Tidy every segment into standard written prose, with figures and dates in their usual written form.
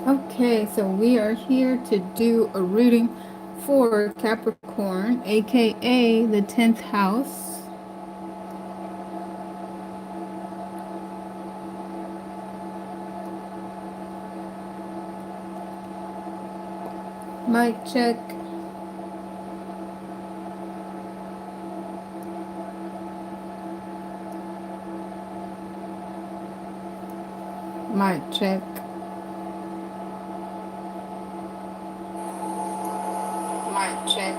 Okay, so we are here to do a reading for Capricorn, aka the 10th house. Mic check. Mic check. Mic check.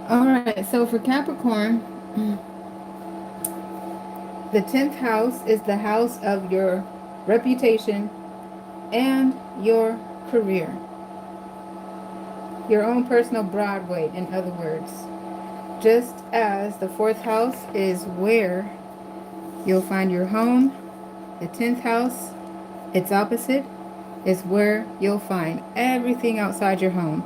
All right, so for Capricorn, the 10th house is the house of your reputation and your career. Your own personal Broadway, in other words. Just as the 4th house is where you'll find your home, the 10th house, its opposite, is where you'll find everything outside your home.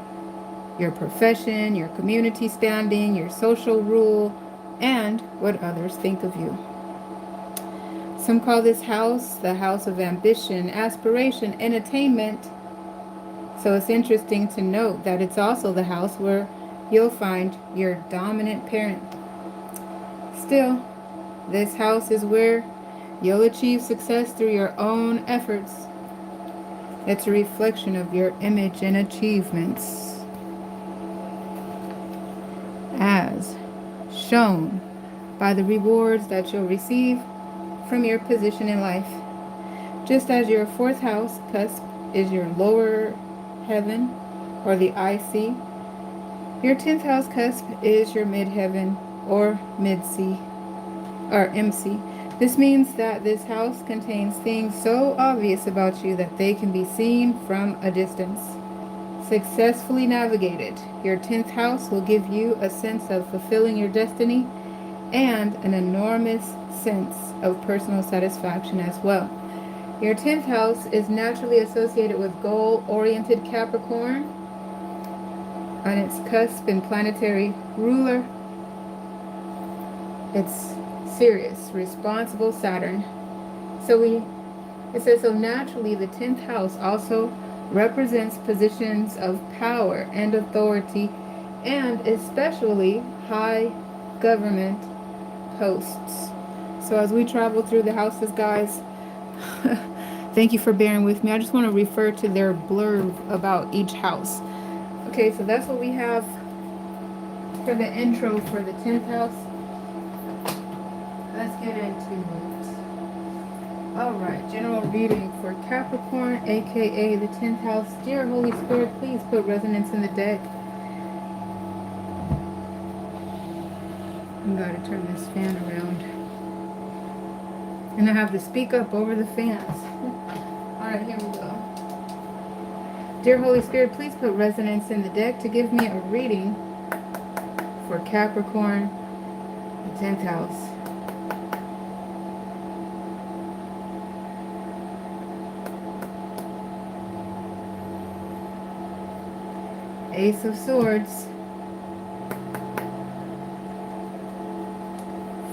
Your profession, your community standing, your social rule, and what others think of you. Some call this house the house of ambition, aspiration, and attainment. So it's interesting to note that it's also the house where you'll find your dominant parent. Still, this house is where you'll achieve success through your own efforts. It's a reflection of your image and achievements, as shown by the rewards that you'll receive from your position in life. Just as your 4th house cusp is your lower heaven, or the IC, your 10th house cusp is your midheaven, or mid-C, or MC. This means that this house contains things so obvious about you that they can be seen from a distance. Successfully navigated, your 10th house will give you a sense of fulfilling your destiny and an enormous sense of personal satisfaction as well. Your 10th house is naturally associated with goal-oriented Capricorn on its cusp and planetary ruler. It's serious, responsible Saturn. It says, so naturally the 10th house also represents positions of power and authority, and especially high government posts. So as we travel through the houses, guys, thank you for bearing with me. I just want to refer to their blurb about each house. Okay, so that's what we have for the intro for the 10th house. Let's get into it. Alright, general reading for Capricorn, aka the 10th house. Dear Holy Spirit, please put resonance in the deck. I'm going to turn this fan around. And I have to speak up over the fans. Alright, here we go. Dear Holy Spirit, please put resonance in the deck to give me a reading for Capricorn, the 10th house. Ace of Swords,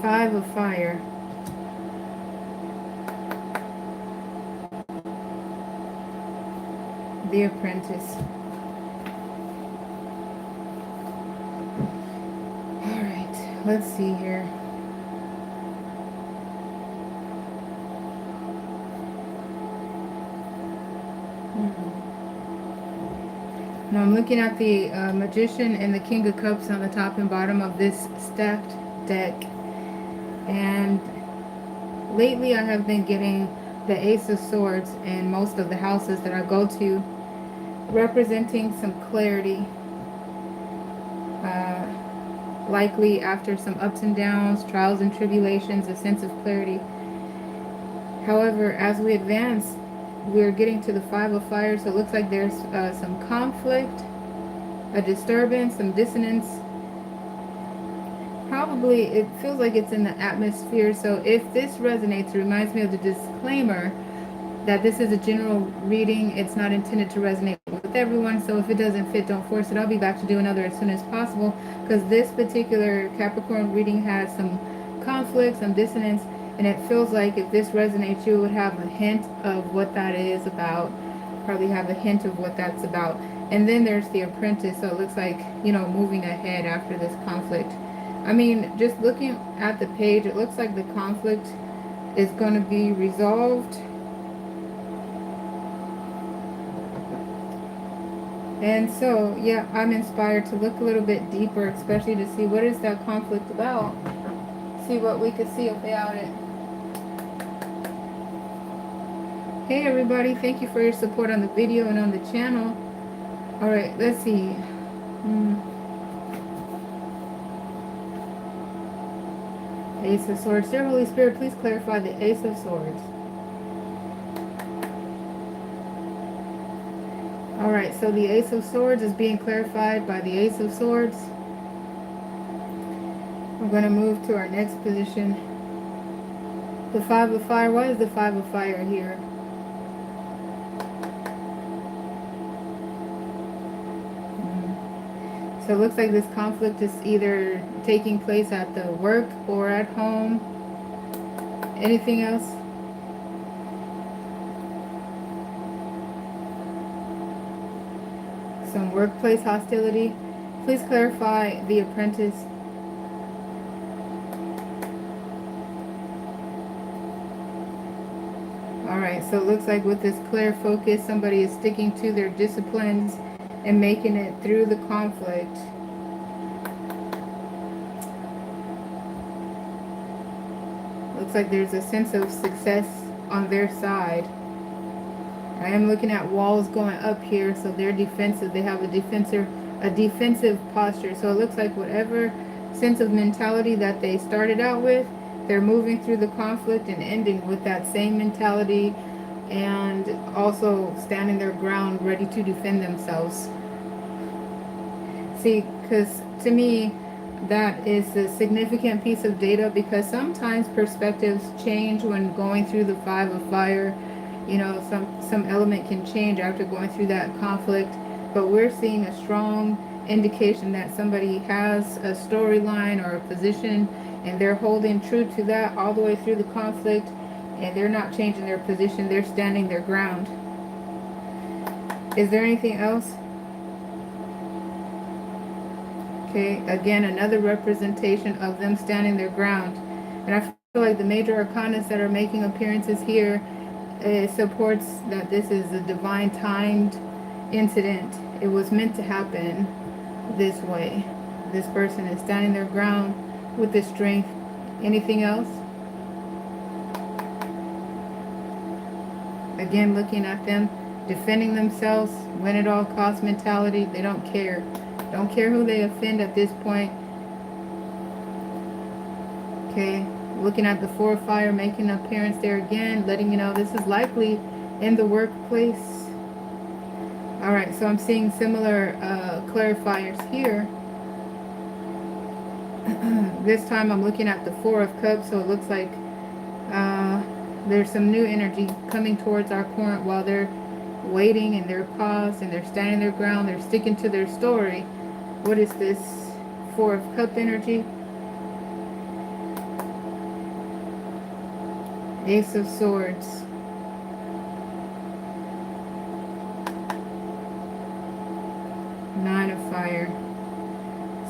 5 of Fire, the Apprentice. Alright, let's see here. Now I'm looking at the Magician and the King of Cups on the top and bottom of this stacked deck. And lately I have been getting the Ace of Swords in most of the houses that I go to, representing some clarity. Likely after some ups and downs, trials and tribulations, a sense of clarity. However, as we advance, we're getting to the 5 of Fire, so it looks like there's some conflict, a disturbance, some dissonance. Probably, it feels like it's in the atmosphere, so if this resonates, it reminds me of the disclaimer that this is a general reading. It's not intended to resonate with everyone, so if it doesn't fit, don't force it. I'll be back to do another as soon as possible, because this particular Capricorn reading has some conflict, some dissonance, and it feels like if this resonates, you would have a hint of what that is about, probably have a hint of what that's about. And then there's the Apprentice, so it looks like, you know, moving ahead after this conflict. I mean, just looking at the page, it looks like the conflict is going to be resolved. And so, yeah, I'm inspired to look a little bit deeper, especially to see what is that conflict about. See what we could see about it. Hey everybody, thank you for your support on the video and on the channel. Alright, let's see. Ace of Swords. Dear Holy Spirit, please clarify the Ace of Swords. Alright, so the Ace of Swords is being clarified by the Ace of Swords. We're going to move to our next position. The Five of Fire. Why is the Five of Fire here? So it looks like this conflict is either taking place at the work or at home. Anything else? Some workplace hostility. Please clarify the Apprentice. Alright, so it looks like with this clear focus, somebody is sticking to their disciplines and making it through the conflict. Looks like there's a sense of success on their side. I am looking at walls going up here, so they're defensive. They have a defensive posture. So it looks like whatever sense of mentality that they started out with, they're moving through the conflict and ending with that same mentality, and also standing their ground, ready to defend themselves. See, because to me, that is a significant piece of data, because sometimes perspectives change when going through the Five of Fire. You know, some element can change after going through that conflict, but we're seeing a strong indication that somebody has a storyline or a position, and they're holding true to that all the way through the conflict, and they're not changing their position. They're standing their ground. Is there anything else? Okay, again, another representation of them standing their ground. And I feel like the major arcanas that are making appearances here, it supports that this is a divine timed incident. It was meant to happen this way. This person is standing their ground with this strength. Anything else? Again, looking at them defending themselves, win at all cost mentality. They don't care. Don't care who they offend at this point. Okay, looking at the Four of Fire making an appearance there again, letting you know this is likely in the workplace. Alright, so I'm seeing similar clarifiers here. This time I'm looking at the Four of Cups, so it looks like there's some new energy coming towards our current while they're waiting and they're paused and they're standing their ground, they're sticking to their story. What is this Four of Cup energy? Ace of Swords. Nine of Fire.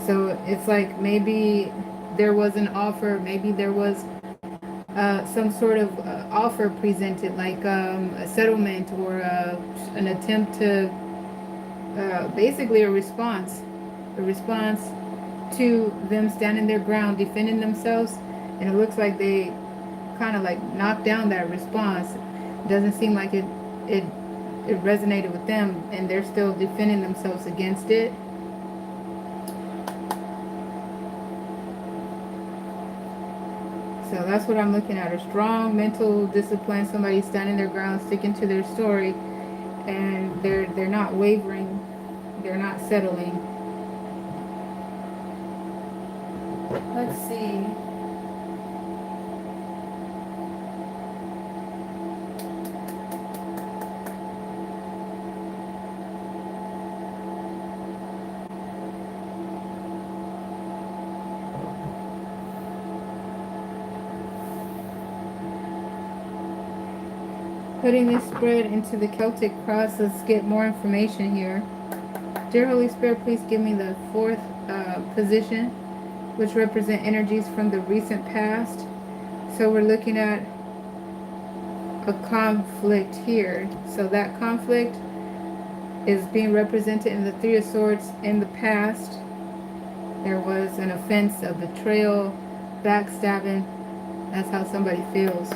So it's like maybe there was an offer, maybe there was some sort of offer presented, like a settlement or an attempt to basically a response to them standing their ground, defending themselves. And it looks like they kind of like knocked down that response. It doesn't seem like it resonated with them, and they're still defending themselves against it. So that's what I'm looking at, a strong mental discipline, somebody standing their ground, sticking to their story, and they're not wavering, they're not settling. Let's see. Putting this spread into the Celtic cross, let's get more information here. Dear Holy Spirit, please give me the fourth position, which represent energies from the recent past. So we're looking at a conflict here. So that conflict is being represented in the Three of Swords. In the past, there was an offense, a betrayal, backstabbing. That's how somebody feels.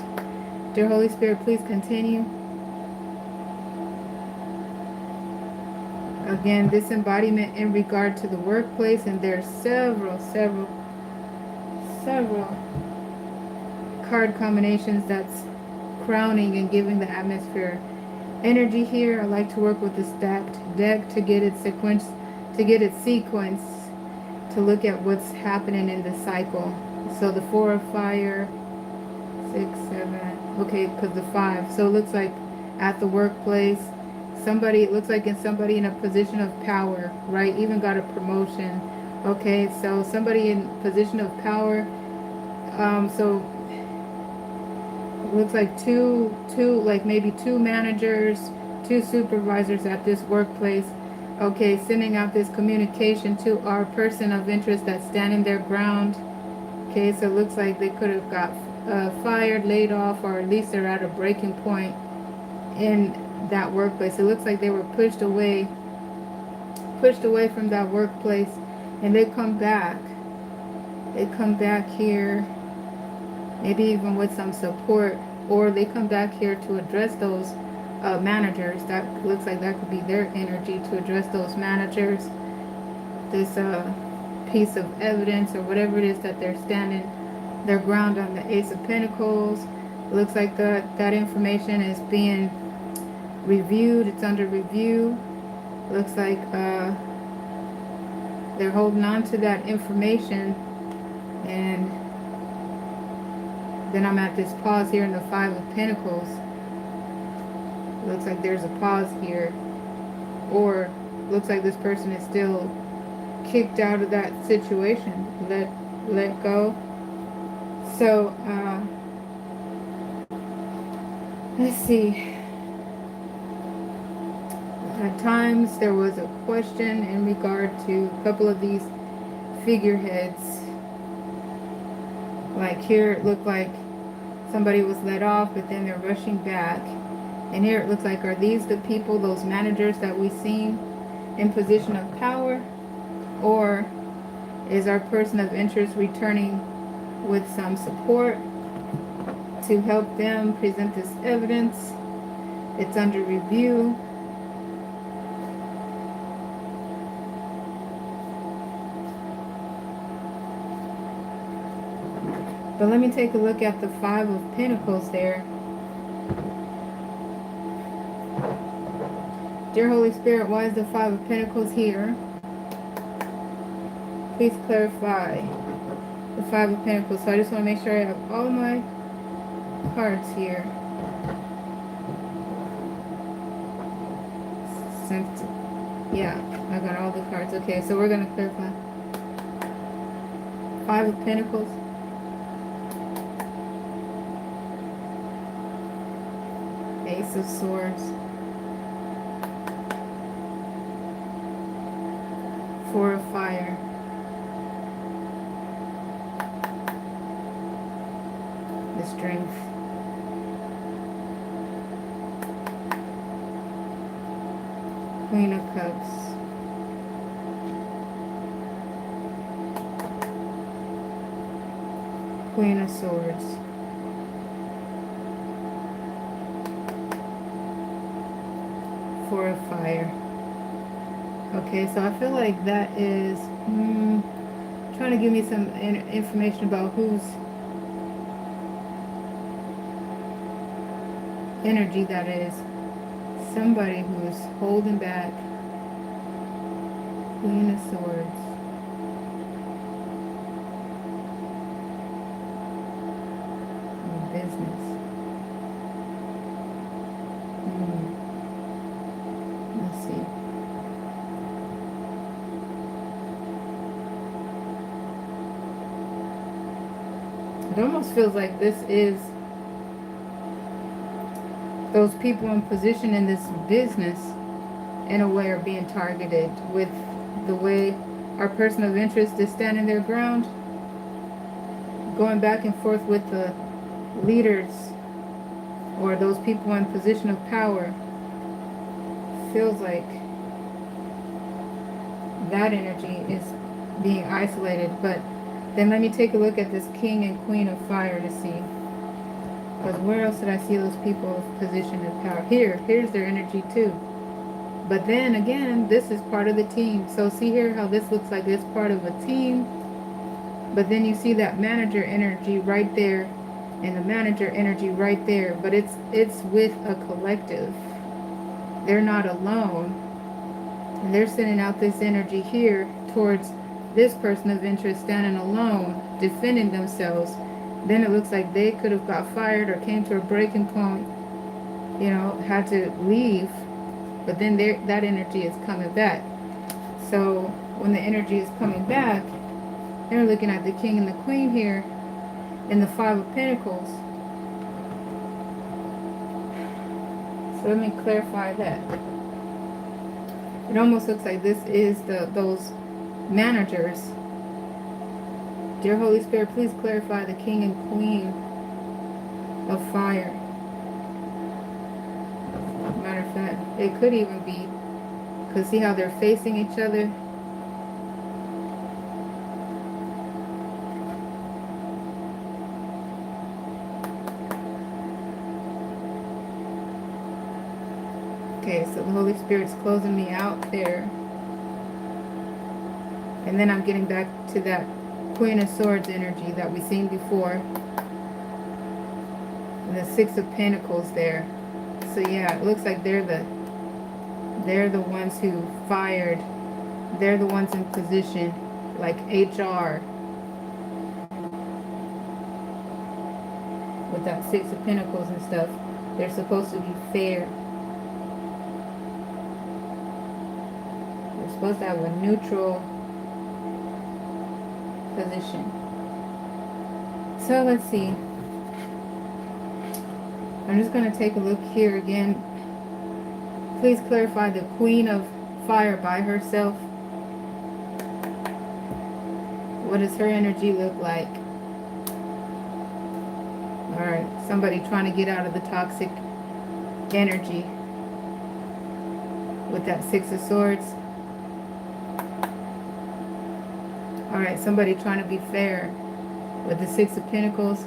Dear Holy Spirit, please continue. Again, this embodiment in regard to the workplace, and there's several card combinations that's crowning and giving the atmosphere energy here. I like to work with the stacked deck to get its sequence, to look at what's happening in the cycle. So the Four of Fire, 6, 7, okay, because the 5. So it looks like at the workplace, somebody, it looks like somebody in a position of power, right? Even got a promotion. Okay, so somebody in position of power. So it looks like maybe two managers, two supervisors at this workplace. Okay, sending out this communication to our person of interest that's standing their ground. Okay, so it looks like they could have got fired, laid off, or at least they're at a breaking point in that workplace. It looks like they were pushed away from that workplace, and they come back here, maybe even with some support, or they come back here to address those managers. That looks like that could be their energy, to address those managers, this piece of evidence or whatever it is that they're standing their ground on. The Ace of Pentacles. It looks like that information is being reviewed. It's under review. Looks like they're holding on to that information. And then I'm at this pause here in the Five of Pentacles. Looks like there's a pause here, or looks like this person is still kicked out of that situation, let go. So let's see. At times there was a question in regard to a couple of these figureheads. Like here it looked like somebody was let off, but then they're rushing back. And here it looks like, are these the people, those managers that we've seen in position of power? Or is our person of interest returning with some support to help them present this evidence? It's under review. But let me take a look at the Five of Pentacles there. Dear Holy Spirit, why is the Five of Pentacles here? Please clarify the Five of Pentacles. So I just want to make sure I have all my cards here. Yeah, I got all the cards. Okay, so we're going to clarify. Five of Pentacles. Ace of Swords. Four of Fire. The Strength. Queen of Cups. Queen of Swords. Four of Fire. Okay, so I feel like that is trying to give me some information about whose energy that is. Somebody who is holding back. Queen of Swords. Business. Let's see. It almost feels like this is those people in position in this business, in a way, are being targeted with the way our person of interest is standing their ground, going back and forth with the leaders or those people in position of power. Feels like that energy is being isolated. But then let me take a look at this king and queen of fire to see. Because where else did I see those people of position of power? Here's their energy too. But then again, this is part of the team. So see here how this looks like it's part of a team. But then you see that manager energy right there and the manager energy right there. But it's with a collective. They're not alone. And they're sending out this energy here towards this person of interest standing alone, defending themselves. Then it looks like they could have got fired or came to a breaking point, you know, had to leave. But then that energy is coming back. So when the energy is coming back, they're looking at the king and the queen here in the Five of Pentacles. So let me clarify that. It almost looks like this is those managers. Dear Holy Spirit, please clarify the king and queen of fire. Matter of fact, it could even be, because see how they're facing each other? Okay, so the Holy Spirit's closing me out there. And then I'm getting back to that Queen of Swords energy that we've seen before. And the Six of Pentacles there. So yeah, it looks like they're the ones who fired. They're the ones in position, like HR. With that Six of Pentacles and stuff. They're supposed to be fair. They're supposed to have a neutral position. So let's see. I'm just going to take a look here again. Please clarify the Queen of Fire by herself. What does her energy look like? Alright, somebody trying to get out of the toxic energy with that Six of Swords. Alright, somebody trying to be fair with the Six of Pentacles.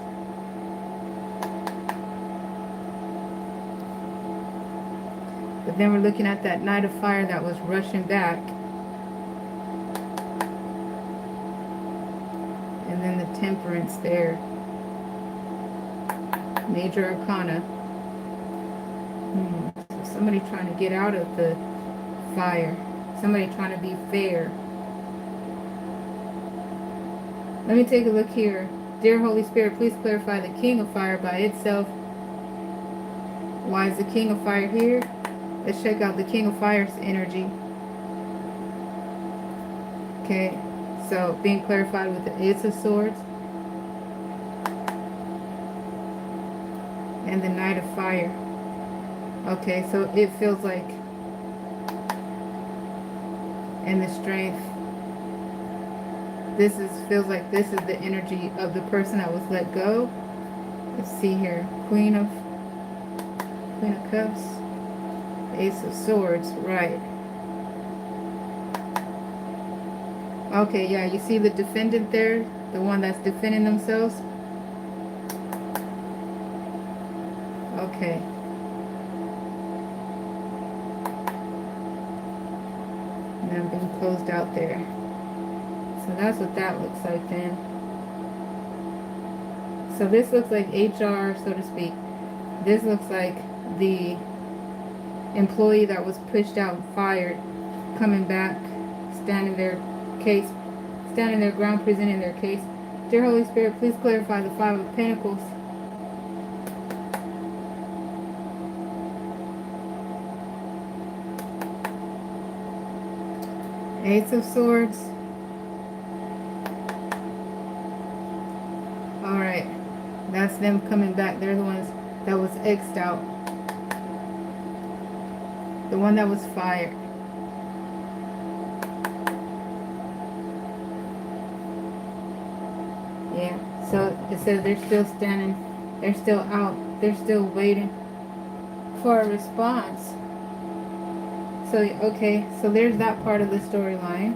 But then we're looking at that Knight of Fire that was rushing back. And then the Temperance there. Major Arcana. So somebody trying to get out of the fire. Somebody trying to be fair. Let me take a look here. Dear Holy Spirit, please clarify the King of Fire by itself. Why is the King of Fire here? Let's check out the King of Fire's energy. Okay, so being clarified with the Ace of Swords. And the Knight of Fire. Okay, so it feels like, and the Strength. Feels like this is the energy of the person that was let go. Let's see here. Queen of Cups. Ace of Swords, right. Okay, yeah, you see the defendant there? The one that's defending themselves? Okay. And I'm being closed out there. So that's what that looks like then. So this looks like HR, so to speak. This looks like the employee that was pushed out and fired, coming back, standing their ground, presenting their case. Dear Holy Spirit, please clarify the Five of Pentacles. Ace of Swords. Alright, that's them coming back. They're the ones that was X'd out. The one that was fired. Yeah. So it says they're still standing. They're still out. They're still waiting for a response. So, okay. So there's that part of the storyline.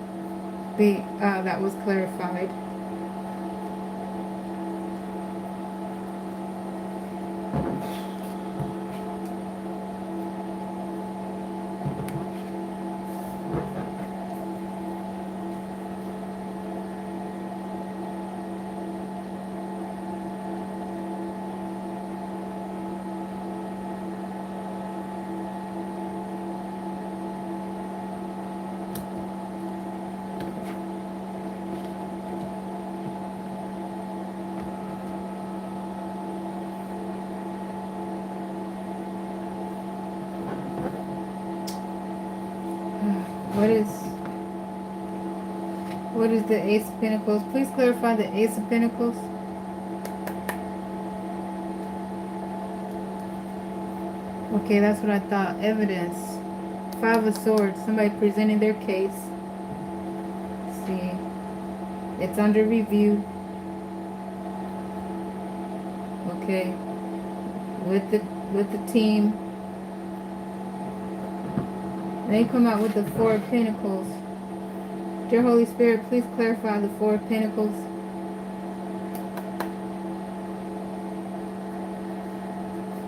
That was clarified. What is the Ace of Pentacles? Please clarify the Ace of Pentacles. Okay, that's what I thought. Evidence. Five of Swords. Somebody presenting their case. Let's see. It's under review. Okay. With the team. And they come out with the Four of Pentacles. Dear Holy Spirit, please clarify the Four of Pentacles.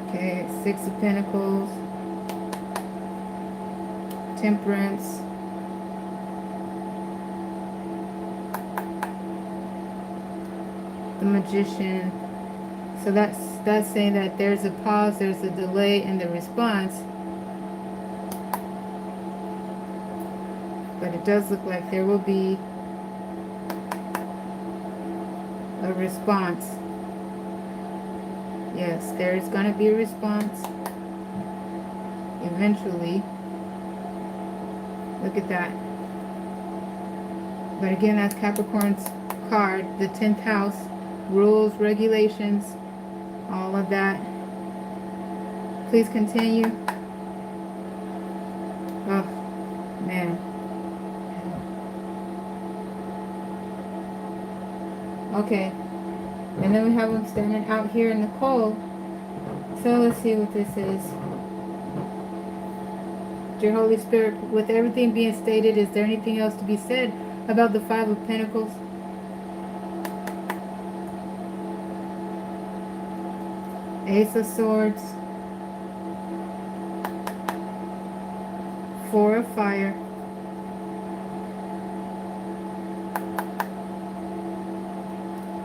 Okay, Six of Pentacles. Temperance. The Magician. So that's saying that there's a pause, there's a delay in the response. But it does look like there will be a response. Yes, there's going to be a response eventually. Look at that. But again, that's Capricorn's card, the 10th house, rules, regulations, all of that. Please continue. Oh, man. Okay. And then we have them standing out here in the cold. So let's see what this is. Dear Holy Spirit, with everything being stated, is there anything else to be said about the Five of Pentacles? Ace of Swords. Four of Fire.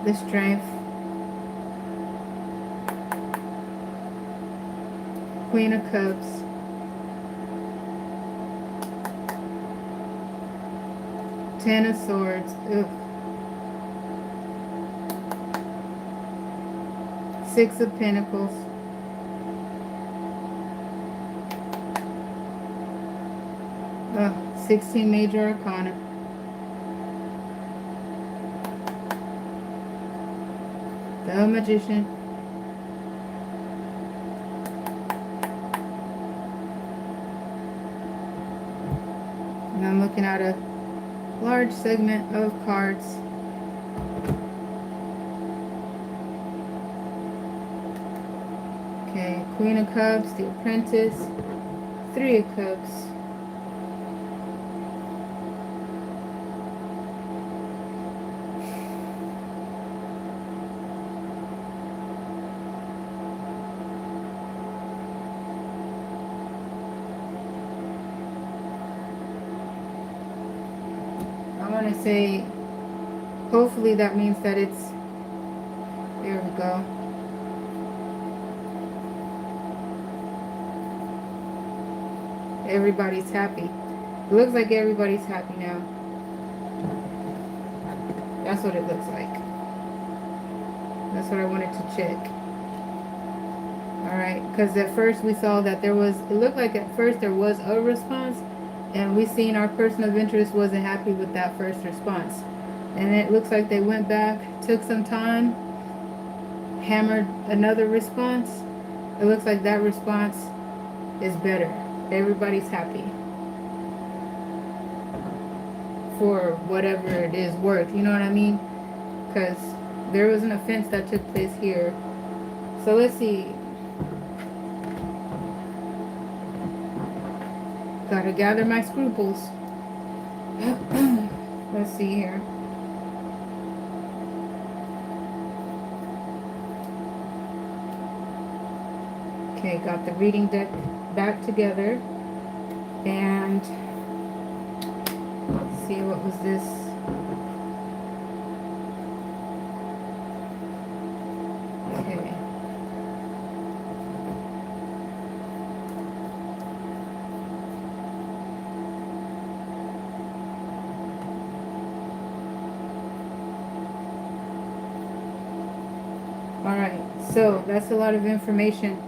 The Strength. Queen of Cups. Ten of Swords. Ugh. Six of Pentacles. Ugh. 16 Major Arcana. The Magician. And I'm looking at a large segment of cards. Okay, Queen of Cups, the Apprentice, Three of Cups. I want to say, hopefully that means that it's, there we go. Everybody's happy. It looks like everybody's happy now. That's what it looks like. That's what I wanted to check. Alright, because at first we saw that there was, it looked like at first there was a response, and we seen our person of interest wasn't happy with that first response. And it looks like they went back, took some time, hammered another response. It looks like that response is better. Everybody's happy for whatever it is worth. You know what I mean? Because there was an offense that took place here. So let's see. Gotta gather my scruples. Let's see here. Okay, got the reading deck back together. And let's see, what was this? Okay. All right, so that's a lot of information.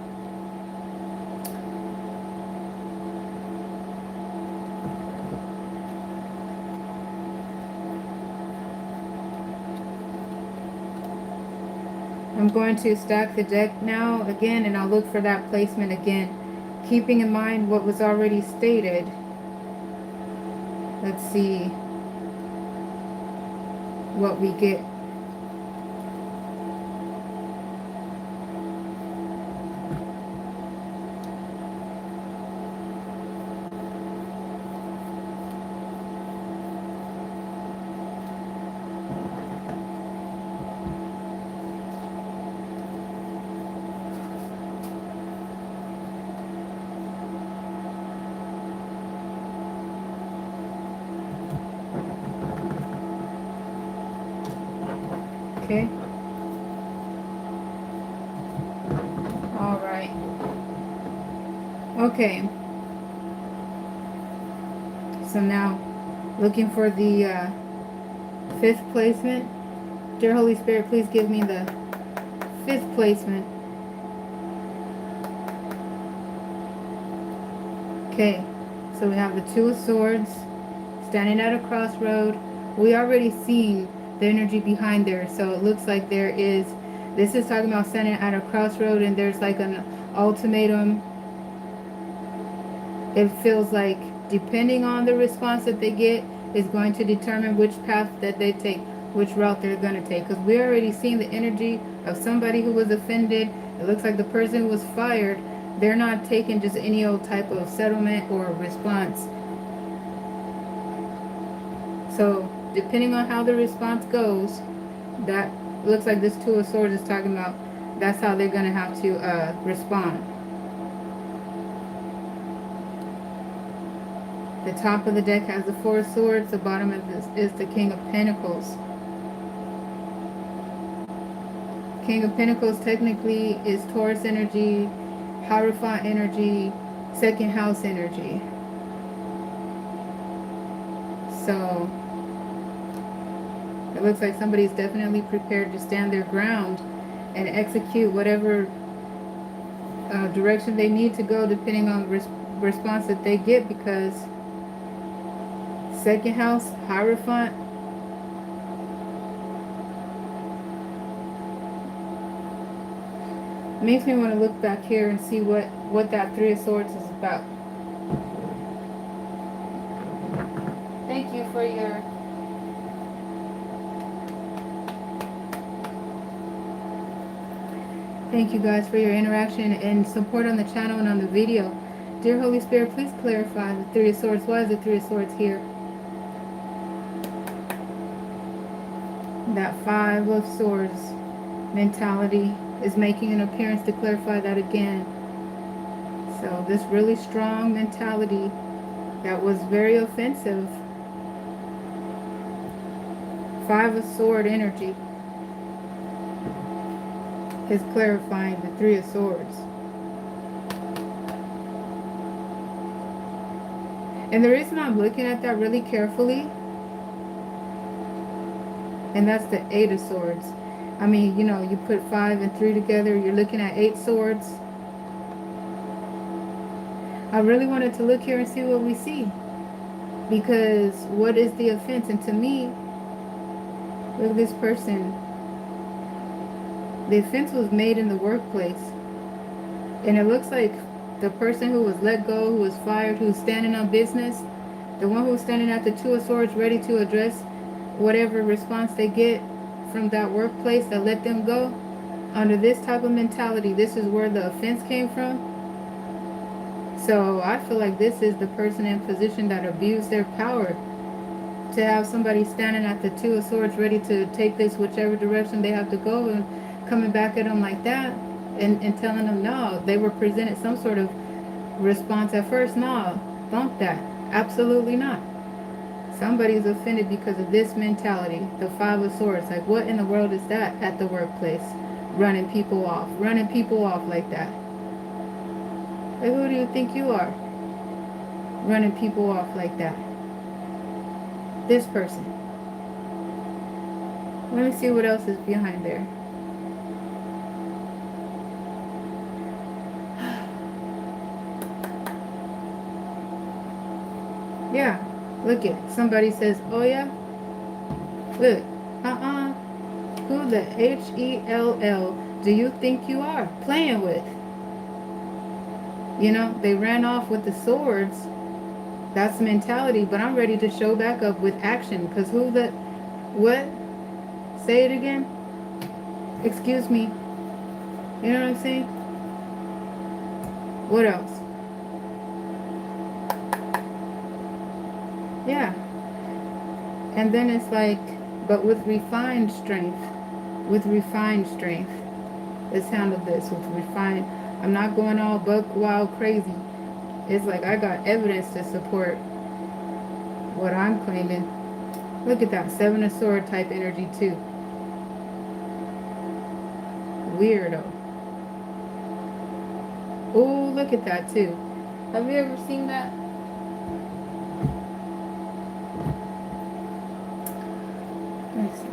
I'm going to stack the deck now again, and I'll look for that placement again, keeping in mind what was already stated. Let's see what we get. Okay. All right. Okay. So now, looking for the fifth placement. Dear Holy Spirit, please give me the fifth placement. Okay. So we have the Two of Swords standing at a crossroad. We already seen the energy behind there, so it looks like there is, this is talking about standing at a crossroad and there's like an ultimatum. It feels like depending on the response that they get is going to determine which path that they take, which route they're going to take, because we're already seeing the energy of somebody who was offended. It looks like the person who was fired, they're not taking just any old type of settlement or response. So depending on how the response goes, that looks like this Two of Swords is talking about, that's how they're going to have to respond. The top of the deck has the Four of Swords. The bottom of this is the King of Pentacles. King of Pentacles technically is Taurus energy, Hierophant energy, second house energy. So it looks like somebody's definitely prepared to stand their ground and execute whatever direction they need to go, depending on the response that they get, because second house, Hierophant, makes me want to look back here and see what that Three of Swords is about. Thank you for your Thank you guys for your interaction and support on the channel and on the video. Dear Holy Spirit, please clarify the Three of Swords. Why is the Three of Swords here? That Five of Swords mentality is making an appearance to clarify that again. So this really strong mentality that was very offensive. Five of Sword energy is clarifying the Three of Swords. And the reason I'm looking at that really carefully, and that's the Eight of Swords. I mean, you know, you put 5 and 3 together, you're looking at 8 swords. I really wanted to look here and see what we see. Because what is the offense? And to me, look at this person. The offense was made in the workplace. And it looks like the person who was let go, who was fired, who's standing on business, the one who's standing at the Two of Swords ready to address whatever response they get from that workplace that let them go, under this type of mentality, this is where the offense came from. So I feel like this is the person in position that abused their power. To have somebody standing at the Two of Swords ready to take this whichever direction they have to go, and coming back at them like that, and telling them no, they were presented some sort of response at first. No, bump that. Absolutely not. Somebody's offended because of this mentality. The Five of Swords. Like, what in the world is that at the workplace? Running people off. Running people off like that. Like, who do you think you are? Running people off like that. This person. Let me see what else is behind there. Yeah. Look it. Somebody says, oh yeah? Look. Who the Hell do you think you are playing with? You know, they ran off with the swords. That's mentality, but I'm ready to show back up with action. Because what? Say it again? Excuse me. You know what I'm saying? What else? Yeah. And then it's like, but with refined strength. With refined strength. Let's handle this with refined. I'm not going all buck wild crazy. It's like I got evidence to support what I'm claiming. Look at that. Seven of Swords type energy too. Weirdo. Oh, look at that too. Have you ever seen that? Let's see.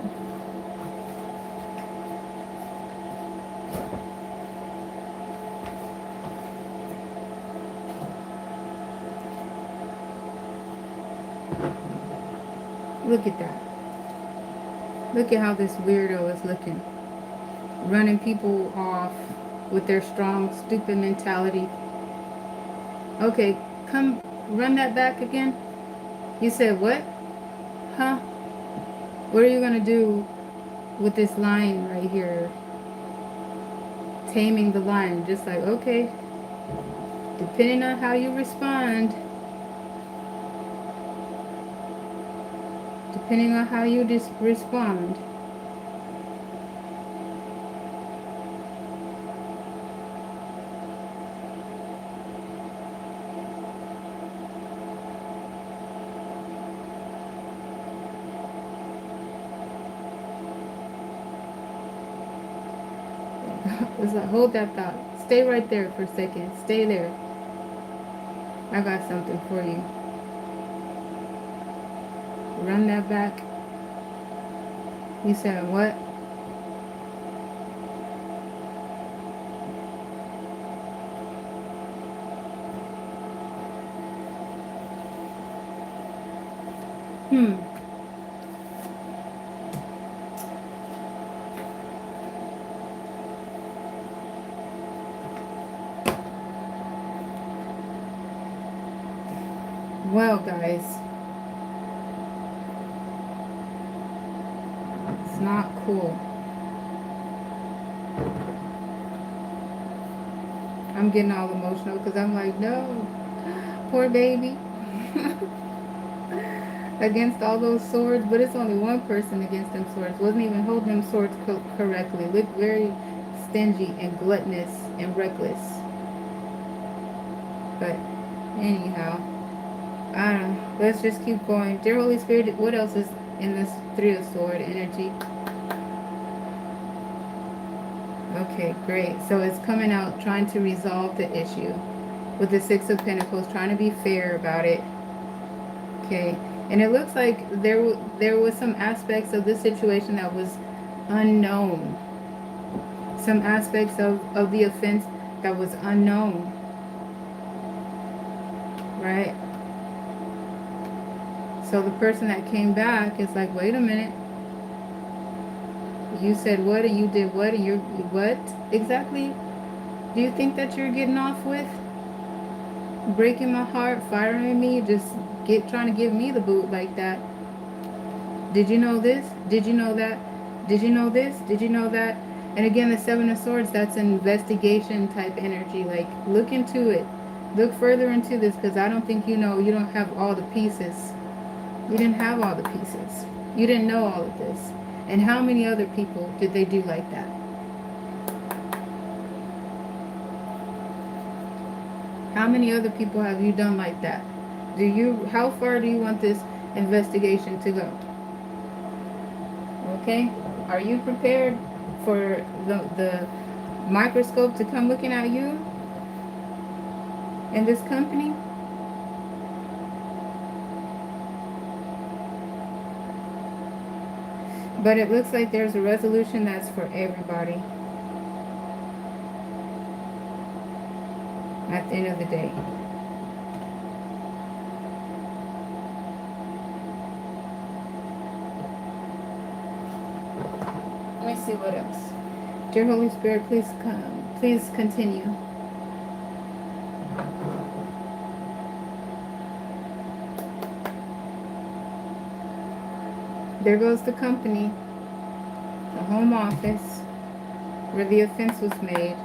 Look at that. Look at how this weirdo is looking. Running people off with their strong, stupid mentality. Okay, come run that back again. You said what? Huh? What are you going to do with this lion right here? Taming the lion. Just like, okay. Depending on how you respond. Depending on how you respond. It's like, hold that thought. Stay right there for a second. Stay there. I got something for you. Run that back. You said what? Well, guys, it's not cool. I'm getting all emotional because I'm like, no, poor baby. Against all those swords, but it's only one person against them swords. Wasn't even holding them swords correctly. Looked very stingy and gluttonous and reckless. But anyhow, I don't know. Let's just keep going. Dear Holy Spirit, what else is in this Three of Swords energy? Okay, great. So it's coming out trying to resolve the issue with the Six of Pentacles, trying to be fair about it. Okay, and it looks like there was some aspects of this situation that was unknown. Some aspects of the offense that was unknown. Right? So the person that came back is like, wait a minute. You said what and you did what and you're what exactly do you think that you're getting off with? breaking my heart, firing me, just trying to give me the boot like that. Did you know this? Did you know that? Did you know this? Did you know that? And again, the Seven of Swords, that's an investigation type energy. Like, look into it. Look further into this, because I don't think you know. You don't have all the pieces. You didn't have all the pieces. You didn't know all of this. And how many other people did they do like that? How many other people have you done like that? How far do you want this investigation to go? Okay? Are you prepared for the microscope to come looking at you in this company? But it looks like there's a resolution that's for everybody at the end of the day. Let me see what else. Dear Holy Spirit, please come. Please continue. There goes the company, the home office, where the offense was made.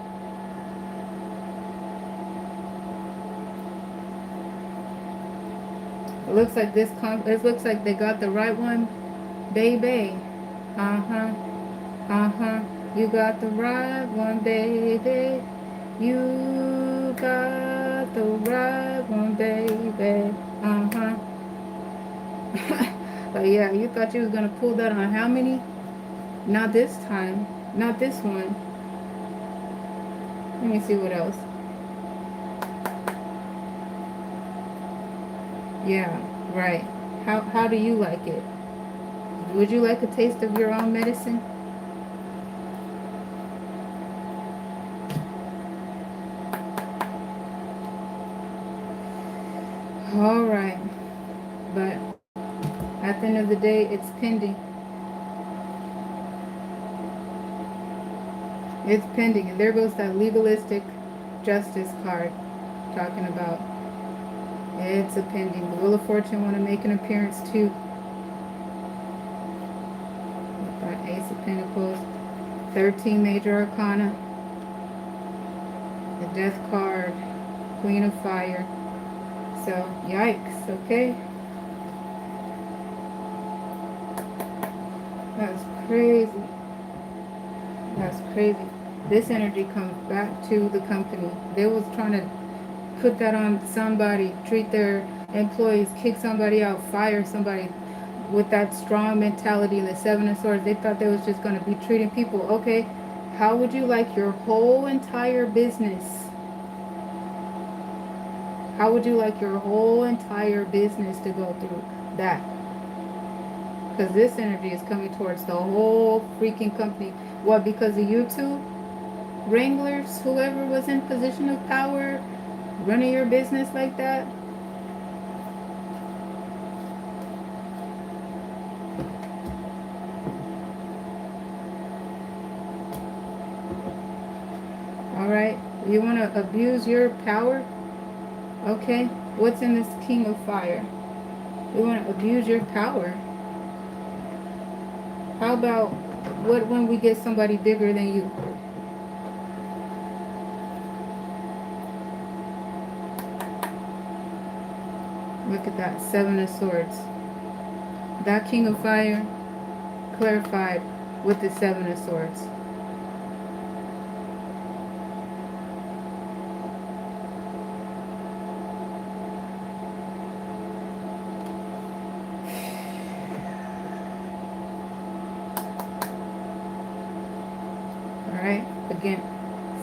It looks like it looks like they got the right one, baby. Uh-huh. Uh-huh. You got the right one, baby. You got the right one, baby. Uh-huh. But yeah, you thought you was gonna pull that on how many? Not this time. Not this one. Let me see what else. Yeah, right. How do you like it? Would you like a taste of your own medicine? All right. But at the end of the day, it's pending. It's pending. And there goes that legalistic justice card talking about it's a pending. The Wheel of Fortune want to make an appearance too. With that Ace of Pentacles. 13 major arcana. The Death card. Queen of Fire. So, yikes, okay? That's crazy. That's crazy. This energy comes back to the company. They was trying to put that on somebody, treat their employees, kick somebody out, fire somebody with that strong mentality in the Seven of Swords. They thought they was just going to be treating people. Okay, how would you like your whole entire business? How would you like your whole entire business to go through that? Because this energy is coming towards the whole freaking company. What, because of you two? Wranglers, whoever was in position of power, running your business like that? All right, you want to abuse your power? Okay, what's in this King of Fire? You want to abuse your power? How about what when we get somebody bigger than you? Look at that, Seven of Swords. That King of Fire clarified with the Seven of Swords. Alright, again,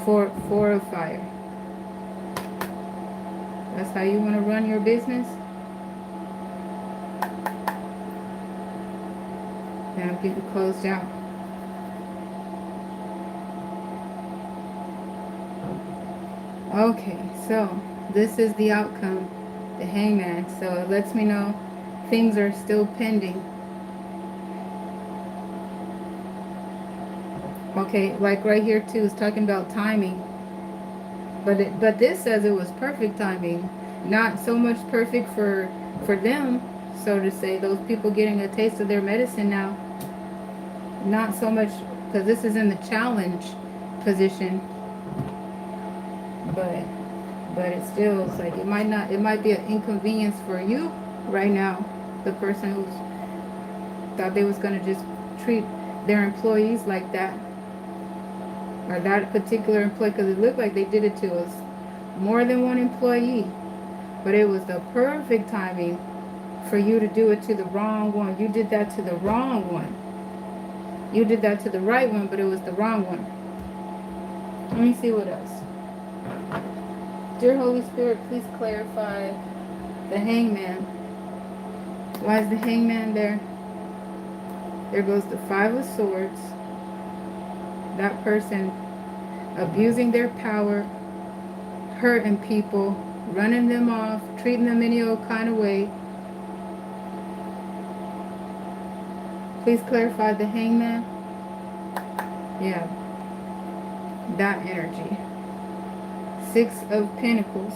four of fire. That's how you want to run your business? Then I'm getting closed out. Okay, so this is the outcome, the Hangman. So it lets me know things are still pending. Okay, like right here too, it's talking about timing. But this says it was perfect timing. Not so much perfect for them, so to say. Those people getting a taste of their medicine now. Not so much because this is in the challenge position, but it still is like it might be an inconvenience for you right now. The person who's thought they was gonna just treat their employees like that, or that particular employee, because it looked like they did it to us more than one employee. But it was the perfect timing for you to do it to the wrong one. You did that to the wrong one. You did that to the right one, but it was the wrong one. Let me see what else. Dear Holy Spirit, please clarify the hangman. Why is the hangman there? There goes the Five of Swords. That person abusing their power, hurting people, running them off, treating them any old kind of way. Please clarify the hangman. Yeah, that energy. Six of Pentacles.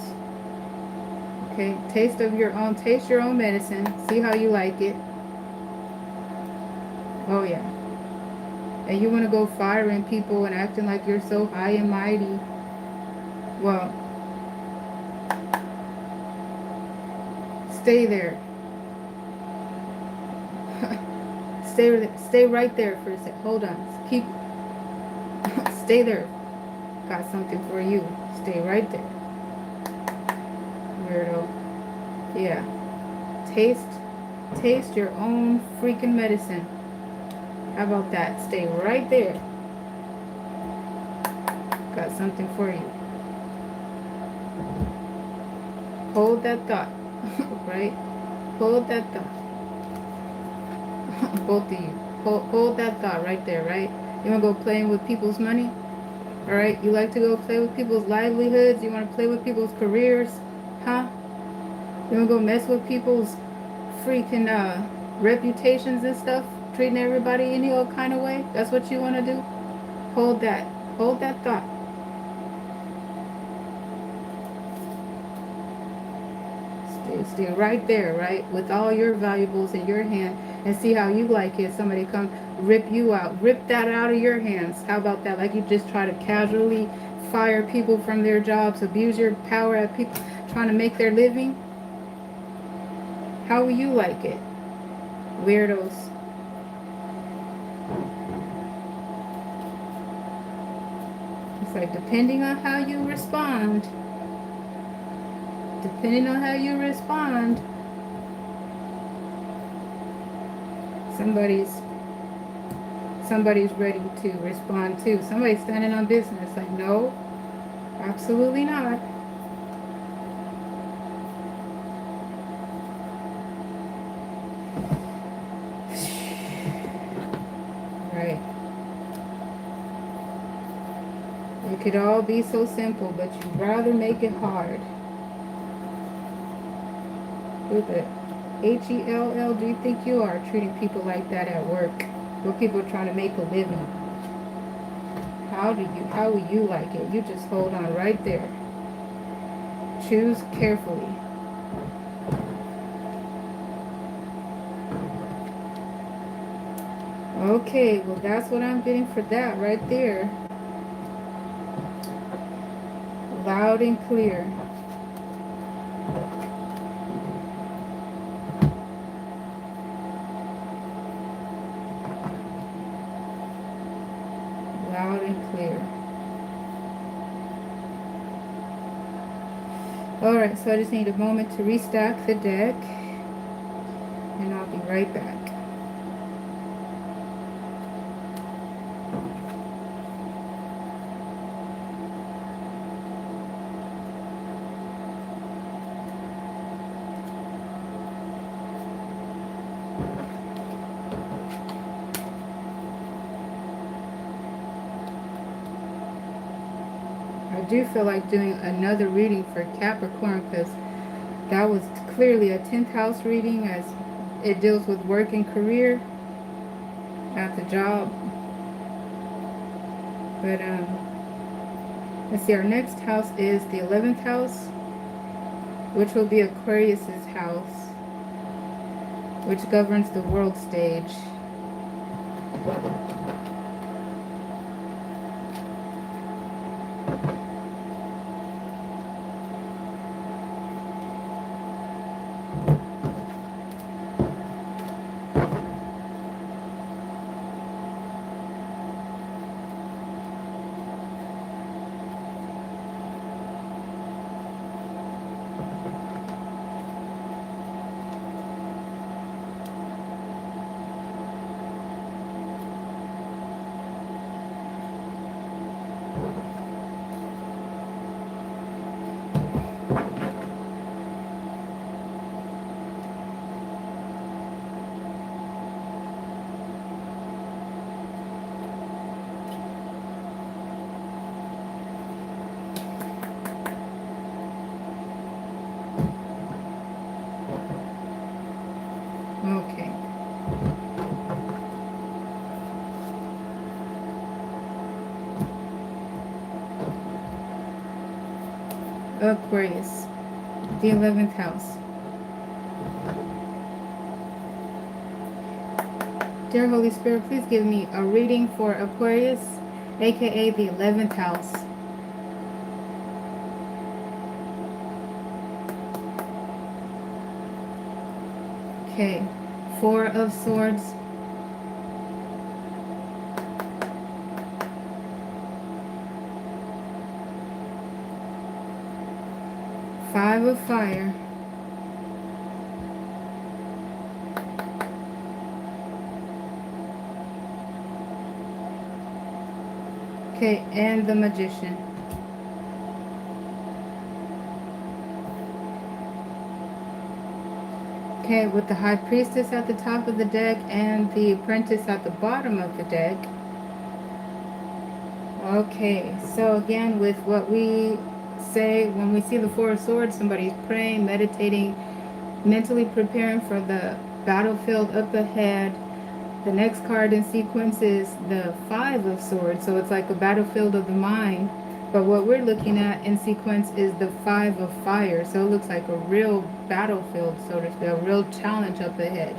Okay, taste your own medicine. See how you like it. Oh yeah. And you want to go firing people and acting like you're so high and mighty. Well, stay there. Stay right there for a sec. Hold on. Stay there. Got something for you. Stay right there. Weirdo. Yeah. Taste your own freaking medicine. How about that? Stay right there. Got something for you. Hold that thought. Right? Hold that thought. Both of you. Hold that thought right there, right? You want to go playing with people's money? Alright? You like to go play with people's livelihoods? You want to play with people's careers? Huh? You want to go mess with people's freaking reputations and stuff? Treating everybody any old kind of way? That's what you want to do? Hold that. Hold that thought. Stay right there, right? With all your valuables in your hand, and see how you like it. Somebody come rip you out. Rip that out of your hands. How about that? Like you just try to casually fire people from their jobs, abuse your power at people trying to make their living. How will you like it? Weirdos. It's like depending on how you respond. Depending on how you respond, somebody's ready to respond too. Somebody's standing on business. Like, no, absolutely not. Right. It could all be so simple, but you'd rather make it hard. With the H-E-L-L, do you think you are treating people like that at work? Where people are trying to make a living? How will you like it? You just hold on right there. Choose carefully. Okay, well that's what I'm getting for that right there. Loud and clear. Loud and clear. Alright, so I just need a moment to restock the deck, and I'll be right back. I do feel like doing another reading for Capricorn, because that was clearly a 10th house reading, as it deals with work and career at the job. But let's see, our next house is the 11th house. which will be Aquarius's house, which governs the world stage. Okay. Aquarius, the 11th house. Dear Holy Spirit, please give me a reading for Aquarius, aka the 11th house. Okay, 4 of Swords. Five of Fire. Okay, and the Magician. Okay, with the High Priestess at the top of the deck and the Apprentice at the bottom of the deck. Okay, so again, with what we say, when we see the 4 of Swords, somebody's praying, meditating, mentally preparing for the battlefield up ahead. The next card in sequence is the 5 of Swords, so it's like a battlefield of the mind. But what we're looking at in sequence is the 5 of Fire, so it looks like a real battlefield, so to speak, a real challenge up ahead.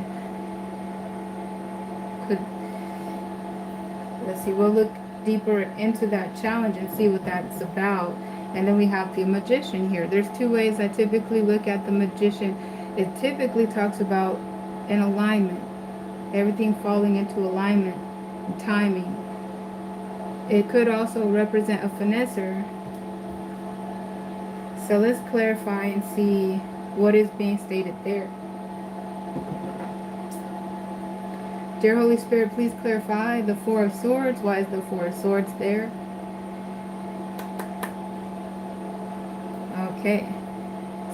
Let's see, we'll look deeper into that challenge and see what that's about. And then we have the Magician here. There's 2 ways I typically look at the Magician. It typically talks about an alignment, everything falling into alignment, timing. It could also represent a finesser. So let's clarify and see what is being stated there. Dear Holy Spirit, please clarify the 4 of Swords. Why is the 4 of Swords there? Okay.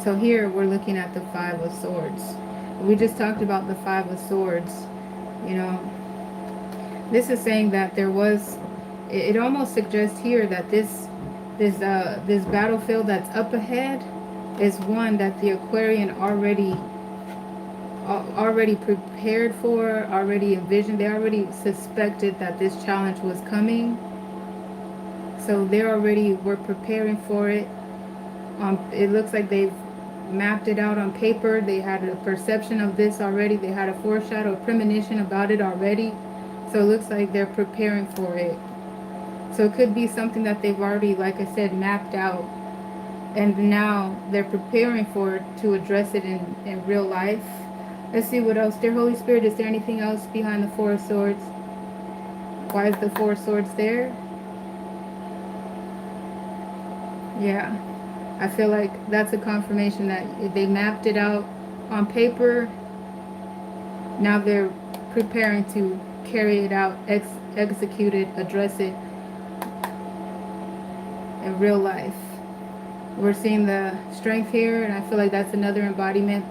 So here we're looking at the 5 of Swords. We just talked about the 5 of Swords. You know, this is saying that there was, it almost suggests here that this battlefield that's up ahead is one that the Aquarian already prepared for, already envisioned. They already suspected that this challenge was coming, so they already were preparing for it. It looks like they've mapped it out on paper. They had a perception of this already. They had a foreshadow, a premonition about it already. So it looks like they're preparing for it. So it could be something that they've already, like I said, mapped out, and now they're preparing for it to address it in real life. Let's see what else. Dear Holy Spirit, is there anything else behind the 4 of Swords? Why is the 4 of Swords there? Yeah, I feel like that's a confirmation that they mapped it out on paper. Now they're preparing to carry it out, execute it, address it in real life. We're seeing the Strength here, and I feel like that's another embodiment.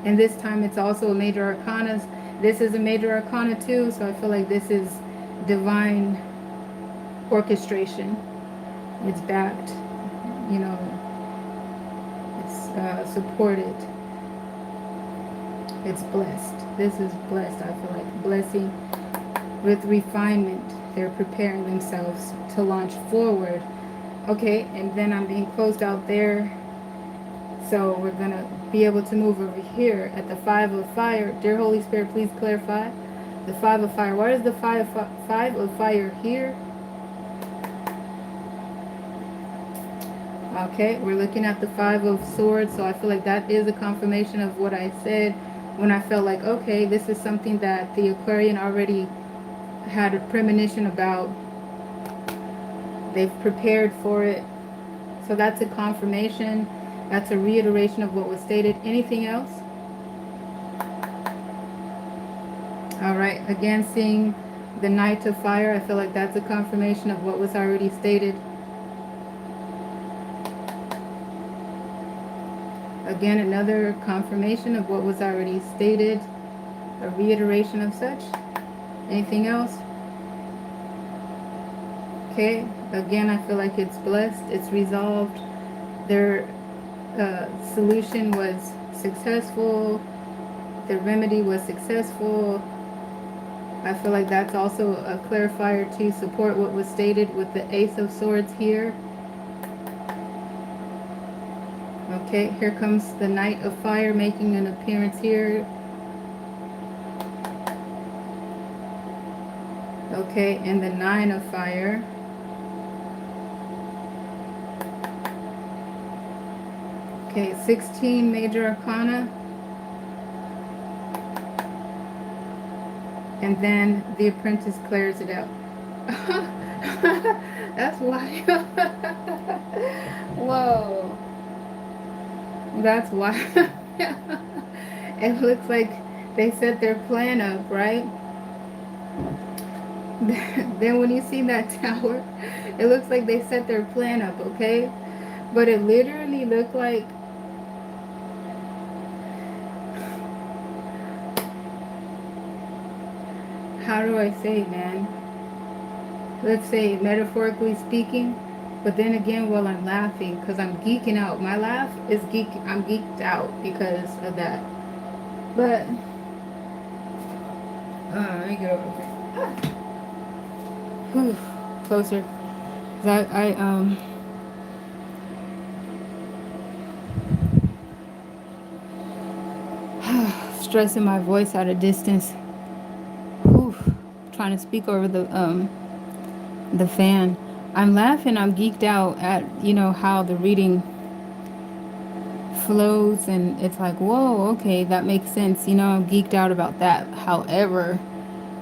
And this time it's also a major arcana. This is a major arcana too, so I feel like this is divine orchestration. It's backed, you know, it's supported. It's blessed. This is blessed, I feel like. Blessing with refinement. They're preparing themselves to launch forward. Okay, and then I'm being closed out there. So we're going to be able to move over here at the 5 of fire. Dear Holy Spirit, please clarify the 5 of fire. Why is the five of fire here? Okay, we're looking at the 5 of swords. So I feel like that is a confirmation of what I said when I felt like, okay, this is something that the Aquarian already had a premonition about. They've prepared for it. So that's a confirmation. That's a reiteration of what was stated. Anything else? All right. Again, seeing the Knight of Fire, I feel like that's a confirmation of what was already stated. Again, another confirmation of what was already stated. A reiteration of such. Anything else? Okay. Again, I feel like it's blessed. It's resolved. Their solution was successful. The remedy was successful. I feel like that's also a clarifier to support what was stated with the Ace of Swords here. Okay, here comes the Knight of Fire making an appearance here. Okay, and the Nine of Fire. Okay, 16 Major Arcana. And then the Apprentice clears it out. That's wild. Whoa. That's wild. It looks like they set their plan up, right? Then when you see that tower, it looks like they set their plan up, okay? But it literally looked like, how do I say, man? Let's say metaphorically speaking, but then again, while I'm laughing, because I'm geeking out. My laugh is I'm geeked out because of that. But let me get over here. Whew, closer. I stressing my voice at a distance. Whew, trying to speak over the fan. I'm laughing. I'm geeked out at, how the reading flows, and it's like, whoa, okay, that makes sense. I'm geeked out about that. However,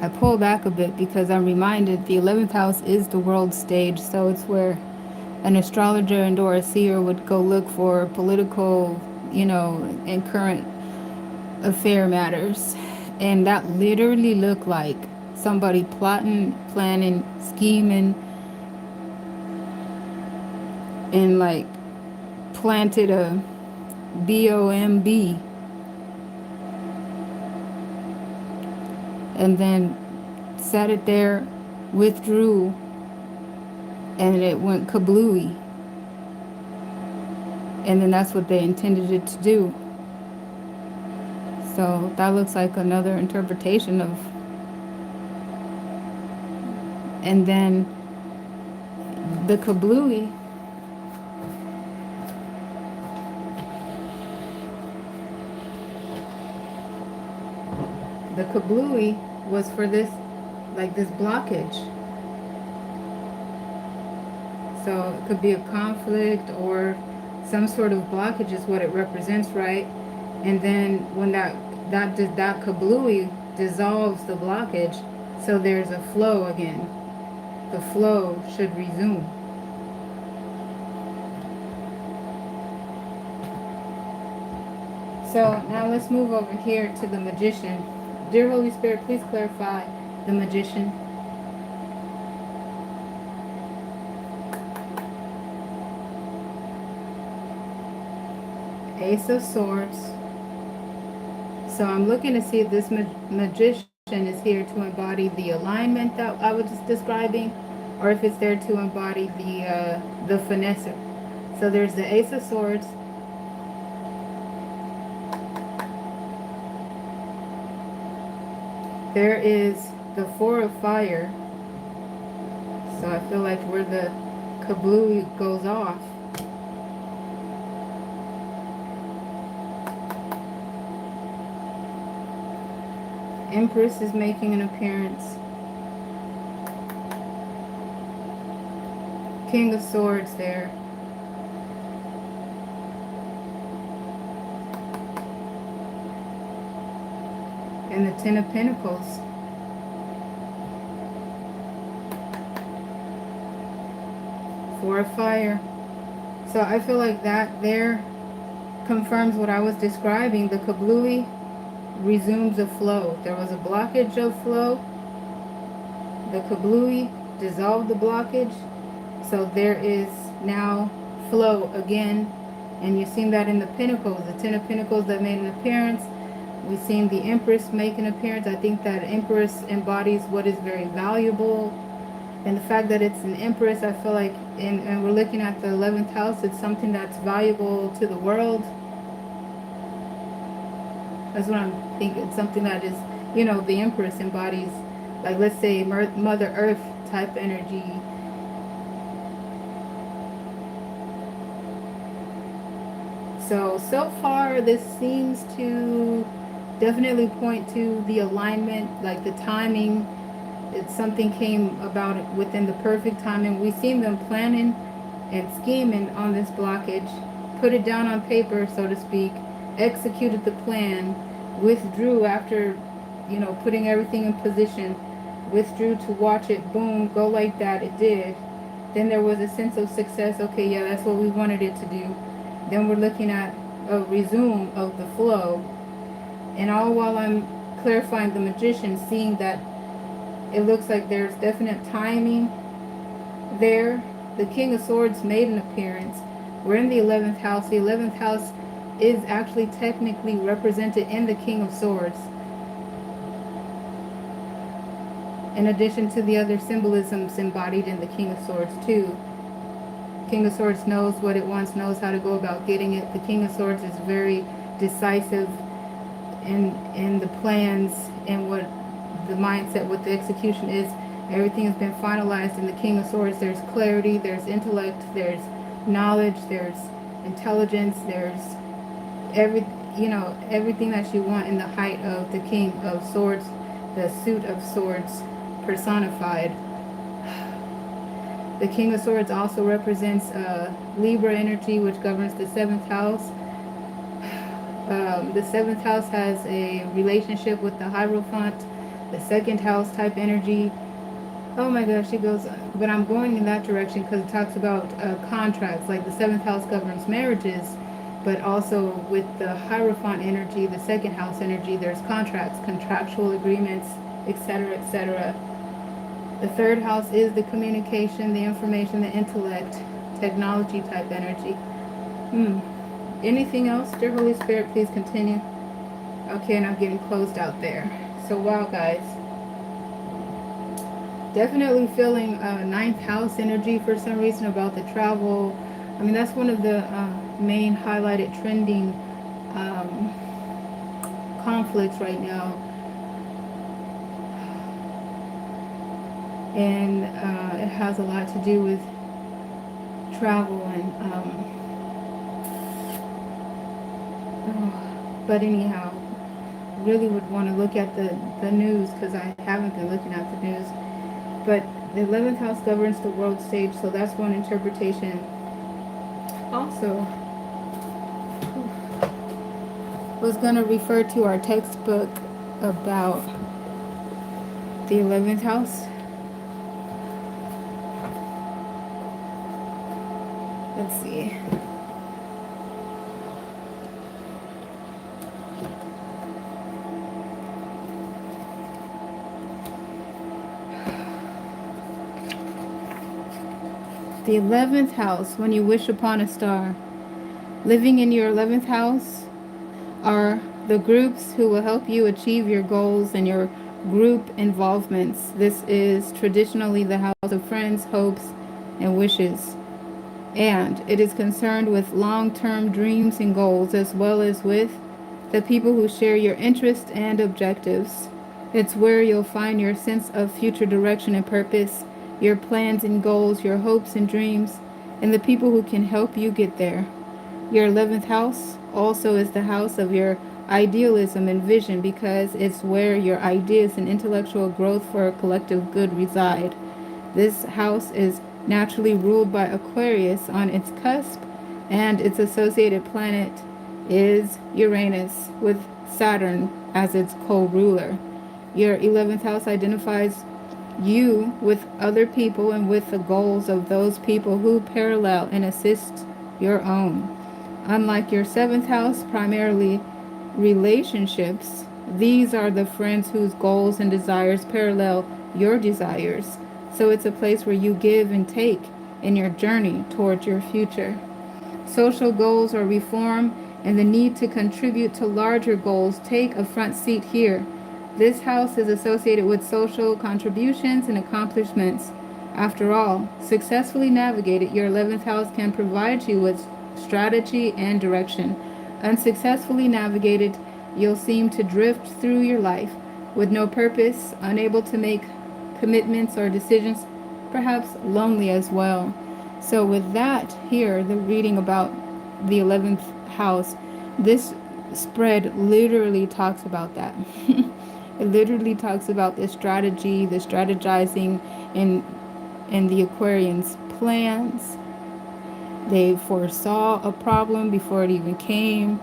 I pull back a bit because I'm reminded the 11th house is the world stage, so it's where an astrologer and or a seer would go look for political, and current affair matters. And that literally looked like somebody plotting, planning, scheming, and like planted a bomb and then set it there, withdrew, and it went kablooey. And then that's what they intended it to do. So that looks like another interpretation of. And then the kablooey was for this, like this blockage. So it could be a conflict or some sort of blockage is what it represents, right? And then when that kablooey dissolves the blockage, so there's a flow again. The flow should resume. So now let's move over here to the Magician. Dear Holy Spirit, please clarify the Magician. Ace of Swords. So I'm looking to see if this Magician is here to embody the alignment that I was just describing, or if it's there to embody the finesser. So there's the Ace of Swords. There is the Four of Fire. So I feel like where the kablooey goes off. Empress is making an appearance. King of Swords there. And the Ten of Pentacles. Four of Fire. So I feel like that there confirms what I was describing. The kablooey resumes a flow. There was a blockage of flow. The kablooey dissolved the blockage. So there is now flow again. And you've seen that in the Pentacles. The Ten of Pentacles that made an appearance. We've seen the Empress make an appearance. I think that Empress embodies what is very valuable. And the fact that it's an Empress, I feel like, and we're looking at the 11th house, it's something that's valuable to the world. That's what I'm thinking. It's something that is, you know, the Empress embodies, like, let's say, Mother Earth type energy. So far, this seems to definitely point to the alignment, like the timing. It's something came about it within the perfect timing. We've seen them planning and scheming on this blockage, put it down on paper, so to speak, executed the plan, withdrew after, you know, putting everything in position, withdrew to watch it, boom, go like that. It did. Then there was a sense of success. Okay, yeah, that's what we wanted it to do. Then we're looking at a resume of the flow. And all while I'm clarifying the Magician, seeing that it looks like there's definite timing there. The King of Swords made an appearance. We're in the 11th house. The 11th house is actually technically represented in the King of Swords, in addition to the other symbolisms embodied in the King of Swords too. King of Swords knows what it wants, knows how to go about getting it. The King of Swords is very decisive in the plans and what the mindset, what the execution is. Everything has been finalized in the King of Swords. There's clarity, there's intellect, there's knowledge, there's intelligence, there's everything that you want in the height of the King of Swords, the suit of swords personified. The King of Swords also represents Libra energy, which governs the 7th house. The 7th house has a relationship with the Hierophant, the 2nd house type energy. Oh my gosh, it goes, but I'm going in that direction because it talks about contracts. Like the 7th house governs marriages, but also with the Hierophant energy, the 2nd house energy, there's contracts, contractual agreements, etc., etc. The 3rd house is the communication, the information, the intellect, technology type energy. Anything else, dear Holy Spirit, please continue. Okay, and I'm getting closed out there. So wow, guys. Definitely feeling 9th house energy for some reason about the travel. I mean, that's one of the main highlighted trending conflicts right now. And it has a lot to do with travel and but anyhow, really would want to look at the news, because I haven't been looking at the news. But the 11th house governs the world stage, so that's one interpretation. Also, was going to refer to our textbook about the 11th house. Let's see. The 11th house, when you wish upon a star. Living in your 11th house are the groups who will help you achieve your goals and your group involvements. This is traditionally the house of friends, hopes, and wishes. And it is concerned with long-term dreams and goals, as well as with the people who share your interests and objectives. It's where you'll find your sense of future direction and purpose, your plans and goals, your hopes and dreams, and the people who can help you get there. Your 11th house also is the house of your idealism and vision, because it's where your ideas and intellectual growth for a collective good reside. This house is naturally ruled by Aquarius on its cusp, and its associated planet is Uranus, with Saturn as its co-ruler. Your 11th house identifies you with other people and with the goals of those people who parallel and assist your own. Unlike your 7th house, primarily relationships, these are the friends whose goals and desires parallel your desires. So it's a place where you give and take in your journey towards your future. Social goals or reform and the need to contribute to larger goals take a front seat here. This house is associated with social contributions and accomplishments. After all, successfully navigated, your 11th house can provide you with strategy and direction. Unsuccessfully navigated, you'll seem to drift through your life with no purpose, unable to make commitments or decisions, perhaps lonely as well. So, with that, here, the reading about the 11th house, this spread literally talks about that. It literally talks about the strategy, the strategizing in the Aquarian's plans. They foresaw a problem before it even came.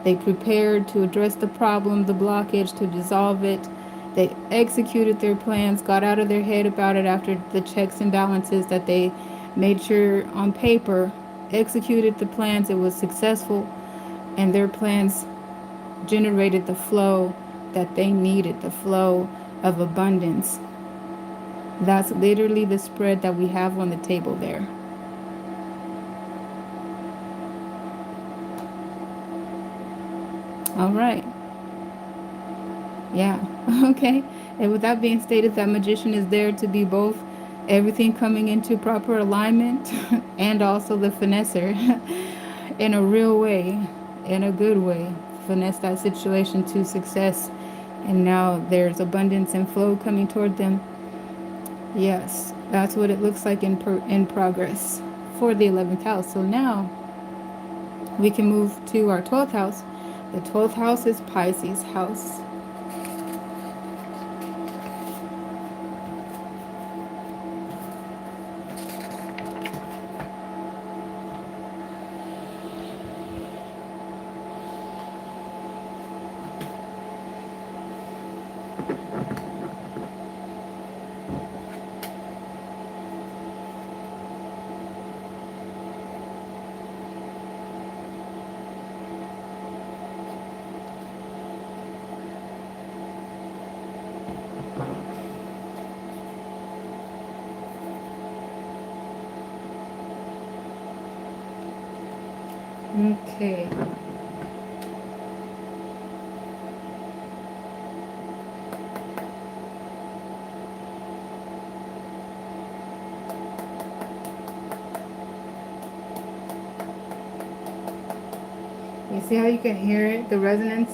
They prepared to address the problem, the blockage, to dissolve it. They executed their plans, got out of their head about it after the checks and balances that they made sure on paper, executed the plans. It was successful, and their plans generated the flow that they needed, the flow of abundance. That's literally the spread that we have on the table there. All right. Yeah. Okay. And with that being stated, that magician is there to be both everything coming into proper alignment and also the finesser in a real way, in a good way. Finesse that situation to success. And now there's abundance and flow coming toward them. Yes, that's what it looks like in progress for the 11th house. So now we can move to our 12th house. The 12th house is Pisces house. Okay. You see how you can hear it, the resonance,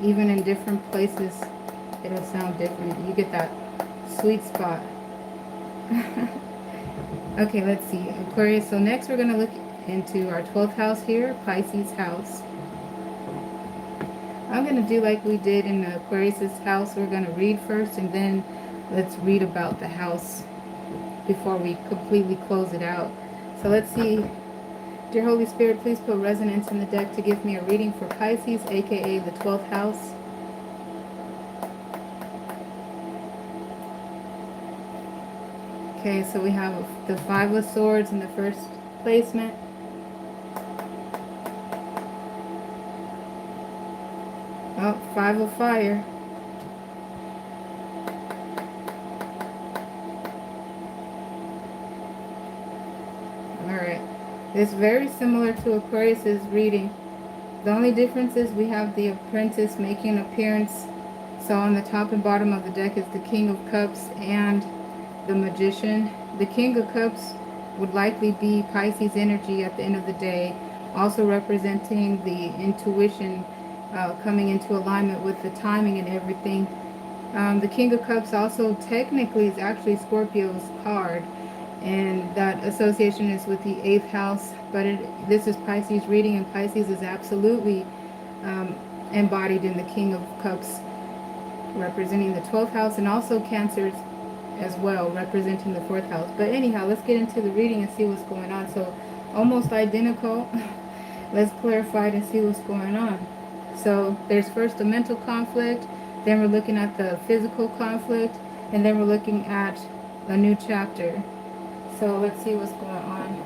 even in different places, it'll sound different. You get that sweet spot. Okay, let's see. Aquarius. So next we're going to look into our 12th house here, Pisces house. I'm going to do like we did in Aquarius's house. We're going to read first, and then let's read about the house before we completely close it out. So let's see. Dear Holy Spirit, please put resonance in the deck to give me a reading for Pisces, aka the 12th house. Okay, so we have the Five of Swords in the first placement. Oh, Five of Fire. Alright. It's very similar to Aquarius's reading. The only difference is we have the Apprentice making an appearance. So on the top and bottom of the deck is the King of Cups and the Magician. The King of Cups would likely be Pisces energy at the end of the day, also representing the intuition coming into alignment with the timing and everything. The King of Cups also technically is actually Scorpio's card, and that association is with the 8th house, but this is Pisces reading, and Pisces is absolutely embodied in the King of Cups, representing the 12th house, and also Cancers as well, representing the 4th house. But anyhow, let's get into the reading and see what's going on. So almost identical. Let's clarify it and see what's going on. So there's first a mental conflict, then we're looking at the physical conflict, and then we're looking at a new chapter. So let's see what's going on.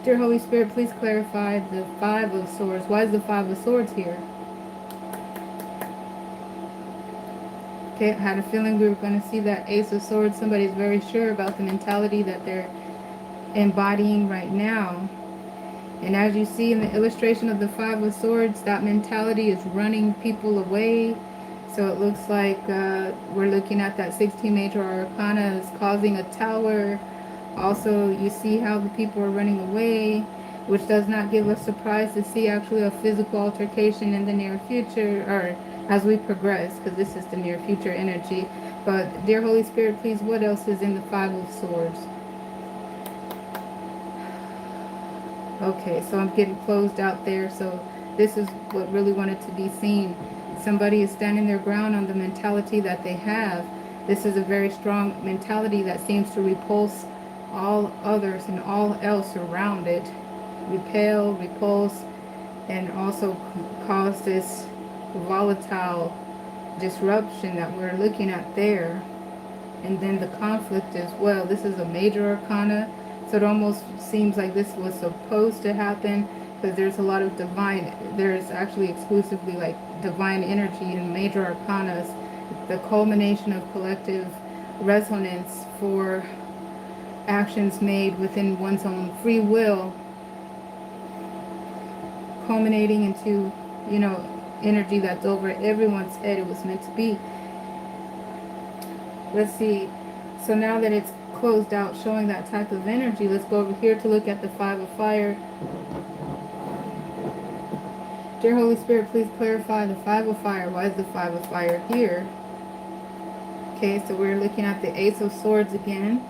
Dear Holy Spirit, please clarify the Five of Swords. Why is the Five of Swords here? Okay, I had a feeling we were going to see that Ace of Swords. Somebody's very sure about the mentality that they're embodying right now. And as you see in the illustration of the Five of Swords, that mentality is running people away. So it looks like we're looking at that 16 major arcana is causing a tower. Also, you see how the people are running away, which does not give us surprise to see actually a physical altercation in the near future, or as we progress, because this is the near future energy. But dear Holy Spirit, please, what else is in the Five of Swords? Okay, so I'm getting closed out there. So this is what really wanted to be seen. Somebody is standing their ground on the mentality that they have. This is a very strong mentality that seems to repulse all others and all else around it. Repel, repulse, and also cause this volatile disruption that we're looking at there. And then the conflict as well. This is a major arcana, so it almost seems like this was supposed to happen, because there's a lot of divine, there's actually exclusively like divine energy in major arcanas, the culmination of collective resonance for actions made within one's own free will, culminating into, you know, energy that's over everyone's head. It was meant to be. Let's see. So now that it's closed out, showing that type of energy, let's go over here to look at the Five of Fire. Dear Holy Spirit, please clarify the Five of Fire. Why is the Five of Fire here? Okay, so we're looking at the Ace of Swords again.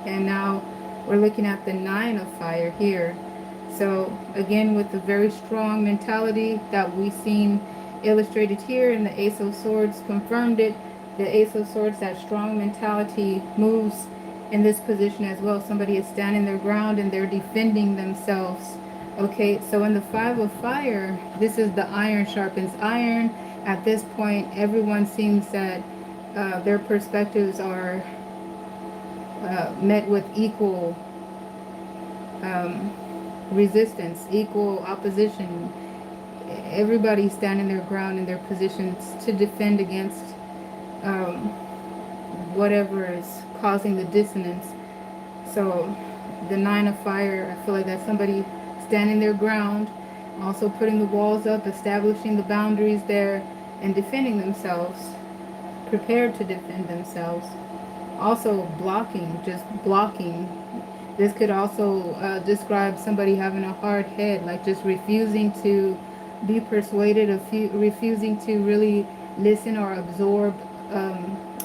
And now we're looking at the Nine of Fire here. So again, with the very strong mentality that we've seen illustrated here, and the Ace of Swords confirmed it. The Ace of Swords, that strong mentality, moves in this position as well. Somebody is standing their ground and they're defending themselves. Okay, so in the Five of Fire, this is the iron sharpens iron. At this point, everyone seems that their perspectives are met with equal resistance, equal opposition. Everybody's standing their ground in their positions to defend against whatever is causing the dissonance. So the Nine of Fire, I feel like that's somebody standing their ground, also putting the walls up, establishing the boundaries there, and defending themselves, prepared to defend themselves. Also blocking, just blocking. This could also describe somebody having a hard head, like just refusing to be persuaded, refusing to really listen or absorb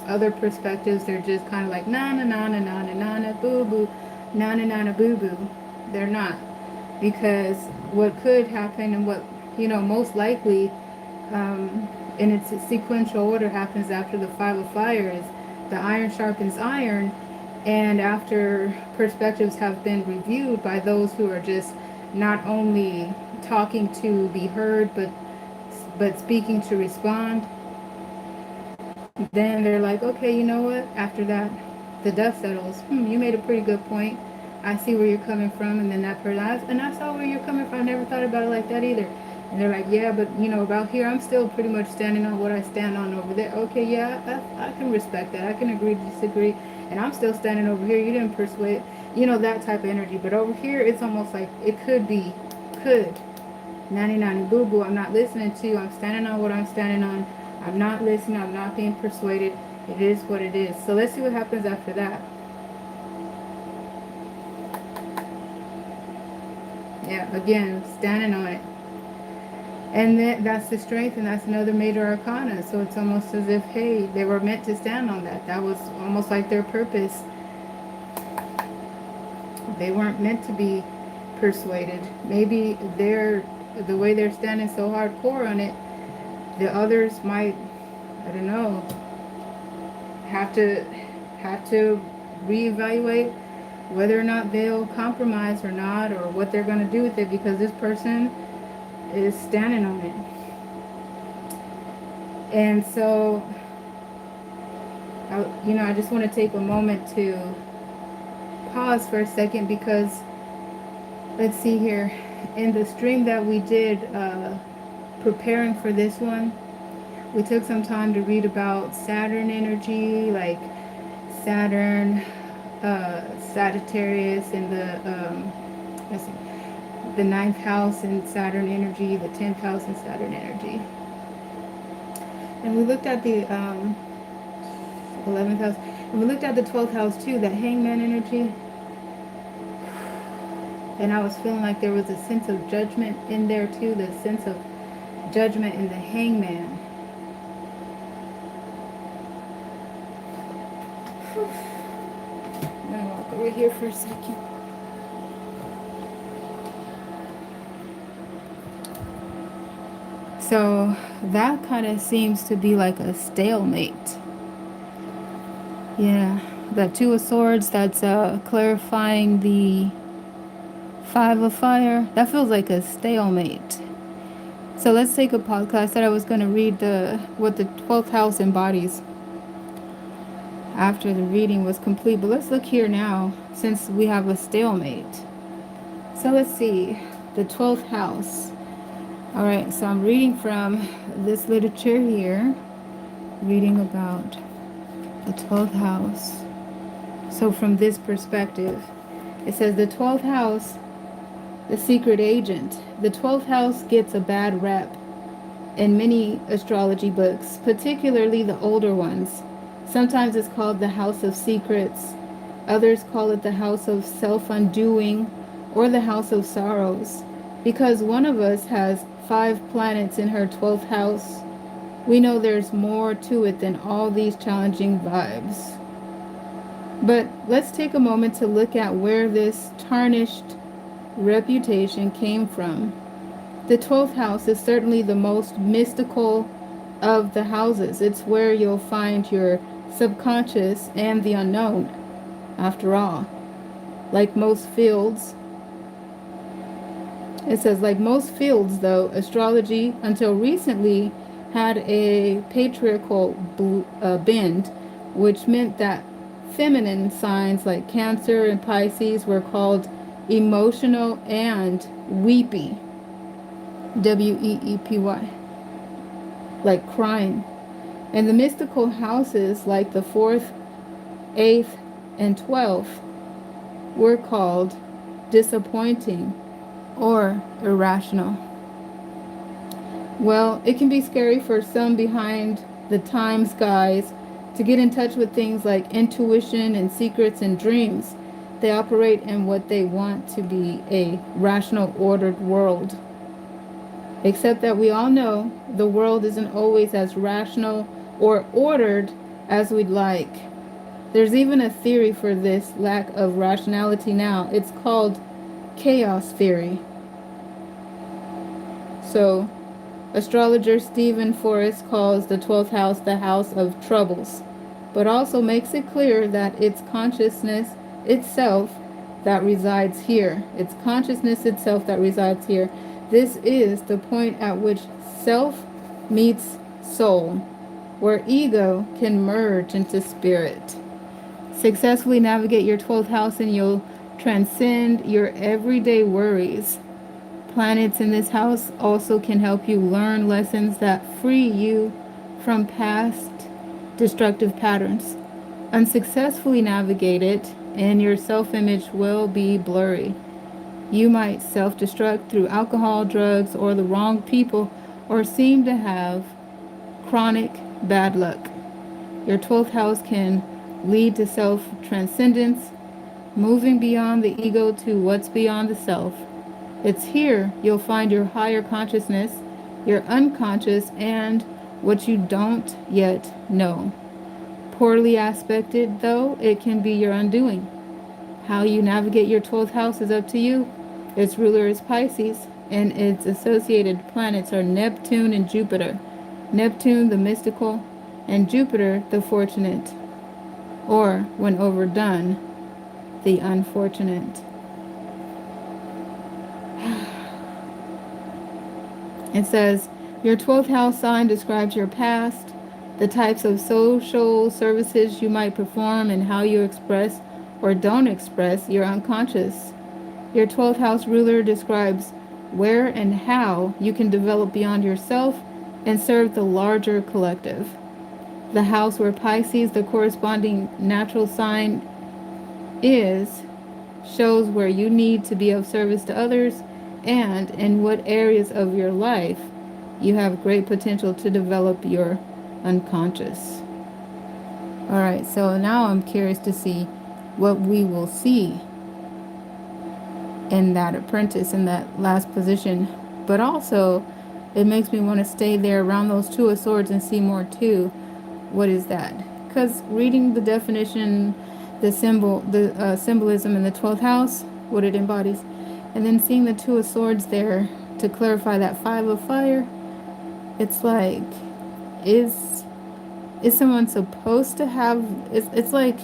other perspectives. They're just kind of like na na na na na na na boo boo, na na na na boo boo. They're not, because what could happen, and what, you know, most likely in its sequential order happens after the Five of Fire is the iron sharpens iron. And after perspectives have been reviewed by those who are just not only talking to be heard, but speaking to respond, then they're like, okay, you know what? After that, the dust settles. You made a pretty good point. I see where you're coming from. And then that person, I saw where you're coming from. I never thought about it like that either. And they're like, yeah, but you know, about here, I'm still pretty much standing on what I stand on over there. Okay, yeah, I can respect that. I can agree to disagree. And I'm still standing over here. You didn't persuade, you know, that type of energy. But over here, it's almost like it could. 99 boo boo. I'm not listening to you. I'm standing on what I'm standing on. I'm not listening. I'm not being persuaded. It is what it is. So let's see what happens after that. Yeah, again, standing on it. And that's the strength, and that's another major arcana. So it's almost as if, hey, they were meant to stand on that. That was almost like their purpose. They weren't meant to be persuaded. Maybe their the way they're standing so hardcore on it, the others might, I don't know, have to reevaluate whether or not they'll compromise or not, or what they're going to do with it, because this person is standing on it. And so, I just want to take a moment to pause for a second, because let's see here, in the stream that we did preparing for this one, we took some time to read about Saturn energy, like Saturn, Sagittarius, and let's see, the 9th house in Saturn energy, the 10th house in Saturn energy. And we looked at the 11th house, and we looked at the 12th house too, that hangman energy. And I was feeling like there was a sense of judgment in there too, the sense of judgment in the hangman. I'm gonna walk over here for a second. So that kind of seems to be like a stalemate. Yeah, the 2 of Swords, that's clarifying the 5 of Fire. That feels like a stalemate. So let's take a podcast. I said I was going to read what the 12th house embodies after the reading was complete. But let's look here now, since we have a stalemate. So let's see, the 12th house. All right, so I'm reading from this literature here, reading about the 12th house. So from this perspective, it says the 12th house, the secret agent. The 12th house gets a bad rep in many astrology books, particularly the older ones. Sometimes it's called the house of secrets. Others call it the house of self-undoing or the house of sorrows. Because one of us has 5 planets in her 12th house, we know there's more to it than all these challenging vibes. But let's take a moment to look at where this tarnished reputation came from. The 12th house is certainly the most mystical of the houses. It's where you'll find your subconscious and the unknown, after all. Like most fields, it says, like most fields, though, astrology, until recently, had a patriarchal bend, which meant that feminine signs like Cancer and Pisces were called emotional and weepy, W-E-E-P-Y, like crying. And the mystical houses, like the 4th, 8th, and 12th, were called disappointing or irrational. Well, it can be scary for some behind the times guys to get in touch with things like intuition and secrets and dreams. They operate in what they want to be a rational, ordered world. Except that we all know the world isn't always as rational or ordered as we'd like. There's even a theory for this lack of rationality now. It's called chaos theory. So, astrologer Stephen Forrest calls the 12th house the house of troubles, but also makes it clear that it's consciousness itself that resides here. It's consciousness itself that resides here. This is the point at which self meets soul, where ego can merge into spirit. Successfully navigate your 12th house and you'll transcend your everyday worries. Planets in this house also can help you learn lessons that free you from past destructive patterns. Unsuccessfully navigate it, and your self-image will be blurry. You might self-destruct through alcohol, drugs, or the wrong people, or seem to have chronic bad luck. Your 12th house can lead to self-transcendence, moving beyond the ego to what's beyond the self. It's here you'll find your higher consciousness, your unconscious, and what you don't yet know. Poorly aspected, though, it can be your undoing. How you navigate your 12th house is up to you. Its ruler is Pisces. and its associated planets are Neptune and Jupiter. Neptune, the mystical, and Jupiter, the fortunate, or, when overdone, the unfortunate. It says, your 12th house sign describes your past, the types of social services you might perform, and how you express or don't express your unconscious. Your 12th house ruler describes where and how you can develop beyond yourself and serve the larger collective. The house where Pisces, the corresponding natural sign, is, shows where you need to be of service to others and in what areas of your life you have great potential to develop your unconscious. All right, so now I'm curious to see what we will see in that apprentice in that last position, but also it makes me want to stay there around those two of swords and see more too. What is that? Because reading the definition, the symbolism in the 12th house, what it embodies, and then seeing the two of swords there to clarify that five of fire, it's like, is someone supposed to have, it's like,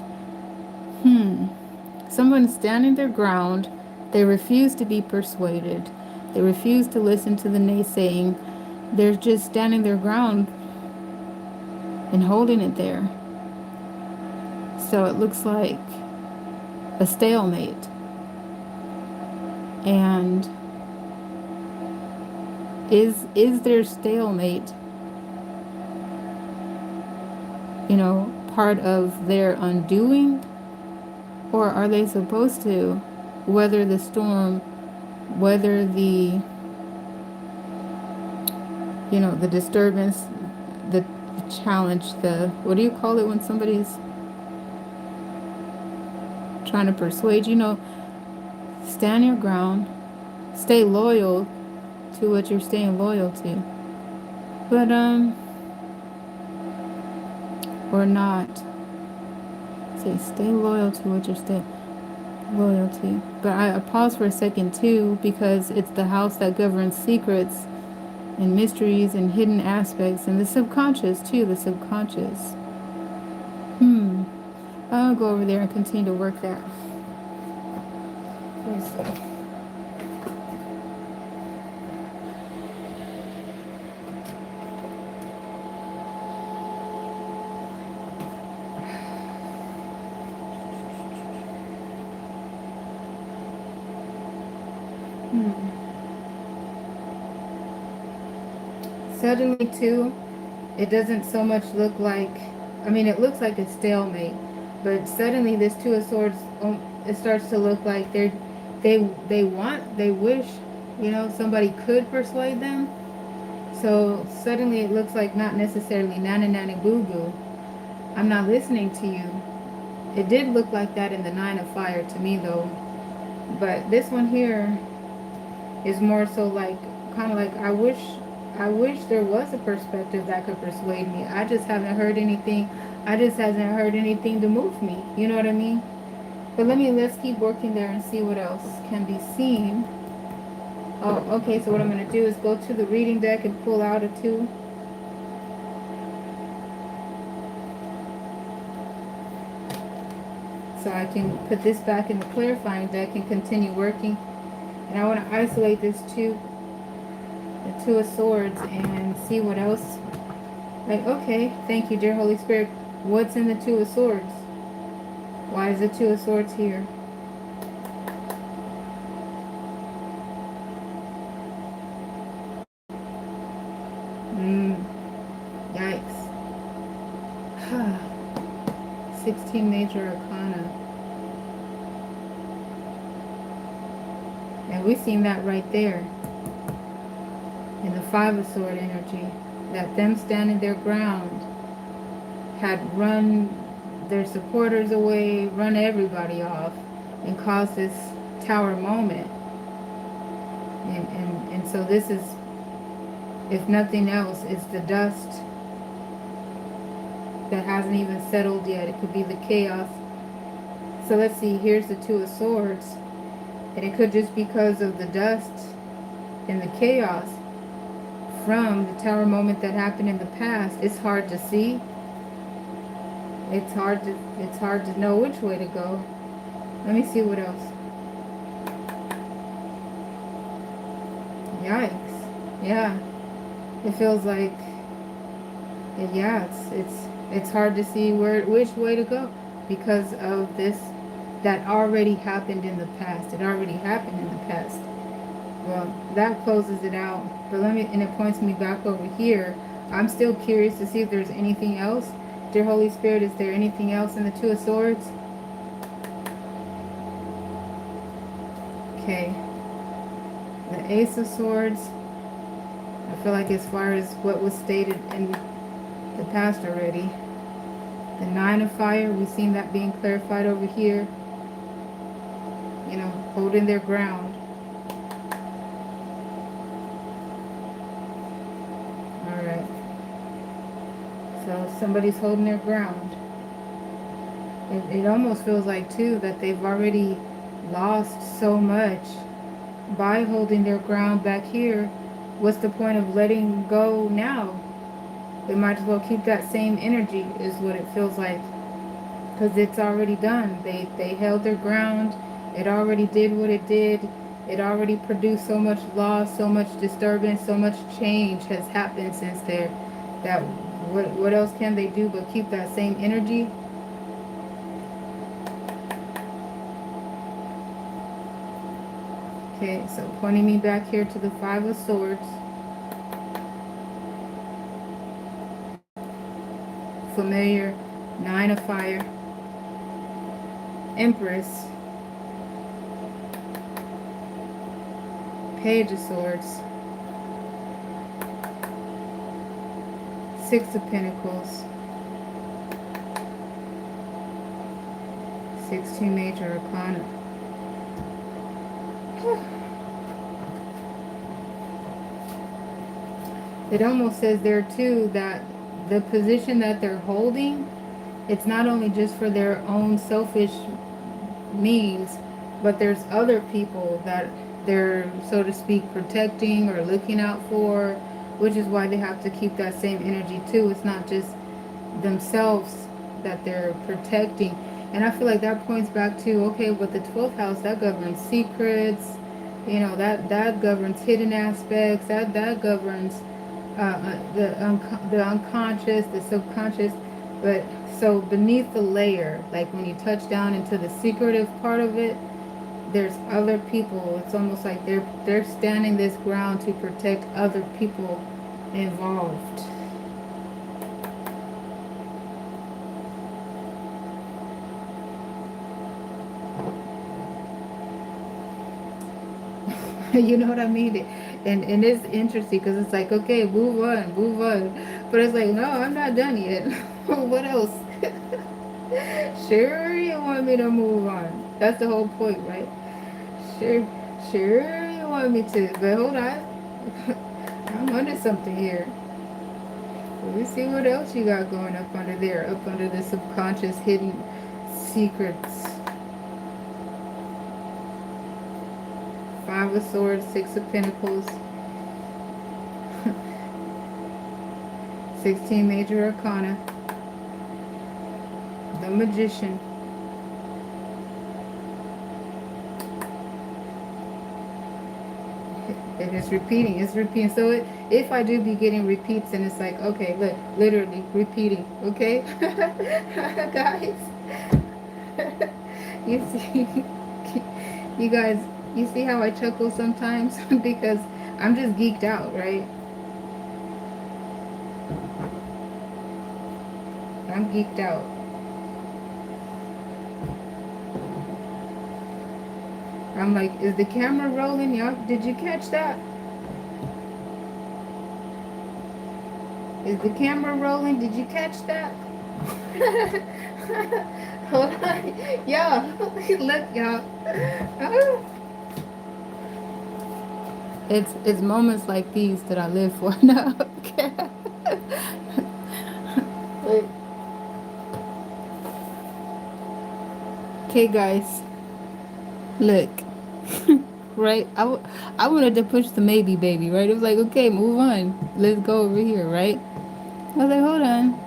someone standing their ground. They refuse to be persuaded. They refuse to listen to the naysaying. They're just standing their ground and holding it there. So it looks like a stalemate. And is their stalemate, part of their undoing? Or are they supposed to weather the storm, weather the disturbance, the challenge, what do you call it when somebody's trying to persuade you? Stand your ground, stay loyal to what you're staying loyal to. But, or not. Say, stay loyal to what you're staying loyal to. But I pause for a second too, because it's the house that governs secrets and mysteries and hidden aspects, and the subconscious too, the subconscious. I'll go over there and continue to work that. Let's see. Suddenly too, it doesn't so much look like, it looks like a stalemate, but suddenly this two of swords, it starts to look like they wish, somebody could persuade them. So suddenly it looks like not necessarily nana nana boo boo, I'm not listening to you. It did look like that in the nine of fire to me though, but this one here is more so like, kind of like, I wish there was a perspective that could persuade me. I just haven't heard anything. I just hasn't heard anything to move me. You know what I mean? But let's keep working there and see what else can be seen. Oh, okay, so what I'm going to do is go to the reading deck and pull out a two. So I can put this back in the clarifying deck and continue working. And I want to isolate this two, the two of swords, and see what else. Like, okay, thank you, dear Holy Spirit. What's in the two of swords? Why is the two of swords here? Yikes. 16 major arcana. And we've seen that right there in the five of sword energy, that them standing their ground had run their supporters away, run everybody off, and caused this tower moment. And so this is, if nothing else, is the dust that hasn't even settled yet. It could be the chaos. So let's see, here's the two of swords, and it could just because of the dust and the chaos from the tower moment that happened in the past, it's hard to see. It's hard to know which way to go. Let me see what else. Yikes. Yeah. It feels like, yeah, it's hard to see which way to go because of this that already happened in the past. It already happened in the past. Well, that closes it out. But and it points me back over here. I'm still curious to see if there's anything else. Dear Holy Spirit, is there anything else in the Two of Swords? Okay. The Ace of Swords. I feel like as far as what was stated in the past already. The Nine of Fire, we've seen that being clarified over here. You know, holding their ground. Alright. So somebody's holding their ground. It almost feels like, too, that they've already lost so much by holding their ground back here. What's the point of letting go now? They might as well keep that same energy, is what it feels like. Because it's already done. They held their ground. It already did what it did. It already produced so much loss, so much disturbance, so much change has happened since there. That what else can they do but keep that same energy? Okay, so pointing me back here to the Five of Swords. Familiar, Nine of Fire. Empress. Page of Swords. Six of Pentacles. 16 Major Arcana. It almost says there too that the position that they're holding, it's not only just for their own selfish means, but there's other people that they're, so to speak, protecting or looking out for, which is why they have to keep that same energy too. It's not just themselves that they're protecting. And I feel like that points back to, okay, but the 12th house, that governs secrets, you know, that governs hidden aspects, that governs the unconscious, the subconscious. But so beneath the layer, like when you touch down into the secretive part of it, there's other people. It's almost like they're standing this ground to protect other people involved. You know what I mean? And it's interesting because it's like, okay, move on, move on. But it's like, no, I'm not done yet. What else? Sure you want me to move on. That's the whole point, right? Sure, sure you want me to. But hold on. I'm under something here. Let me see what else you got going up under there, up under the subconscious hidden secrets. Five of Swords, Six of Pentacles, 16 Major Arcana, the Magician, and it's repeating, it's repeating. So if I do be getting repeats, and it's like, okay, look, literally repeating, okay? Guys, you see, you guys, you see how I chuckle sometimes? Because I'm just geeked out, right? I'm geeked out. I'm like, is the camera rolling? Y'all, did you catch that? Is the camera rolling? Did you catch that? Hold on. Y'all, look, y'all. It's moments like these that I live for now. Okay. Okay, guys. Look. right? I wanted to push the maybe baby, right? It was like, okay, move on. Let's go over here, right? I was like, hold on.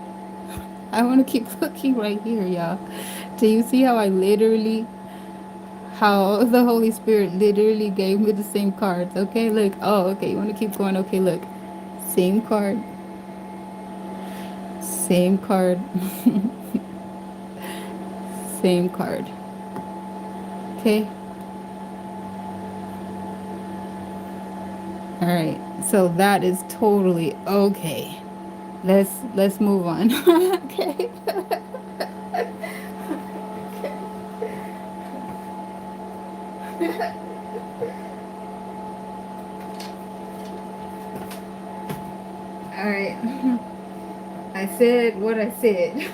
I want to keep looking right here, y'all. Do you see how how the Holy Spirit literally gave me the same cards? Okay, look. Oh, okay. You want to keep going? Okay, look. Same card. Same card. Same card. Okay. All right. So that is totally okay. Let's move on. Okay. All right. I said what I said.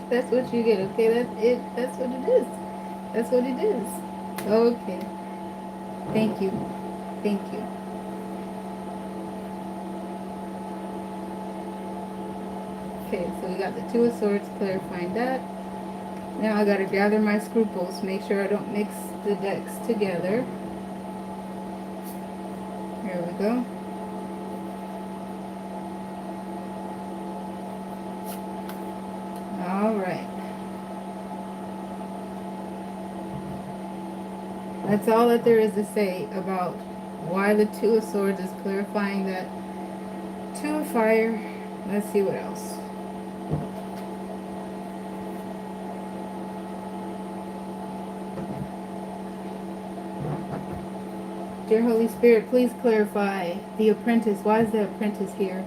That's what you get. Okay. That's it. That's what it is. That's what it is. Okay. Thank you. Thank you. Okay, so we got the Two of Swords clarifying that. Now I gotta gather my scruples, make sure I don't mix the decks together. Here we go. Alright. That's all that there is to say about why the Two of Swords is clarifying that Two of Fire. Let's see what else. Dear Holy Spirit, please clarify the Apprentice. Why is the Apprentice here?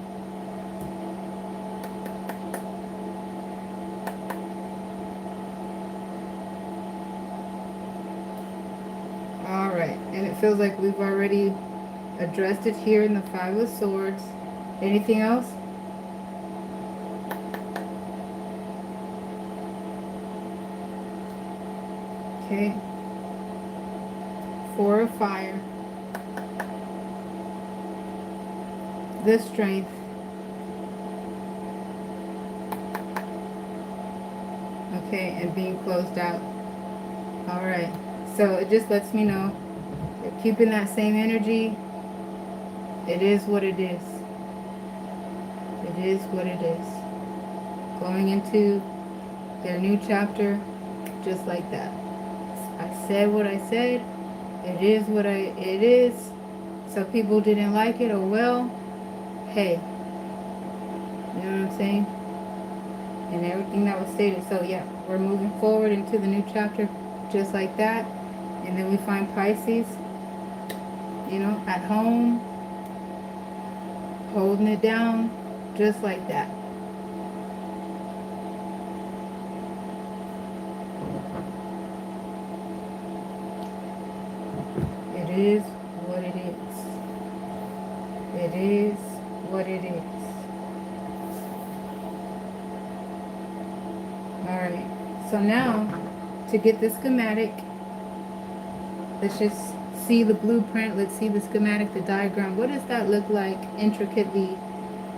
Alright, and it feels like we've already addressed it here in the Five of Swords. Anything else? Okay. Four of Fire. The Strength. Okay, and being closed out. Alright. So it just lets me know that keeping that same energy, it is what it is. It is what it is. Going into their new chapter just like that. I said what I said. It is what it is. Some people didn't like it, or well, hey, you know what I'm saying? And everything that was stated. So yeah, we're moving forward into the new chapter just like that. And then we find Pisces, you know, at home, holding it down just like that. It is what it is. It is what it is. Alright, so now to get the schematic, let's just see the blueprint. Let's see the schematic, the diagram. What does that look like intricately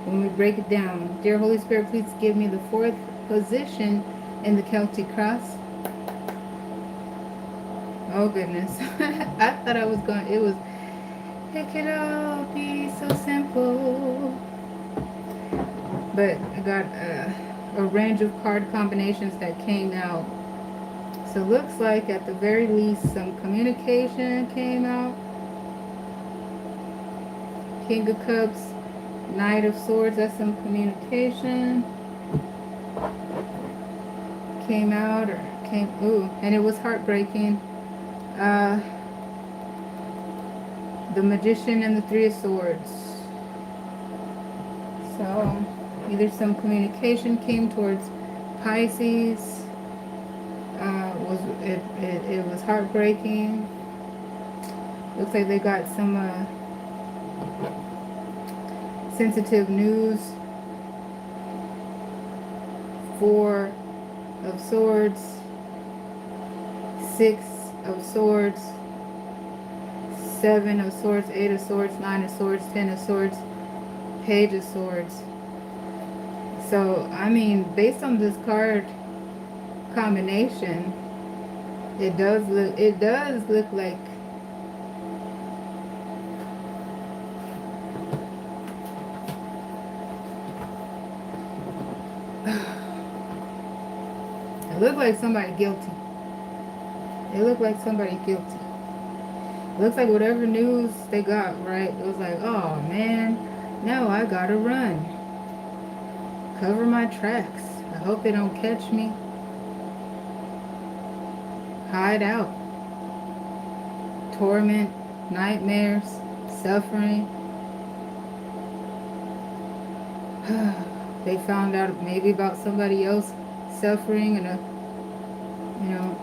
when we break it down? Dear Holy Spirit, please give me the fourth position in the Celtic cross. Oh goodness. I thought I was going, it was, it could all be so simple. But I got a range of card combinations that came out. So it looks like at the very least some communication came out. King of Cups, Knight of Swords, that's some communication. Came out, or came, ooh, and it was heartbreaking. The Magician and the Three of Swords. So either some communication came towards Pisces. It was heartbreaking. Looks like they got some sensitive news. Four of Swords, Six of Swords, Seven of Swords, Eight of Swords, Nine of Swords, Ten of Swords, Page of Swords. So I mean, based on this card combination, it does look like It looked like somebody guilty. It looked like somebody guilty. It looks like whatever news they got, right? It was like, oh man, now I gotta run. Cover my tracks. I hope they don't catch me. Hide out. Torment, nightmares, suffering. They found out maybe about somebody else suffering and you know,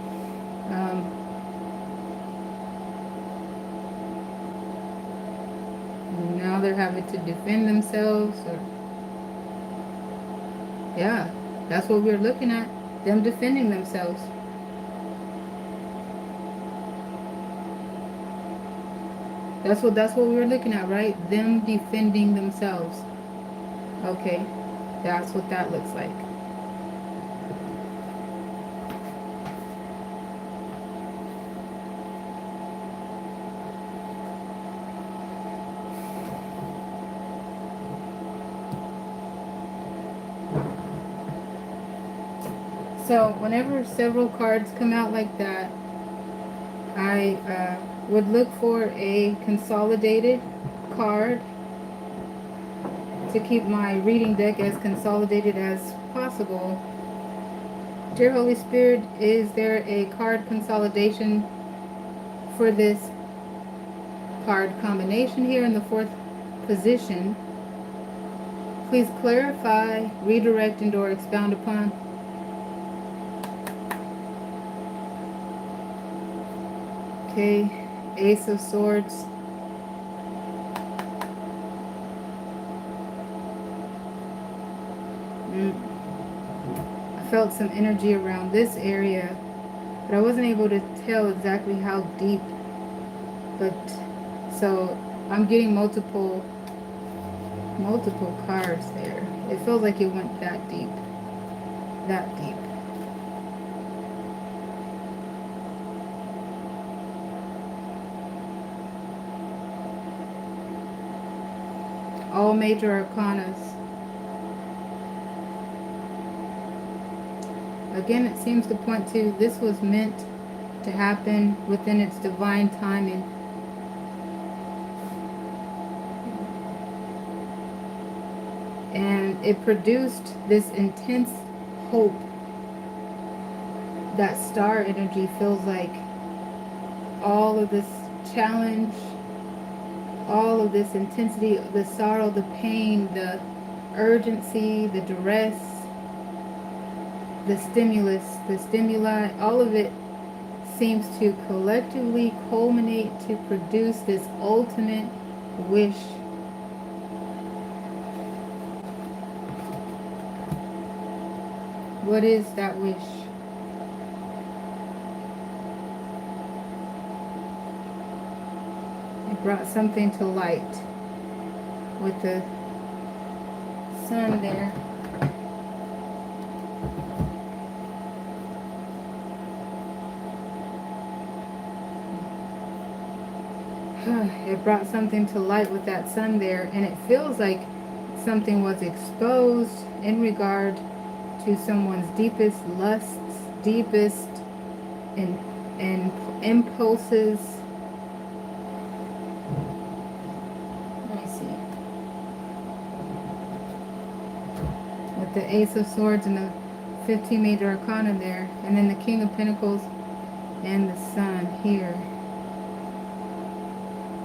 now they're having to defend themselves. Or yeah, that's what we're looking at. Them defending themselves. That's what we're looking at, right? Them defending themselves. Okay, that's what that looks like. So whenever several cards come out like that, I would look for a consolidated card to keep my reading deck as consolidated as possible. Dear Holy Spirit, is there a card consolidation for this card combination here in the fourth position? Please clarify, redirect, and or expound upon. Okay, Ace of Swords. I felt some energy around this area, but I wasn't able to tell exactly how deep. But so I'm getting multiple cards there. It feels like it went that deep. That deep. All major arcanas. Again, it seems to point to this was meant to happen within its divine timing. And it produced this intense hope. That star energy feels like all of this challenge, all of this intensity, the sorrow, the pain, the urgency, the duress, the stimulus, the stimuli, all of it seems to collectively culminate to produce this ultimate wish. What is that wish? It brought something to light with the sun there. It brought something to light with that sun there, and it feels like something was exposed in regard to someone's deepest lusts, deepest and impulses. Let me see. With the Ace of Swords and the 15 major arcana there, and then the King of Pentacles and the Sun here.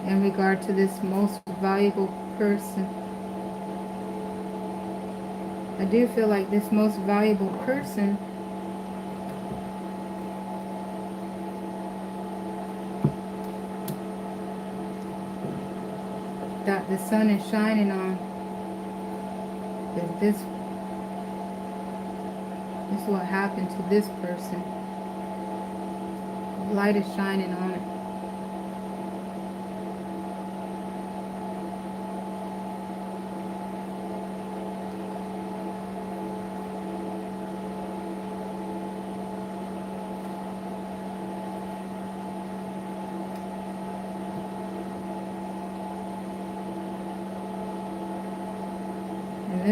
In regard to this most valuable person. I do feel like this most valuable person that the sun is shining on is this is what happened to this person. The light is shining on it.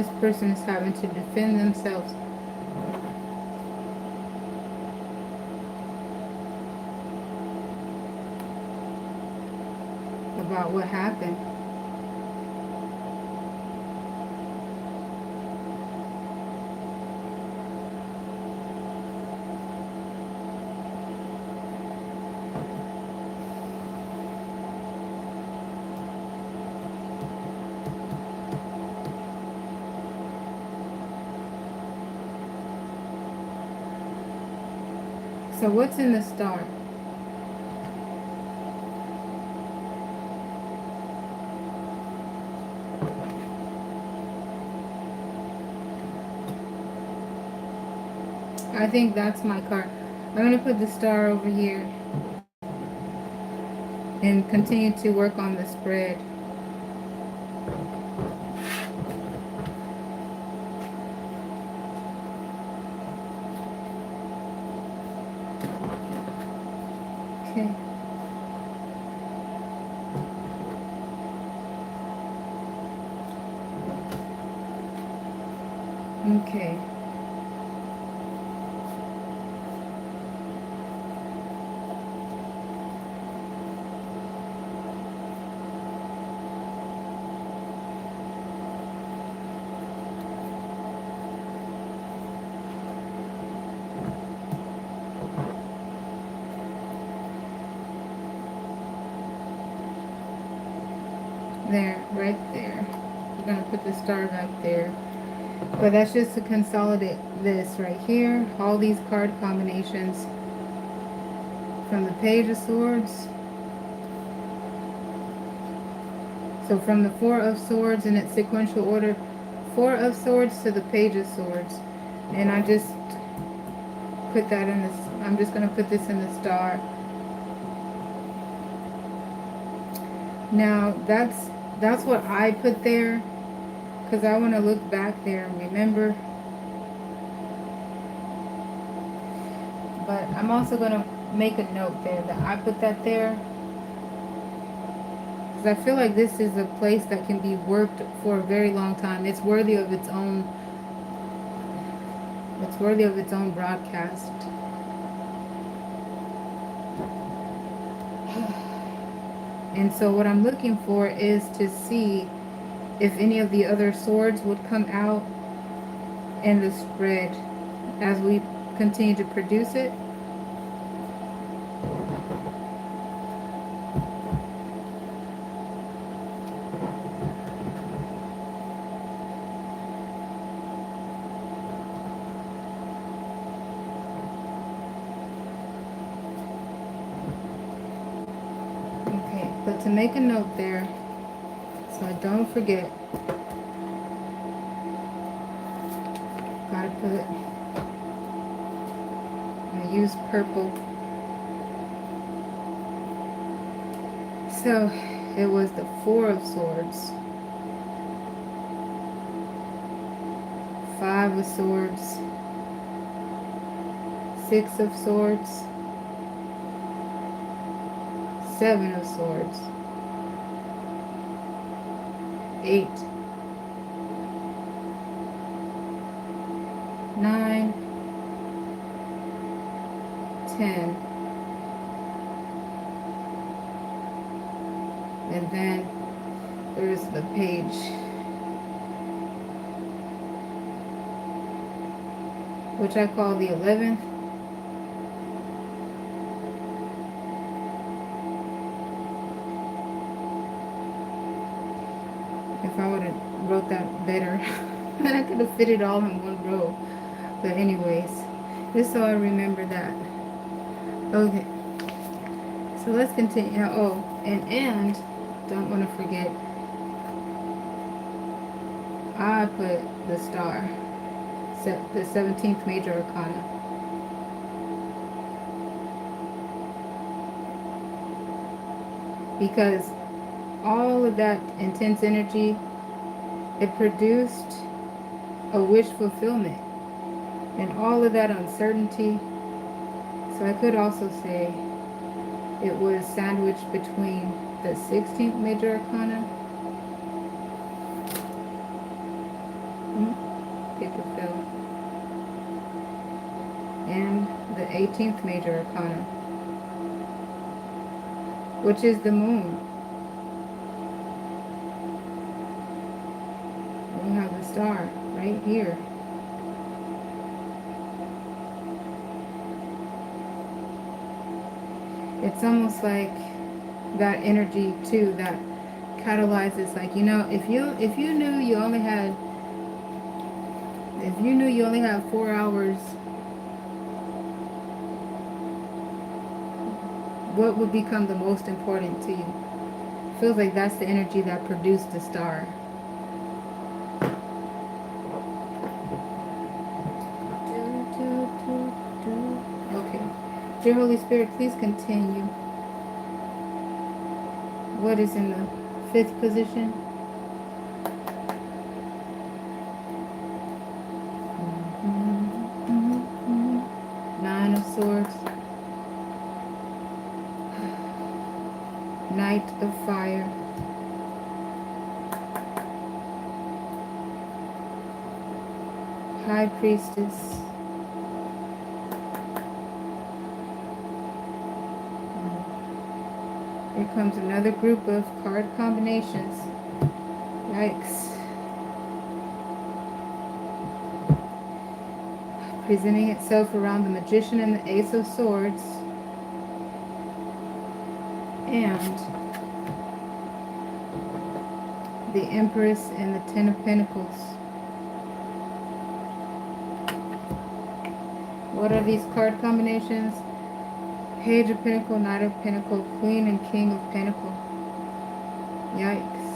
this person is having to defend themselves about what happened. So what's in the star? I think that's my card. I'm going to put the star over here and continue to work on the spread. Okay. Okay. There, right there. We're going to put the star back there. But that's just to consolidate this right here. All these card combinations from the Page of Swords. So from the Four of Swords in its sequential order, Four of Swords to the Page of Swords. And I just put that in this, I'm just going to put this in the star. Now that's what I put there, because I want to look back there and remember. But I'm also going to make a note there that I put that there, because I feel like this is a place that can be worked for a very long time. It's worthy of its own, broadcast. And so what I'm looking for is to see if any of the other swords would come out in the spread as we continue to produce it. Okay, but to make a note there, so I don't forget, gotta put, I use purple. So it was the Four of Swords, Five of Swords, Six of Swords, Seven of Swords, 8, 9, 10, and then there's the Page, which I call the 11th. If I would have wrote that better, then I could have fit it all in one row. But anyways, just so I remember that. Okay, so let's continue. Oh, and don't want to forget, I put the star, the 17th major arcana. Because all of that intense energy, it produced a wish fulfillment. And all of that uncertainty. So I could also say it was sandwiched between the 16th major arcana 18th major arcana, which is the moon. We have the star right here. It's almost like that energy too that catalyzes, like, you know, if you knew you only had, if you knew you only had 4 hours, what would become the most important to you? Feels like that's the energy that produced the star. Okay. Dear Holy Spirit, please continue. What is in the 5th position? Nine of Swords. Knight of Fire. High Priestess. Here comes another group of card combinations. Yikes. Presenting itself around the Magician and the Ace of Swords. And the Empress and the Ten of Pentacles. What are these card combinations? Page of Pentacle, Knight of Pentacle, Queen and King of Pentacle. Yikes.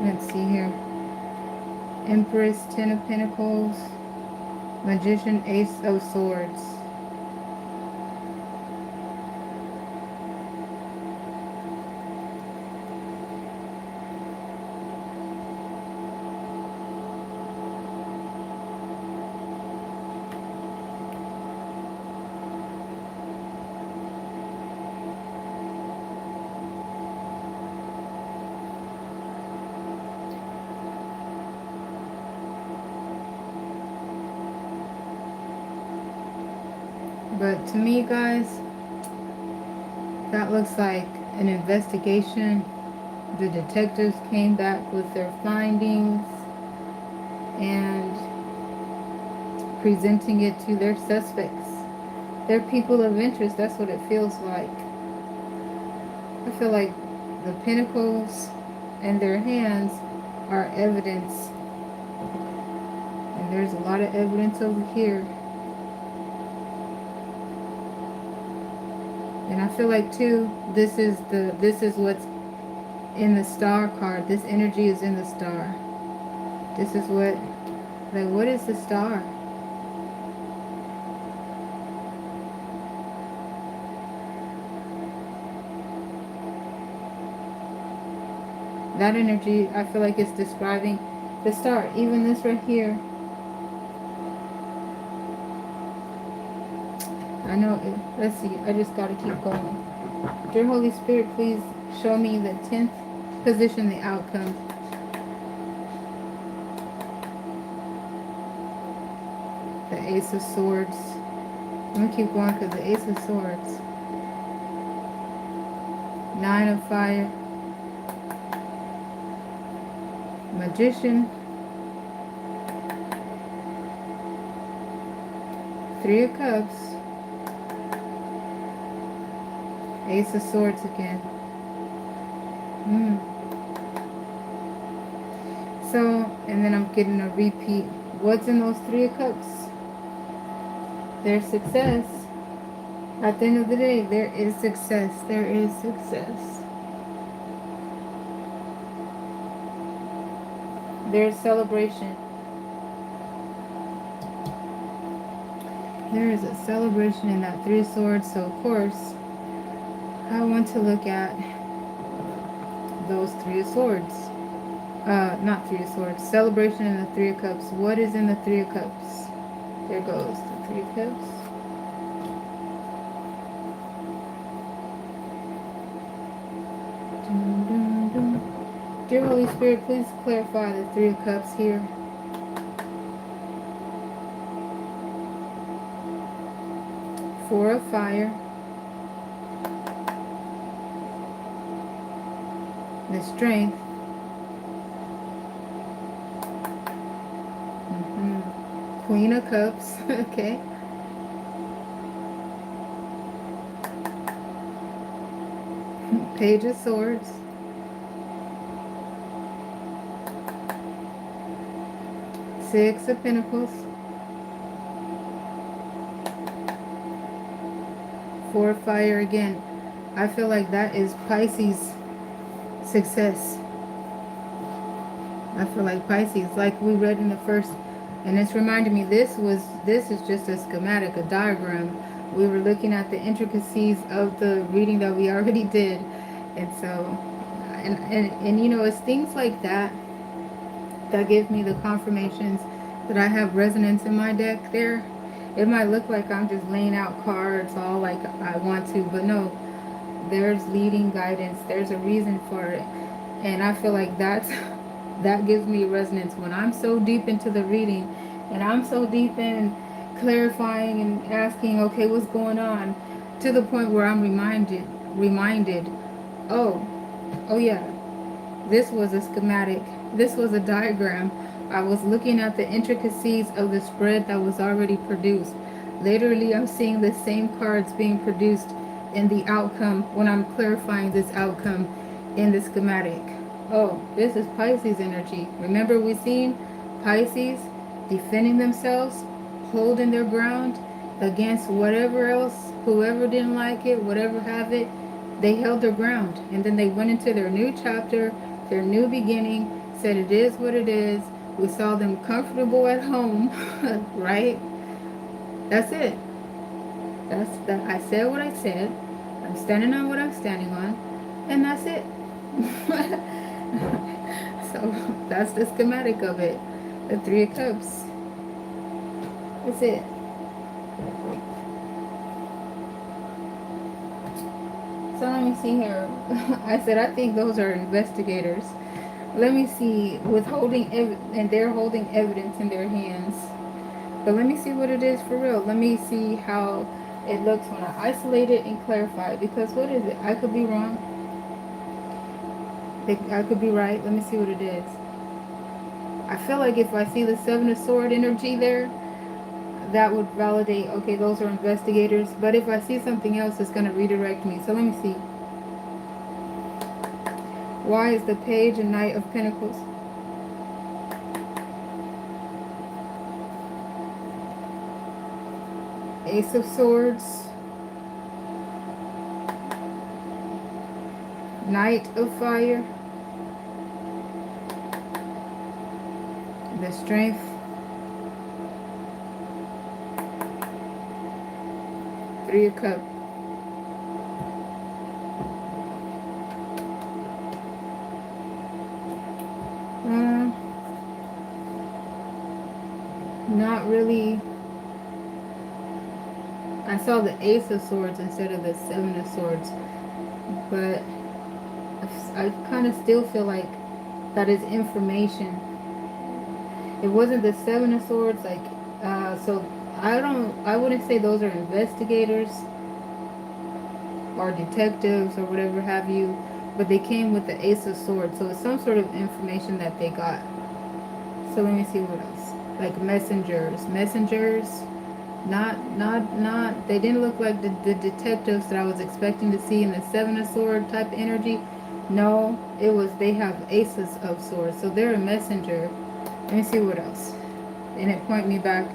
Let's see here. Empress, Ten of Pentacles, Magician, Ace of Swords. But to me, guys, that looks like an investigation. The detectives came back with their findings and presenting it to their suspects. They're people of interest. That's what it feels like. I feel like the pentacles and their hands are evidence. And there's a lot of evidence over here. And I feel like too, this is what's in the star card. This energy is in the star. This is what is the star? That energy, I feel like it's describing the star. Even this right here. I know, let's see, I just got to keep going. Dear Holy Spirit, please show me the 10th position, the outcome. The Ace of Swords. I'm going to keep going because the Ace of Swords. Nine of Fire. Magician. Three of Cups. Ace of Swords again. So, and then I'm getting a repeat. What's in those Three of Cups? There's success. At the end of the day, there is success. There is success. There's celebration. There is a celebration in that Three of Swords. So, of course, I want to look at those Three of Swords. Not Three of Swords. Celebration in the Three of Cups. What is in the Three of Cups? There goes the Three of Cups. Dun, dun, dun. Dear Holy Spirit, please clarify the Three of Cups here. Four of Fire. The Strength. Queen of Cups. Okay. Page of Swords. Six of Pentacles. Four of Fire again. I feel like that is Pisces success. I feel like Pisces, like we read in the first, and it's reminding me this is just a schematic, a diagram. We were looking at the intricacies of the reading that we already did. And so, and you know, it's things like that that give me the confirmations that I have resonance in my deck there. It might look like I'm just laying out cards all like I want to, but no, there's leading guidance. There's a reason for it. And I feel like that gives me resonance when I'm so deep into the reading and I'm so deep in clarifying and asking, okay, what's going on, to the point where I'm reminded, oh, oh yeah, this was a schematic. This was a diagram. I was looking at the intricacies of the spread that was already produced. Literally, I'm seeing the same cards being produced in the outcome when I'm clarifying this outcome in the schematic. Oh, this is Pisces energy. Remember, we seen Pisces defending themselves, holding their ground against whatever else, whoever didn't like it, whatever have it. They held their ground, and then they went into their new chapter, their new beginning, said it is what it is. We saw them comfortable at home, right? That's it. That's that. I said what I said. I'm standing on what I'm standing on, and that's it. So that's the schematic of it. The Three of Cups. That's it. So let me see here. I said I think those are investigators. Let me see. Withholding and they're holding evidence in their hands. But let me see what it is for real. Let me see how it looks when I isolate it and clarify it. Because what is it? I could be wrong. I could be right. Let me see what it is. I feel like if I see the Seven of Swords energy there, that would validate, okay, those are investigators. But if I see something else, it's going to redirect me. So let me see. Why is the Page and Knight of Pentacles? Ace of Swords. Knight of Fire. The Strength. Three of Cups. Not really. I saw the Ace of Swords instead of the Seven of Swords. But I kind of still feel like that is information. It wasn't the Seven of Swords, like, so I wouldn't say those are investigators or detectives or whatever have you, but they came with the Ace of Swords, so it's some sort of information that they got. So let me see what else. Like messengers, they didn't look like the detectives that I was expecting to see in the Seven of Swords type energy. No, it was, they have Aces of Swords, so they're a messenger. Let me see what else. And it pointed me back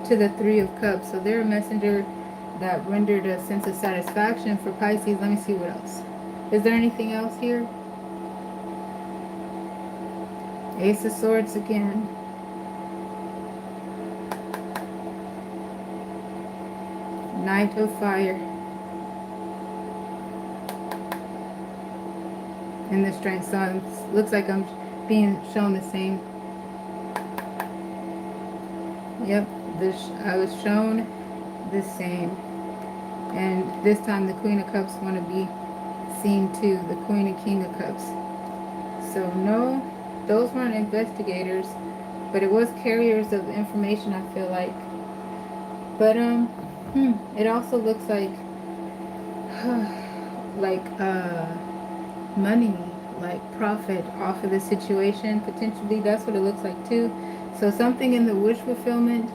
to the Three of Cups. So they're a messenger that rendered a sense of satisfaction for Pisces. Let me see what else. Is there anything else here? Ace of Swords again. Knight of Fire. And the Strength. So it looks like I'm being shown the same. Yep, I was shown the same. And this time the Queen of Cups want to be seen too. The Queen and King of Cups. So no, those weren't investigators, but it was carriers of information, I feel like. But it also looks like money, like profit off of the situation, potentially. That's what it looks like too. So something in the wish fulfillment,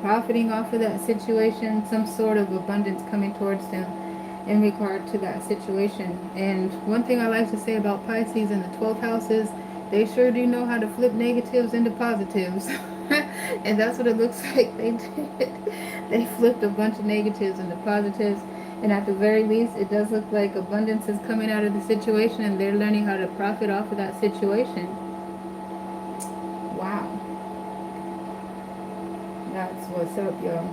profiting off of that situation, some sort of abundance coming towards them in regard to that situation. And one thing I like to say about Pisces in the 12th house is they sure do know how to flip negatives into positives. And that's what it looks like they did. They flipped a bunch of negatives into positives. And at the very least, it does look like abundance is coming out of the situation and they're learning how to profit off of that situation. Wow. That's what's up, y'all.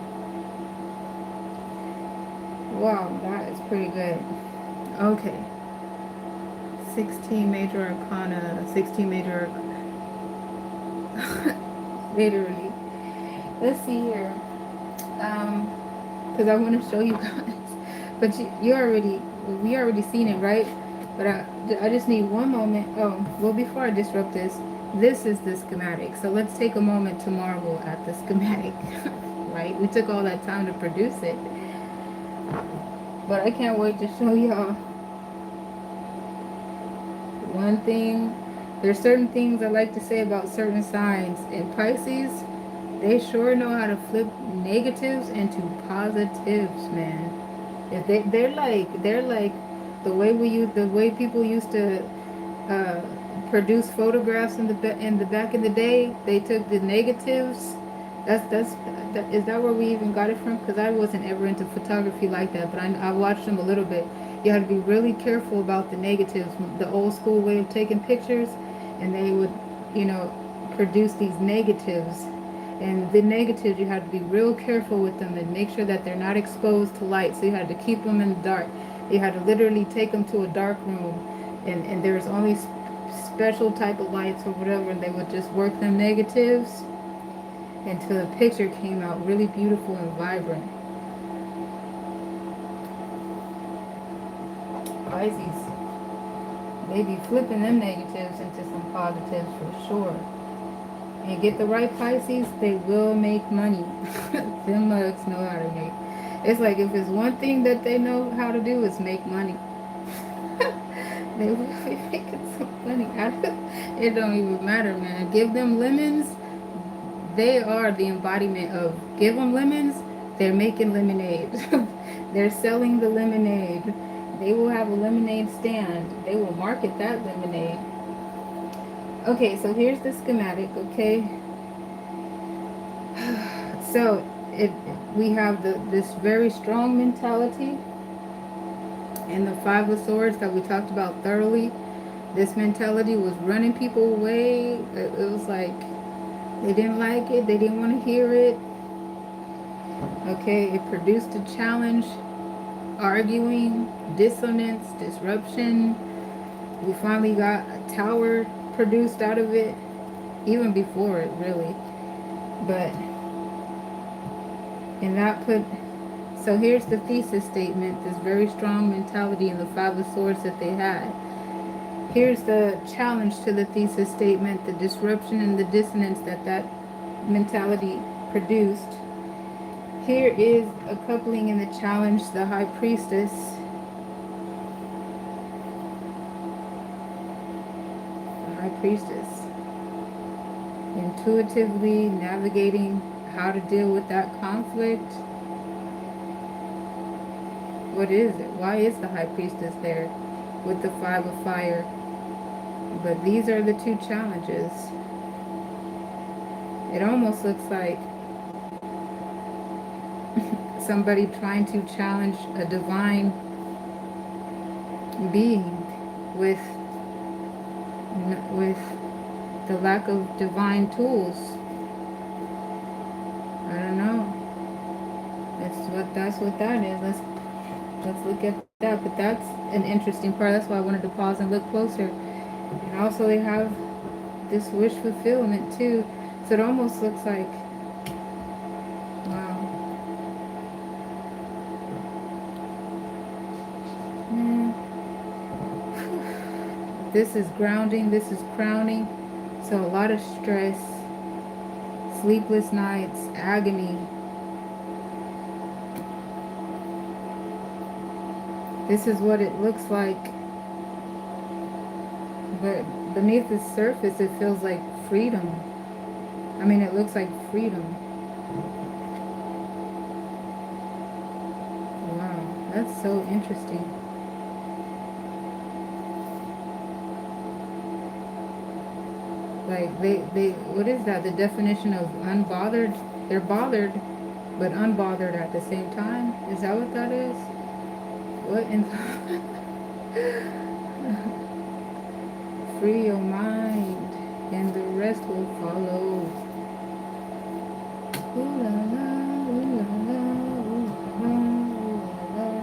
Wow, that is pretty good. Okay. 16 major arcana, 16 major literally. Let's see here. Because I want to show you guys. But we already seen it, right? But I just need one moment. Oh, well, before I disrupt this is the schematic. So let's take a moment to marvel at the schematic, right? We took all that time to produce it. But I can't wait to show y'all one thing. There's certain things I like to say about certain signs. In Pisces, they sure know how to flip negatives into positives, man. If they're like the way people used to uh, produce photographs in the back in the day. They took the negatives. Is that where we even got it from? Because I wasn't ever into photography like that, but I watched them a little bit. You had to be really careful about the negatives, the old school way of taking pictures, and they would, you know, produce these negatives. And the negatives, you had to be real careful with them and make sure that they're not exposed to light. So you had to keep them in the dark. You had to literally take them to a dark room, and there's only special type of lights or whatever, and they would just work them negatives until the picture came out really beautiful and vibrant. Pisces, they be flipping them negatives into some positives for sure. And get the right Pisces, they will make money. Them mugs know how to make. It's like if it's one thing that they know how to do is make money. They will be making some money out of it. It don't even matter, man. Give them lemons. They are the embodiment of give them lemons. They're making lemonade. They're selling the lemonade. They will have a lemonade stand. They will market that lemonade. Okay, so here's the schematic, okay? So we have this very strong mentality and the Five of Swords that we talked about thoroughly. This mentality was running people away. It was like they didn't like it. They didn't want to hear it. Okay, it produced a challenge, arguing, dissonance, disruption. We finally got a tower produced out of it, even before it really. But, and that put, so here's the thesis statement, this very strong mentality in the Five of Swords that they had. Here's the challenge to the thesis statement, the disruption and the dissonance that mentality produced. Here is a coupling in the challenge, the High Priestess. The High Priestess. Intuitively navigating how to deal with that conflict. What is it? Why is the High Priestess there with the Five of Fire? But these are the two challenges. It almost looks like somebody trying to challenge a divine being with the lack of divine tools. I don't know. That's what that is. Let's look at that. But that's an interesting part. That's why I wanted to pause and look closer. And also they have this wish fulfillment too. So it almost looks like, wow. This is grounding. This is crowning. So a lot of stress, sleepless nights, agony. This is what it looks like. But beneath the surface, it feels like freedom. I mean, it looks like freedom. Wow, that's so interesting. Like what is that? The definition of unbothered? They're bothered, but unbothered at the same time. Is that what that is? What in free your mind, and the rest will follow. Ooh la la, ooh la la, ooh la la, ooh la la.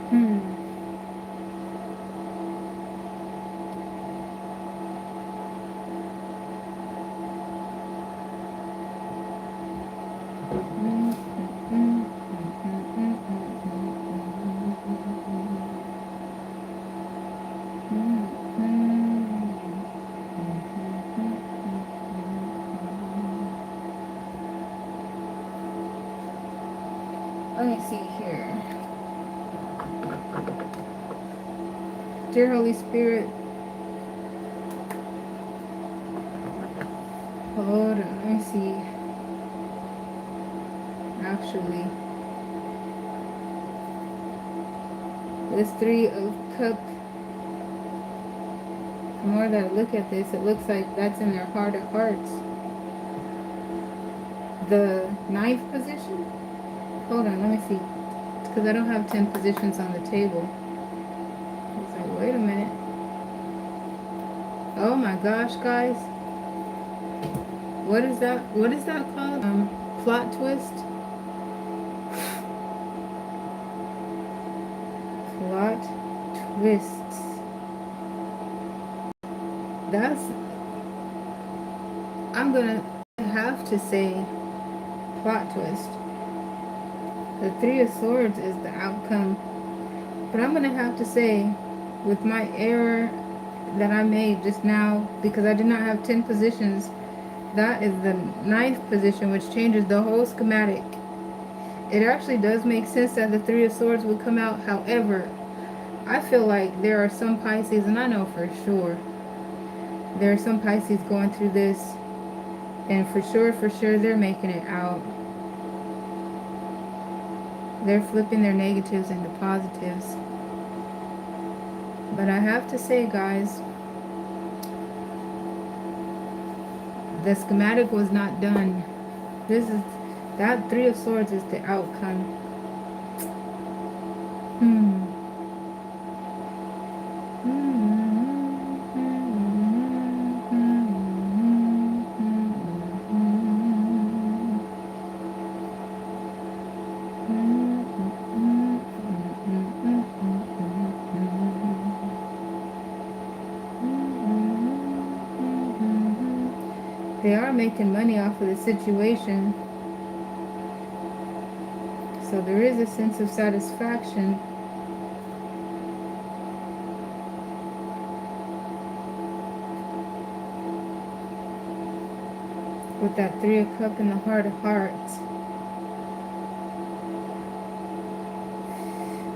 Hmm. Let me see here. Dear Holy Spirit, hold on, let me see. Actually, this Three of Cups, the more that I look at this, it looks like that's in their heart of hearts. The ninth position? Hold on, let me see. Because I don't have 10 positions on the table. It's like, wait a minute. Oh my gosh, guys. What is that? What is that called? Plot twist? Plot twists. That's... I'm gonna have to say plot twist. The Three of Swords is the outcome. But I'm gonna have to say, with my error that I made just now, because I did not have 10 positions, that is the ninth position, which changes the whole schematic. It actually does make sense that the Three of Swords would come out. However, I feel like there are some Pisces, and I know for sure, there are some Pisces going through this, and for sure, they're making it out. They're flipping their negatives into positives. But I have to say, guys, the schematic was not done. That Three of Swords is the outcome. They are making money off of the situation. So there is a sense of satisfaction. With that Three of Cups in the heart of hearts.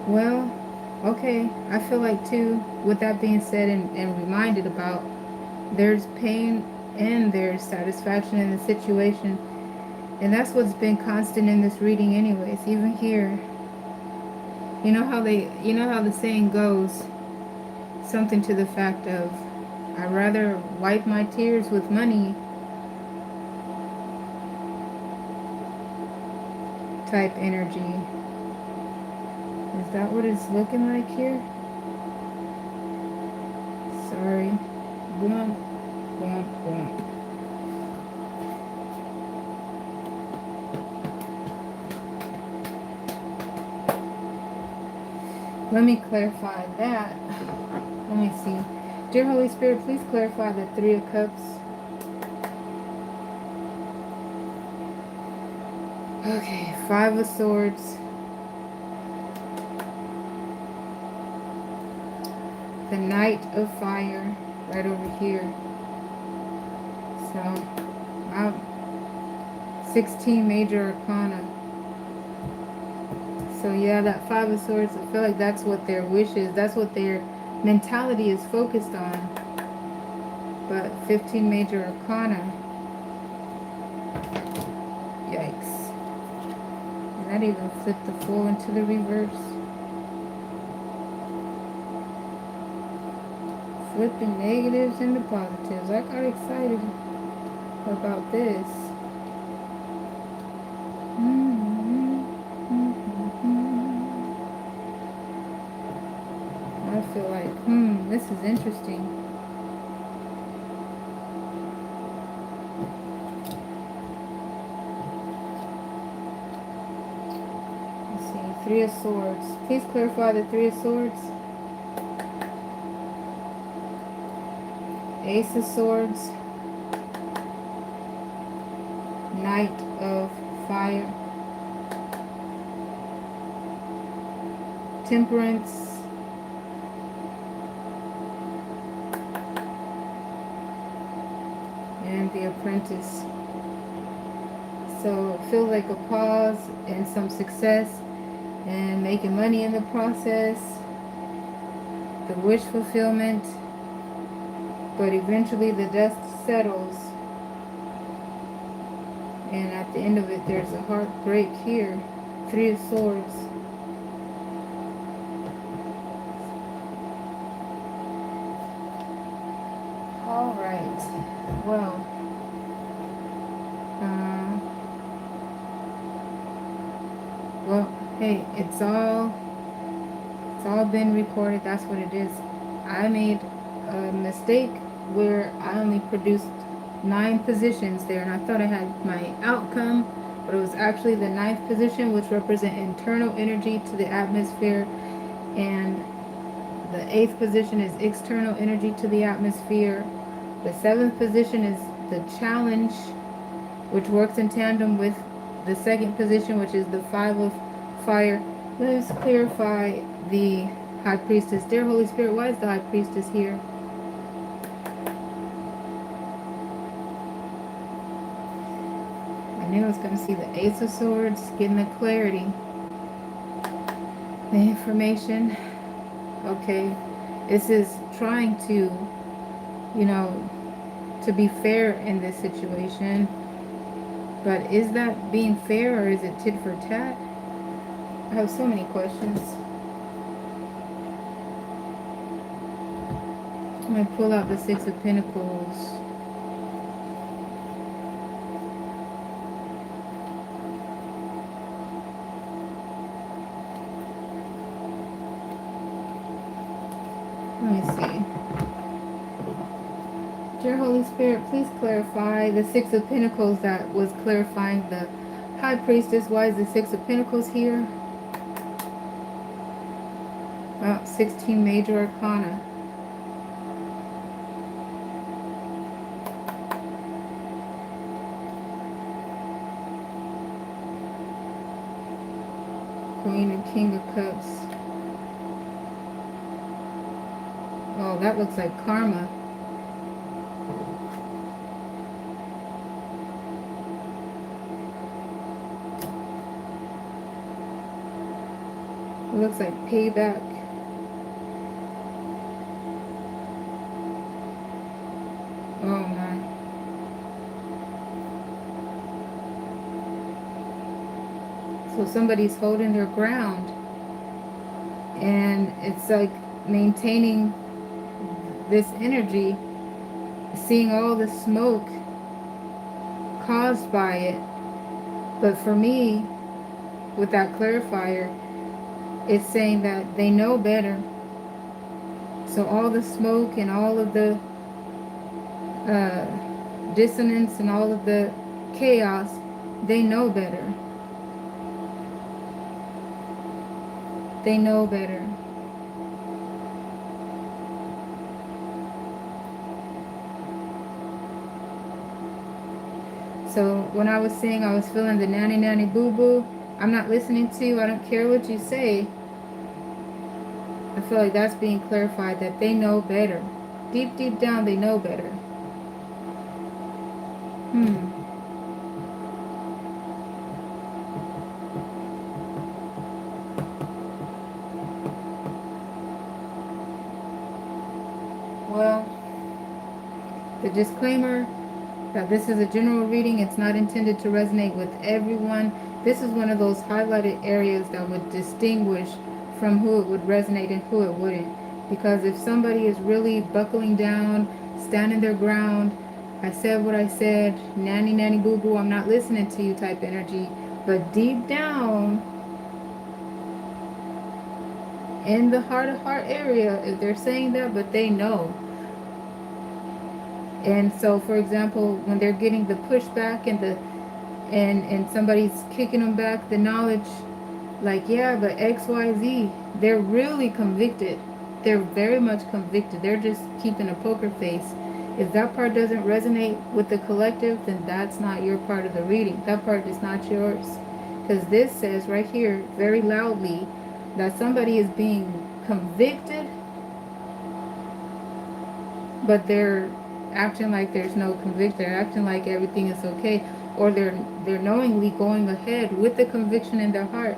Well, okay. I feel like too, with that being said and reminded about, there's pain and there's satisfaction in the situation. And that's what's been constant in this reading anyways, even here. You know how the saying goes, something to the fact of, I'd rather wipe my tears with money type energy. Is that what it's looking like here? Sorry. Womp, womp, womp. Let me clarify that. Let me see. Dear Holy Spirit, please clarify the Three of Cups. Okay, Five of Swords. the Knight of Fire right over here. So, 16 major arcana. So yeah, that Five of Swords, I feel like that's what their wish is. That's what their mentality is focused on. But 15 major arcana. Yikes. And that even flipped the Fool into the reverse. Flipping negatives into positives. I got excited about this. I feel like, this is interesting. Let's see, Three of Swords. Please clarify the Three of Swords. Ace of Swords. Knight of Fire. Temperance. And the Apprentice. So it feels like a pause and some success and making money in the process. The wish fulfillment. But eventually the dust settles. And at the end of it, there's a heartbreak here. Three of Swords. All right. Well, hey, it's all been recorded. That's what it is. I made a mistake where I only produced 9 positions there, and I thought I had my outcome, but it was actually the 9th position, which represent internal energy to the atmosphere, and the 8th position is external energy to the atmosphere. The 7th position is the challenge, which works in tandem with the 2nd position, which is the 5 of fire. Let's clarify the High Priestess. Dear Holy Spirit, why is the High Priestess here? I knew I was going to see the Ace of Swords, getting the clarity, the information. Okay, this is trying to, to be fair in this situation. But is that being fair, or is it tit for tat? I have so many questions. I'm going to pull out the Six of Pentacles. Let me see. Dear Holy Spirit, please clarify the Six of Pentacles that was clarifying the High Priestess. Why is the Six of Pentacles here? 16 major arcana. Queen and King of Cups. Oh, that looks like karma. It looks like payback. Oh my. So somebody's holding their ground. And it's like maintaining this energy, seeing all the smoke caused by it. But for me, with that clarifier, it's saying that they know better. So all the smoke and all of the dissonance and all of the chaos, they know better. They know better. So when I was saying I was feeling the nanny nanny boo boo, I'm not listening to you. I don't care what you say. I feel like that's being clarified, that they know better. Deep, deep down, they know better. Well, the disclaimer that this is a general reading. It's not intended to resonate with everyone. This is one of those highlighted areas that would distinguish from who it would resonate and who it wouldn't. Because if somebody is really buckling down, standing their ground, I said what I said, nanny, nanny, boo, boo, I'm not listening to you type energy. But deep down, in the heart of heart area, if they're saying that, but they know. And so, for example, when they're getting the pushback and somebody's kicking them back the knowledge, like, yeah, but XYZ, they're really convicted. They're very much convicted. They're just keeping a poker face. If that part doesn't resonate with the collective, then that's not your part of the reading. That part is not yours. Because this says right here very loudly that somebody is being convicted, but they're acting like there's no conviction. They're acting like everything is okay, or they're knowingly going ahead with the conviction in their heart.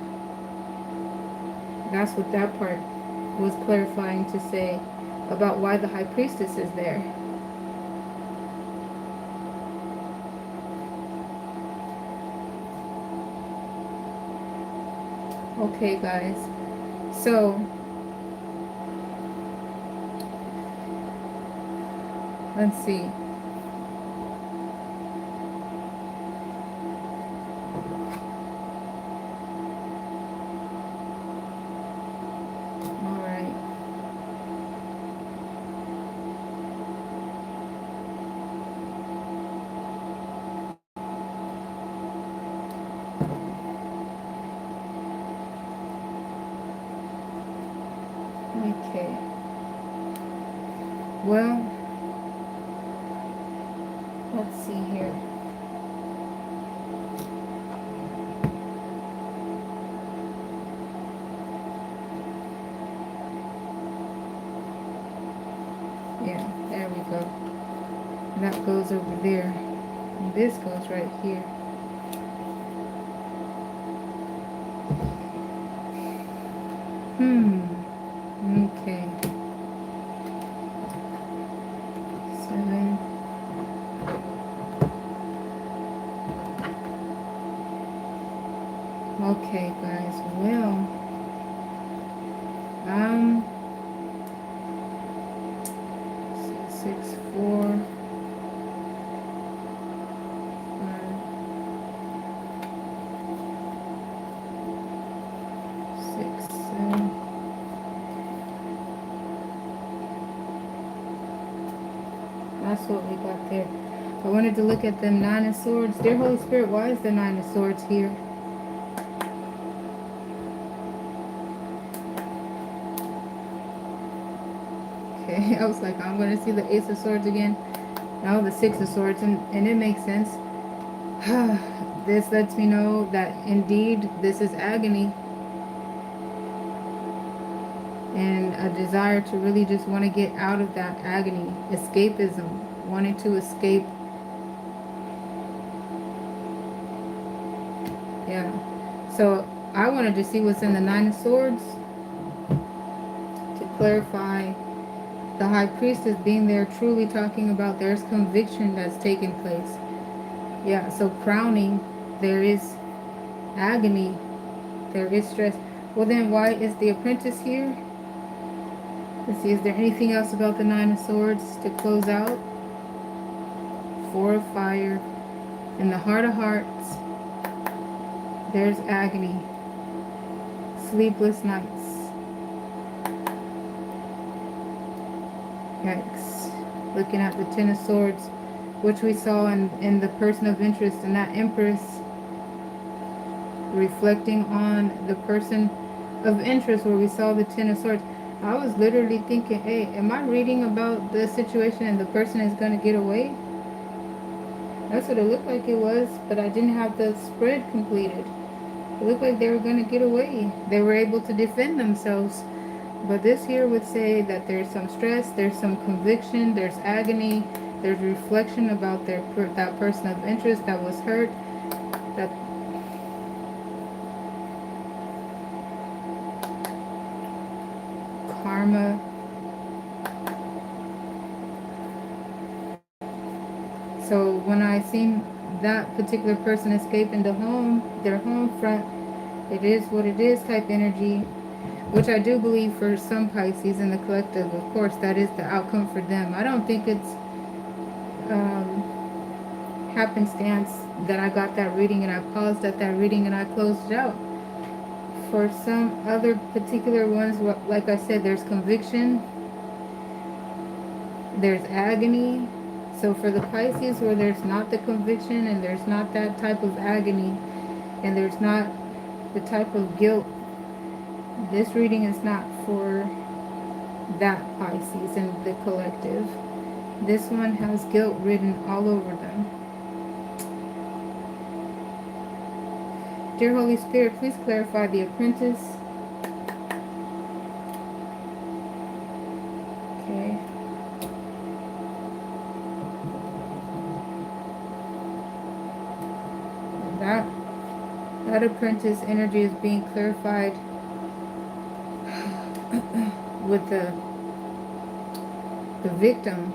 That's what that part was clarifying to say about why the high priestess is there. Okay, guys. So let's see. All right. Okay. Well, let's see here. Yeah, there we go. That goes over there. And this goes right here. Okay. 7. Okay, guys. Well, 6, 4, 5, 6, 7. That's what we got there. I wanted to look at the 9 of Swords. Dear Holy Spirit, why is the 9 of Swords here? Okay, I was like, I'm going to see the Ace of Swords again. Now the 6 of Swords, and it makes sense. This lets me know that indeed this is agony. And a desire to really just want to get out of that agony. Escapism. Wanting to escape. Yeah. So I wanted to see what's in the 9 of Swords. To clarify the High Priestess being there, truly talking about there's conviction that's taking place. Yeah, so crowning, there is agony, there is stress. Well then, why is the Apprentice here? Let's see, is there anything else about the 9 of Swords to close out? 4 of Fire. In the Heart of Hearts, there's agony. Sleepless nights. Yikes. Looking at the 10 of Swords, which we saw in the person of interest, and that Empress reflecting on the person of interest where we saw the 10 of Swords. I was literally thinking, hey, am I reading about the situation and the person is going to get away? That's what it looked like it was, but I didn't have the spread completed. It looked like they were going to get away. They were able to defend themselves. But this here would say that there's some stress, there's some conviction, there's agony, there's reflection about that person of interest that was hurt, that karma. So when I seen that particular person escape into their home front, it is what it is type energy, which I do believe for some Pisces in the collective, of course, that is the outcome for them. I don't think it's happenstance that I got that reading and I paused at that reading and I closed it out. For some other particular ones, like I said, there's conviction, there's agony. So for the Pisces where there's not the conviction and there's not that type of agony and there's not the type of guilt, this reading is not for that Pisces in the collective. This one has guilt written all over them. Dear Holy Spirit, please clarify the apprentice. Okay. That apprentice energy is being clarified with the victim.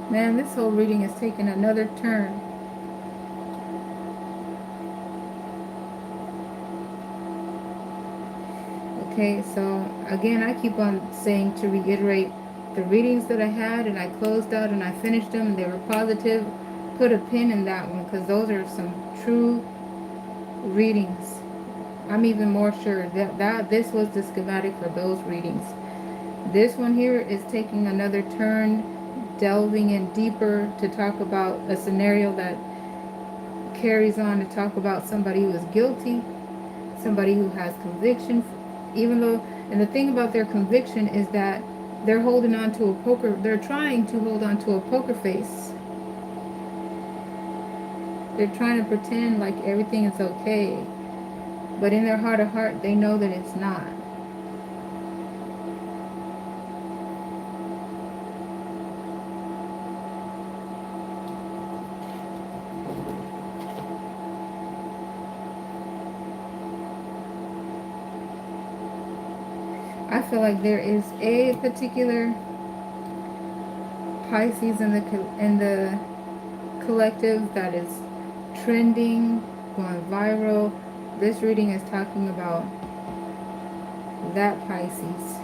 Man, this whole reading is taking another turn. Okay, so again, I keep on saying to reiterate the readings that I had and I closed out and I finished them and they were positive. Put a pin in that one because those are some true readings. I'm even more sure that this was the schematic for those readings. This one here is taking another turn, delving in deeper to talk about a scenario that carries on to talk about somebody who is guilty, somebody who has conviction, even though, and the thing about their conviction is that they're holding on to they're trying to hold on to a poker face. They're trying to pretend like everything is okay, but in their heart of heart, they know that it's not. I feel like there is a particular Pisces in the collective that is trending, going viral. This reading is talking about that Pisces.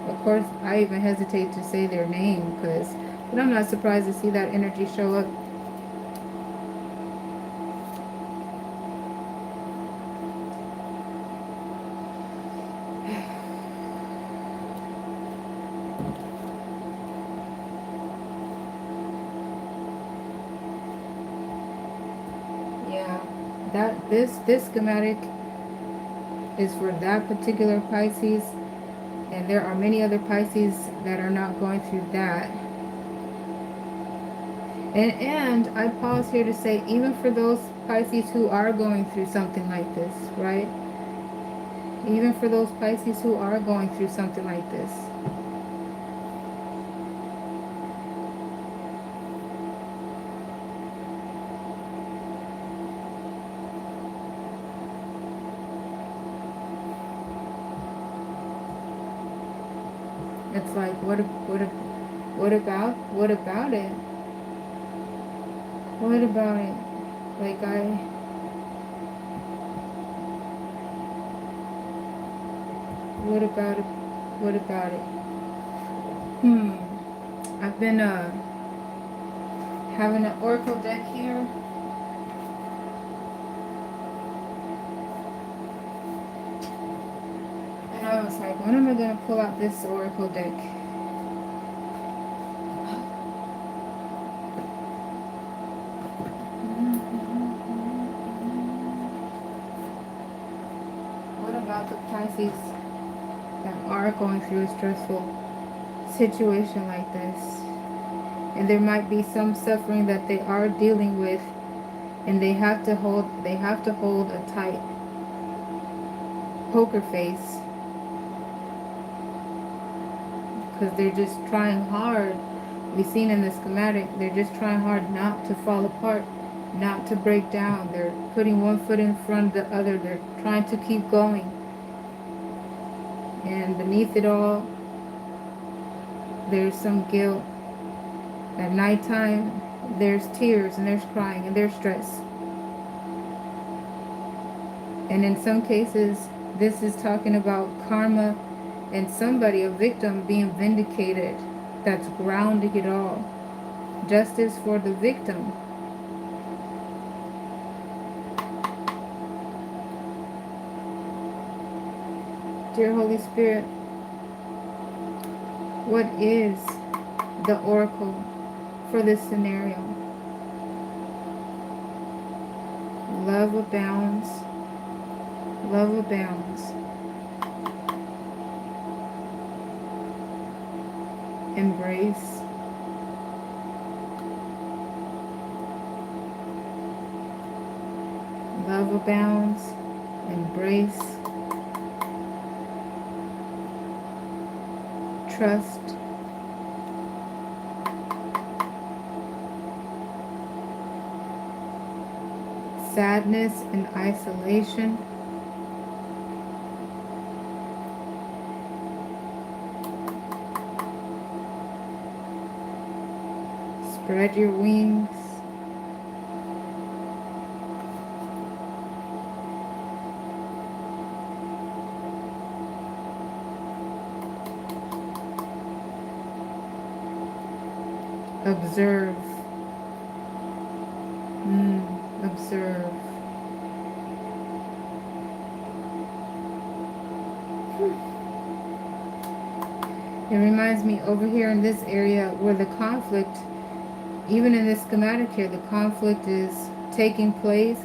Of course, I even hesitate to say their name but I'm not surprised to see that energy show up. This schematic is for that particular Pisces, and there are many other Pisces that are not going through that. And I pause here to say, even for those Pisces who are going through something like this, right? Even for those Pisces who are going through something like this, it's like, what about it? What about it? What about it? Like what about it? What about it? I've been having an oracle deck here. And I was like, when am I going to pull out this oracle deck? What about the Pisces that are going through a stressful situation like this? And there might be some suffering that they are dealing with, and they have to hold a tight poker face, because they're just trying hard. We've seen in the schematic, they're just trying hard not to fall apart, not to break down. They're putting one foot in front of the other. They're trying to keep going. And beneath it all, there's some guilt. At nighttime, there's tears and there's crying and there's stress. And in some cases, this is talking about karma and somebody, a victim, being vindicated. That's grounding it all. Justice for the victim. Dear Holy Spirit, what is the oracle for this scenario? Love abounds. Love abounds. Embrace. Love abounds. Embrace. Trust. Sadness and isolation. Spread your wings. Observe. Observe. It reminds me over here in this area where the conflict, even in this schematic here, the conflict is taking place,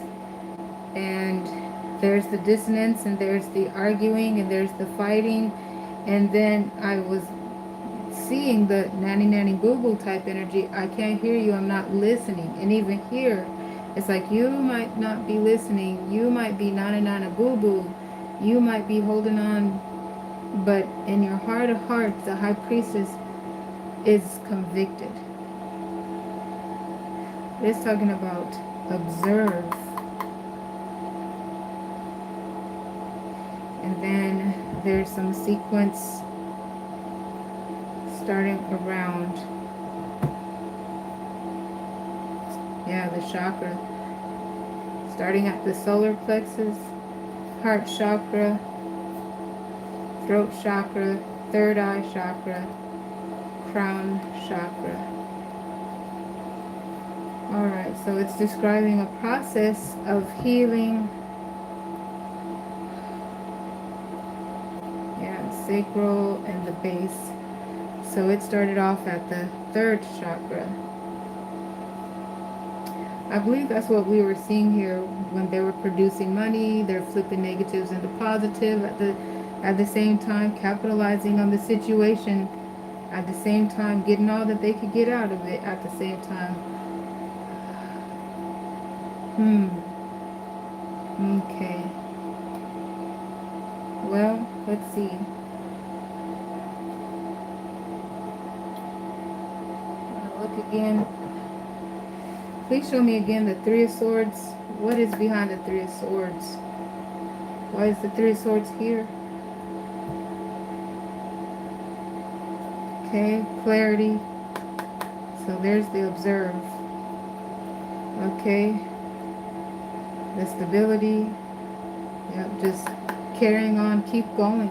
and there's the dissonance, and there's the arguing, and there's the fighting. And then I was seeing the nanny nanny boo boo type energy. I can't hear you, I'm not listening. And even here, it's like you might not be listening, you might be nana nana boo boo, you might be holding on, but in your heart of hearts, the high priestess is convicted. It's talking about observe. And then there's some sequence starting around, the chakra, starting at the solar plexus, heart chakra, throat chakra, third eye chakra, crown chakra. Alright, so it's describing a process of healing. Sacral and the base. So it started off at the third chakra. I believe that's what we were seeing here when they were producing money. They're flipping negatives into positive at the same time, capitalizing on the situation, at the same time getting all that they could get out of it at the same time. Okay. Well, let's see. Look again. Please show me again the Three of Swords. What is behind the Three of Swords? Why is the Three of Swords here? Okay, clarity. So there's the observe. Okay. The stability. Yep, just carrying on, keep going.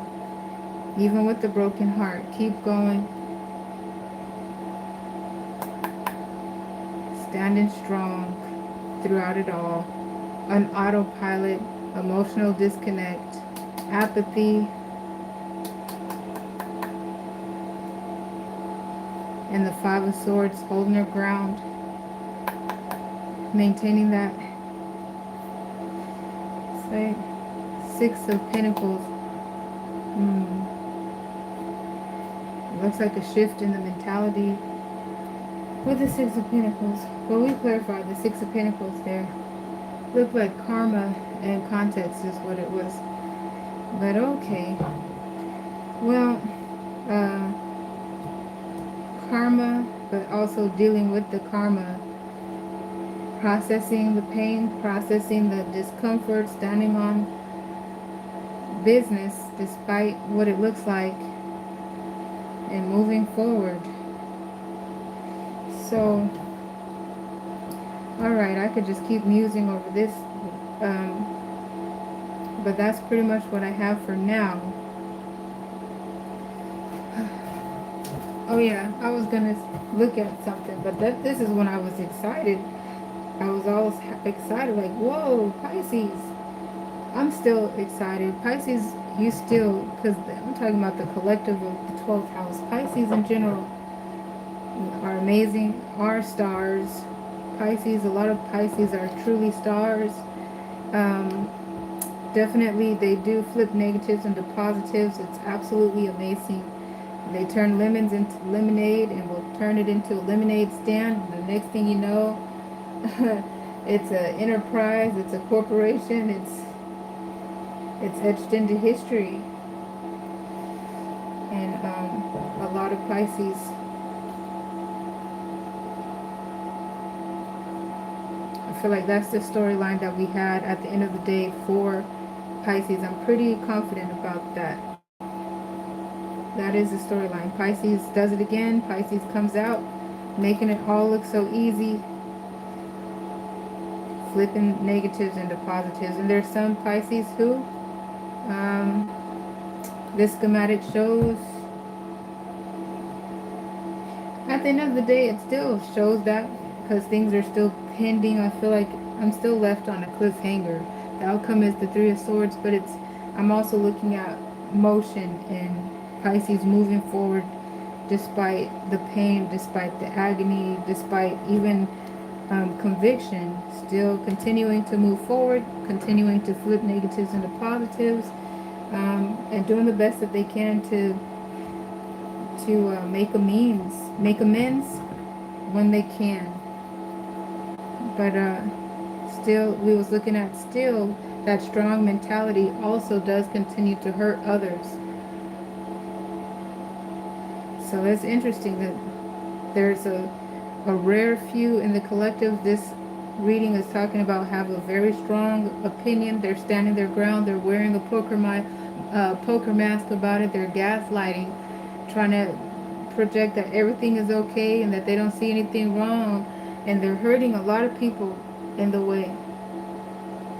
Even with the broken heart, keep going. Standing strong throughout it all. An autopilot, emotional disconnect, apathy, and the Five of Swords holding their ground, maintaining that. Say, Six of Pentacles. It looks like a shift in the mentality. with the Six of Pentacles. Well, we clarified the Six of Pentacles there. Looked like karma and context is what it was. But okay. Well, uh, karma, but also dealing with the karma. Processing the pain, processing the discomfort, standing on business despite what it looks like, and moving forward. So, alright, I could just keep musing over this, but that's pretty much what I have for now. Oh yeah, I was gonna look at something, but this is when I was excited. I was all excited, like, whoa, Pisces. I'm still excited. Pisces, you still, because I'm talking about the collective of the 12th house. Pisces in general are amazing, are stars. Pisces, a lot of Pisces are truly stars. Um, Definitely, they do flip negatives into positives. It's absolutely amazing. They turn lemons into lemonade and will turn it into a lemonade stand. The next thing you know, it's an enterprise, it's a corporation, it's etched into history. And a lot of Pisces, I feel like that's the storyline that we had at the end of the day for Pisces. I'm pretty confident about that. That is the storyline. Pisces does it again. Pisces comes out, making it all look so easy, flipping negatives into positives. And there's some Pisces who, um, this schematic shows, at the end of the day, it still shows that because things are still pending. I feel like I'm still left on a cliffhanger. The outcome is the Three of Swords, but I'm also looking at motion and Pisces moving forward despite the pain, despite the agony, despite even conviction, still continuing to move forward, continuing to flip negatives into positives, and doing the best that they can to make amends when they can. But still, we was looking at still that strong mentality also does continue to hurt others. So it's interesting that there's a rare few in the collective. This reading is talking about have a very strong opinion. They're standing their ground. They're wearing a poker mask about it. They're gaslighting, trying to project that everything is okay and that they don't see anything wrong. And they're hurting a lot of people in the way.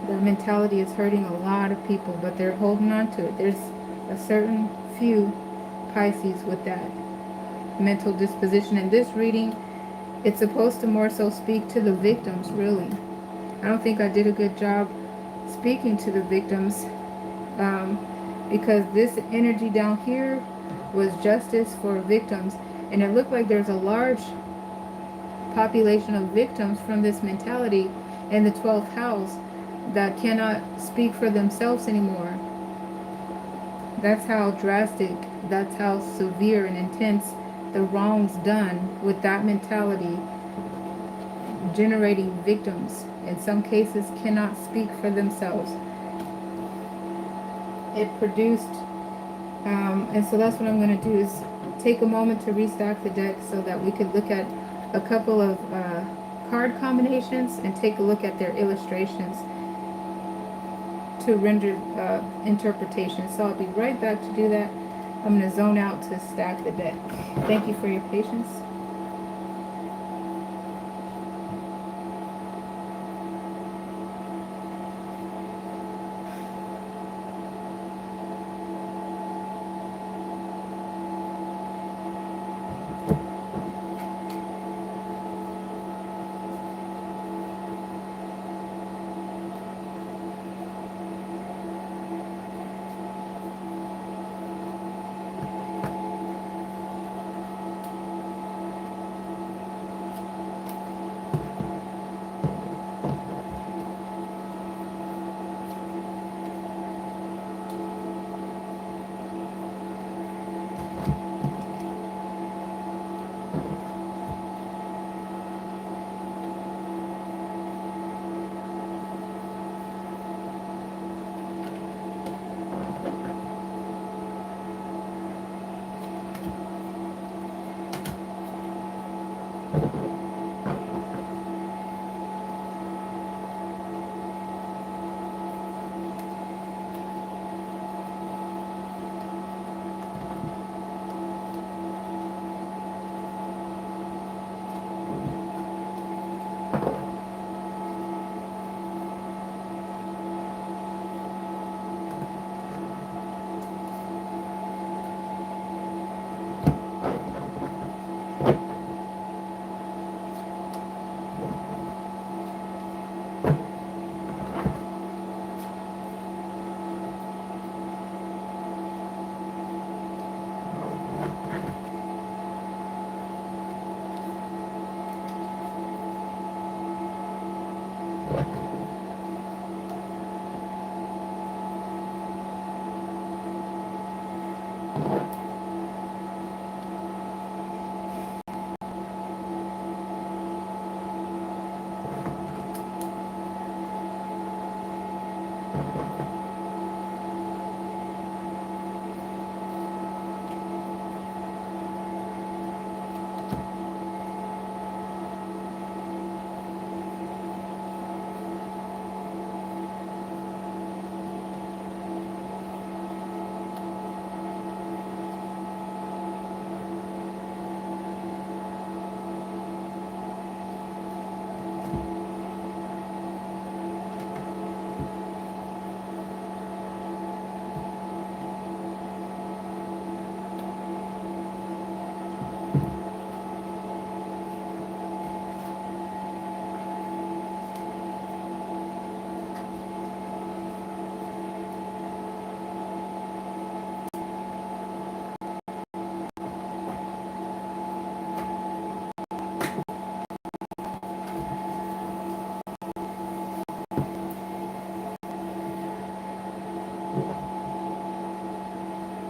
Their mentality is hurting a lot of people, but they're holding on to it. There's a certain few Pisces with that mental disposition. In this reading, it's supposed to more so speak to the victims, really. I don't think I did a good job speaking to the victims, because this energy down here was justice for victims. And it looked like there's a large population of victims from this mentality in the 12th house that cannot speak for themselves anymore. That's how drastic, that's how severe and intense the wrongs done with that mentality, generating victims in some cases cannot speak for themselves. It produced, and so that's what I'm going to do is take a moment to restack the deck so that we could look at a couple of card combinations and take a look at their illustrations to render interpretation. So I'll be right back to do that. I'm going to zone out to stack the deck. Thank you for your patience.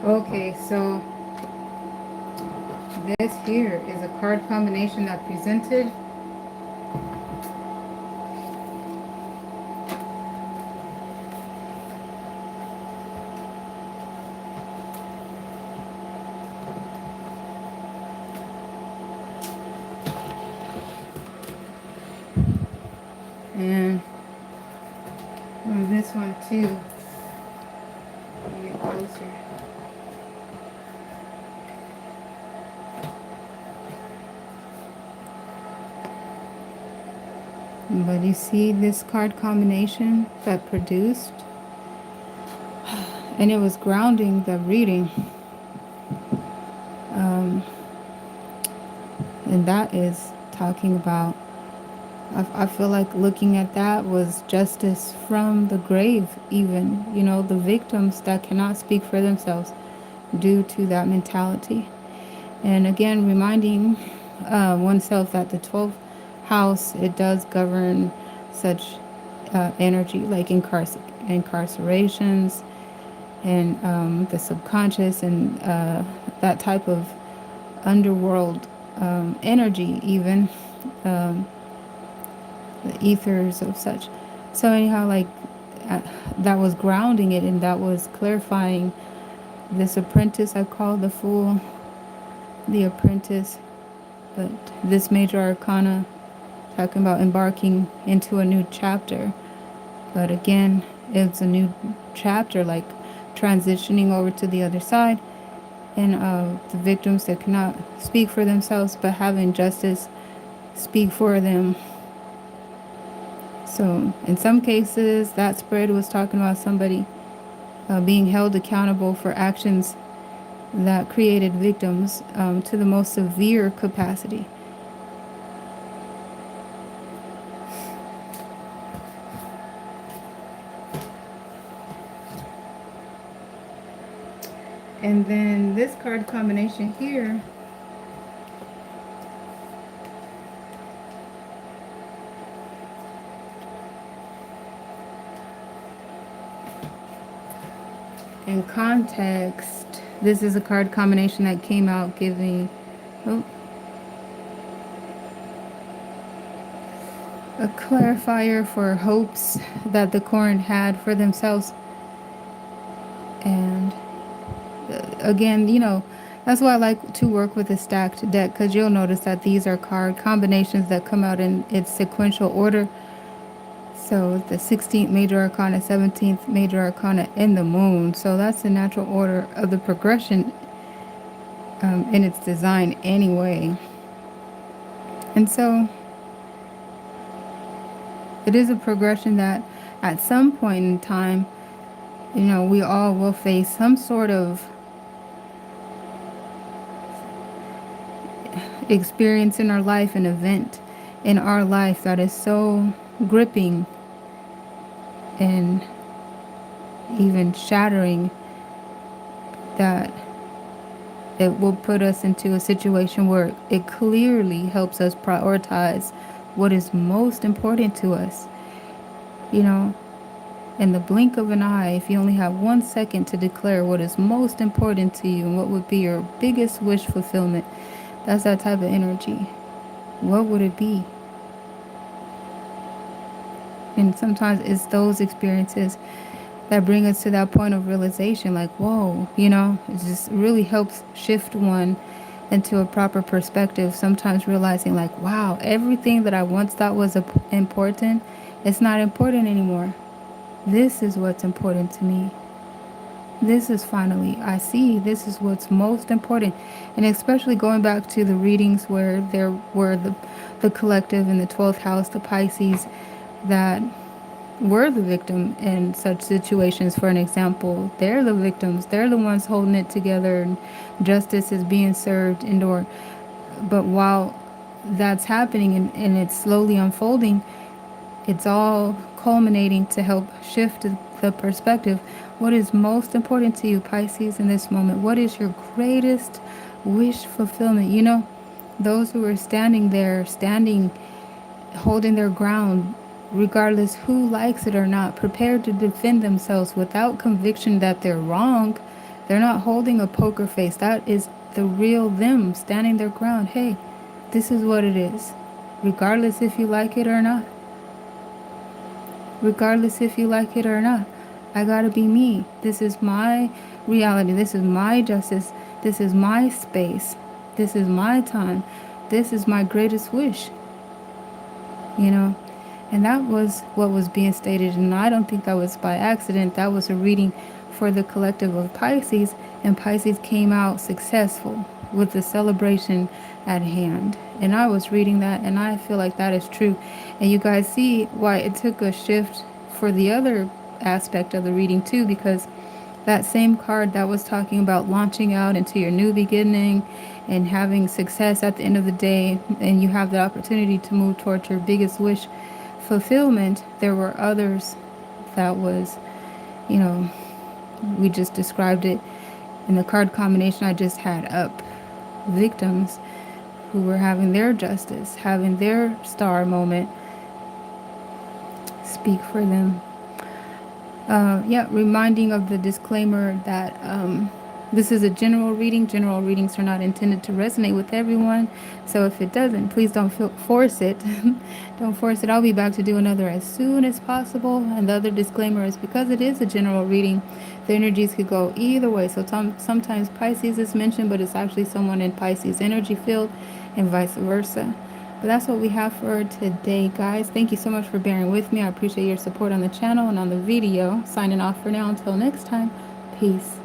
Okay, so this here is a card combination that presented. And on this one too. Let me get closer. But you see this card combination that produced, and it was grounding the reading. And that is talking about, I feel like looking at that was justice from the grave, even, the victims that cannot speak for themselves due to that mentality. And again, reminding oneself that the 12th house, it does govern such energy like incarcerations and the subconscious and that type of underworld energy, even the ethers of such. So anyhow, like that was grounding it, and that was clarifying this apprentice. I call the fool the apprentice, but this major arcana talking about embarking into a new chapter. But again, it's a new chapter, like transitioning over to the other side, and the victims that cannot speak for themselves, but having justice speak for them. So in some cases, that spread was talking about somebody being held accountable for actions that created victims to the most severe capacity. And then this card combination here, in context, this is a card combination that came out giving a clarifier for hopes that the Corn had for themselves. And again, that's why I like to work with a stacked deck, because you'll notice that these are card combinations that come out in its sequential order. So the 16th major arcana, 17th major arcana, and the moon. So that's the natural order of the progression in its design anyway. And so it is a progression that at some point in time, we all will face some sort of experience in our life, an event in our life that is so gripping and even shattering that it will put us into a situation where it clearly helps us prioritize what is most important to us. In the blink of an eye, if you only have 1 second to declare what is most important to you and what would be your biggest wish fulfillment, that's that type of energy. What would it be? And sometimes it's those experiences that bring us to that point of realization, like, whoa, it just really helps shift one into a proper perspective. Sometimes realizing, like, wow, everything that I once thought was important, it's not important anymore. This is what's important to me. This is finally, I see, this is what's most important. And especially going back to the readings where there were the collective in the 12th house, the Pisces, that were the victim in such situations. For an example, they're the victims. They're the ones holding it together, and justice is being served indoor. But while that's happening and it's slowly unfolding, it's all culminating to help shift the perspective. What is most important to you, Pisces, in this moment? What is your greatest wish fulfillment? Those who are standing there, holding their ground, regardless who likes it or not, prepared to defend themselves without conviction that they're wrong, They're not holding a poker face. That is the real them standing their ground. Hey, this is what it is. Regardless if you like it or not. Regardless if you like it or not. I gotta be me. This is my reality. This is my justice. This is my space. This is my time. This is my greatest wish. You know? And that was what was being stated. And I don't think that was by accident. That was a reading for the collective of Pisces. And Pisces came out successful with the celebration at hand. And I was reading that, and I feel like that is true. And you guys see why it took a shift for the other aspect of the reading too, because that same card that was talking about launching out into your new beginning and having success at the end of the day, and you have the opportunity to move towards your biggest wish fulfillment, there were others that was, you know, we just described it in the card combination I just had up. Victims who were having their justice, having their star moment speak for them. Yeah, reminding of the disclaimer that this is a general reading. General readings are not intended to resonate with everyone. So if it doesn't, please don't force it. Don't force it. I'll be back to do another as soon as possible. And the other disclaimer is because it is a general reading, the energies could go either way. So sometimes Pisces is mentioned, but it's actually someone in Pisces energy field and vice versa. But that's what we have for today, guys. Thank you so much for bearing with me. I appreciate your support on the channel and on the video. Signing off for now. Until next time, peace.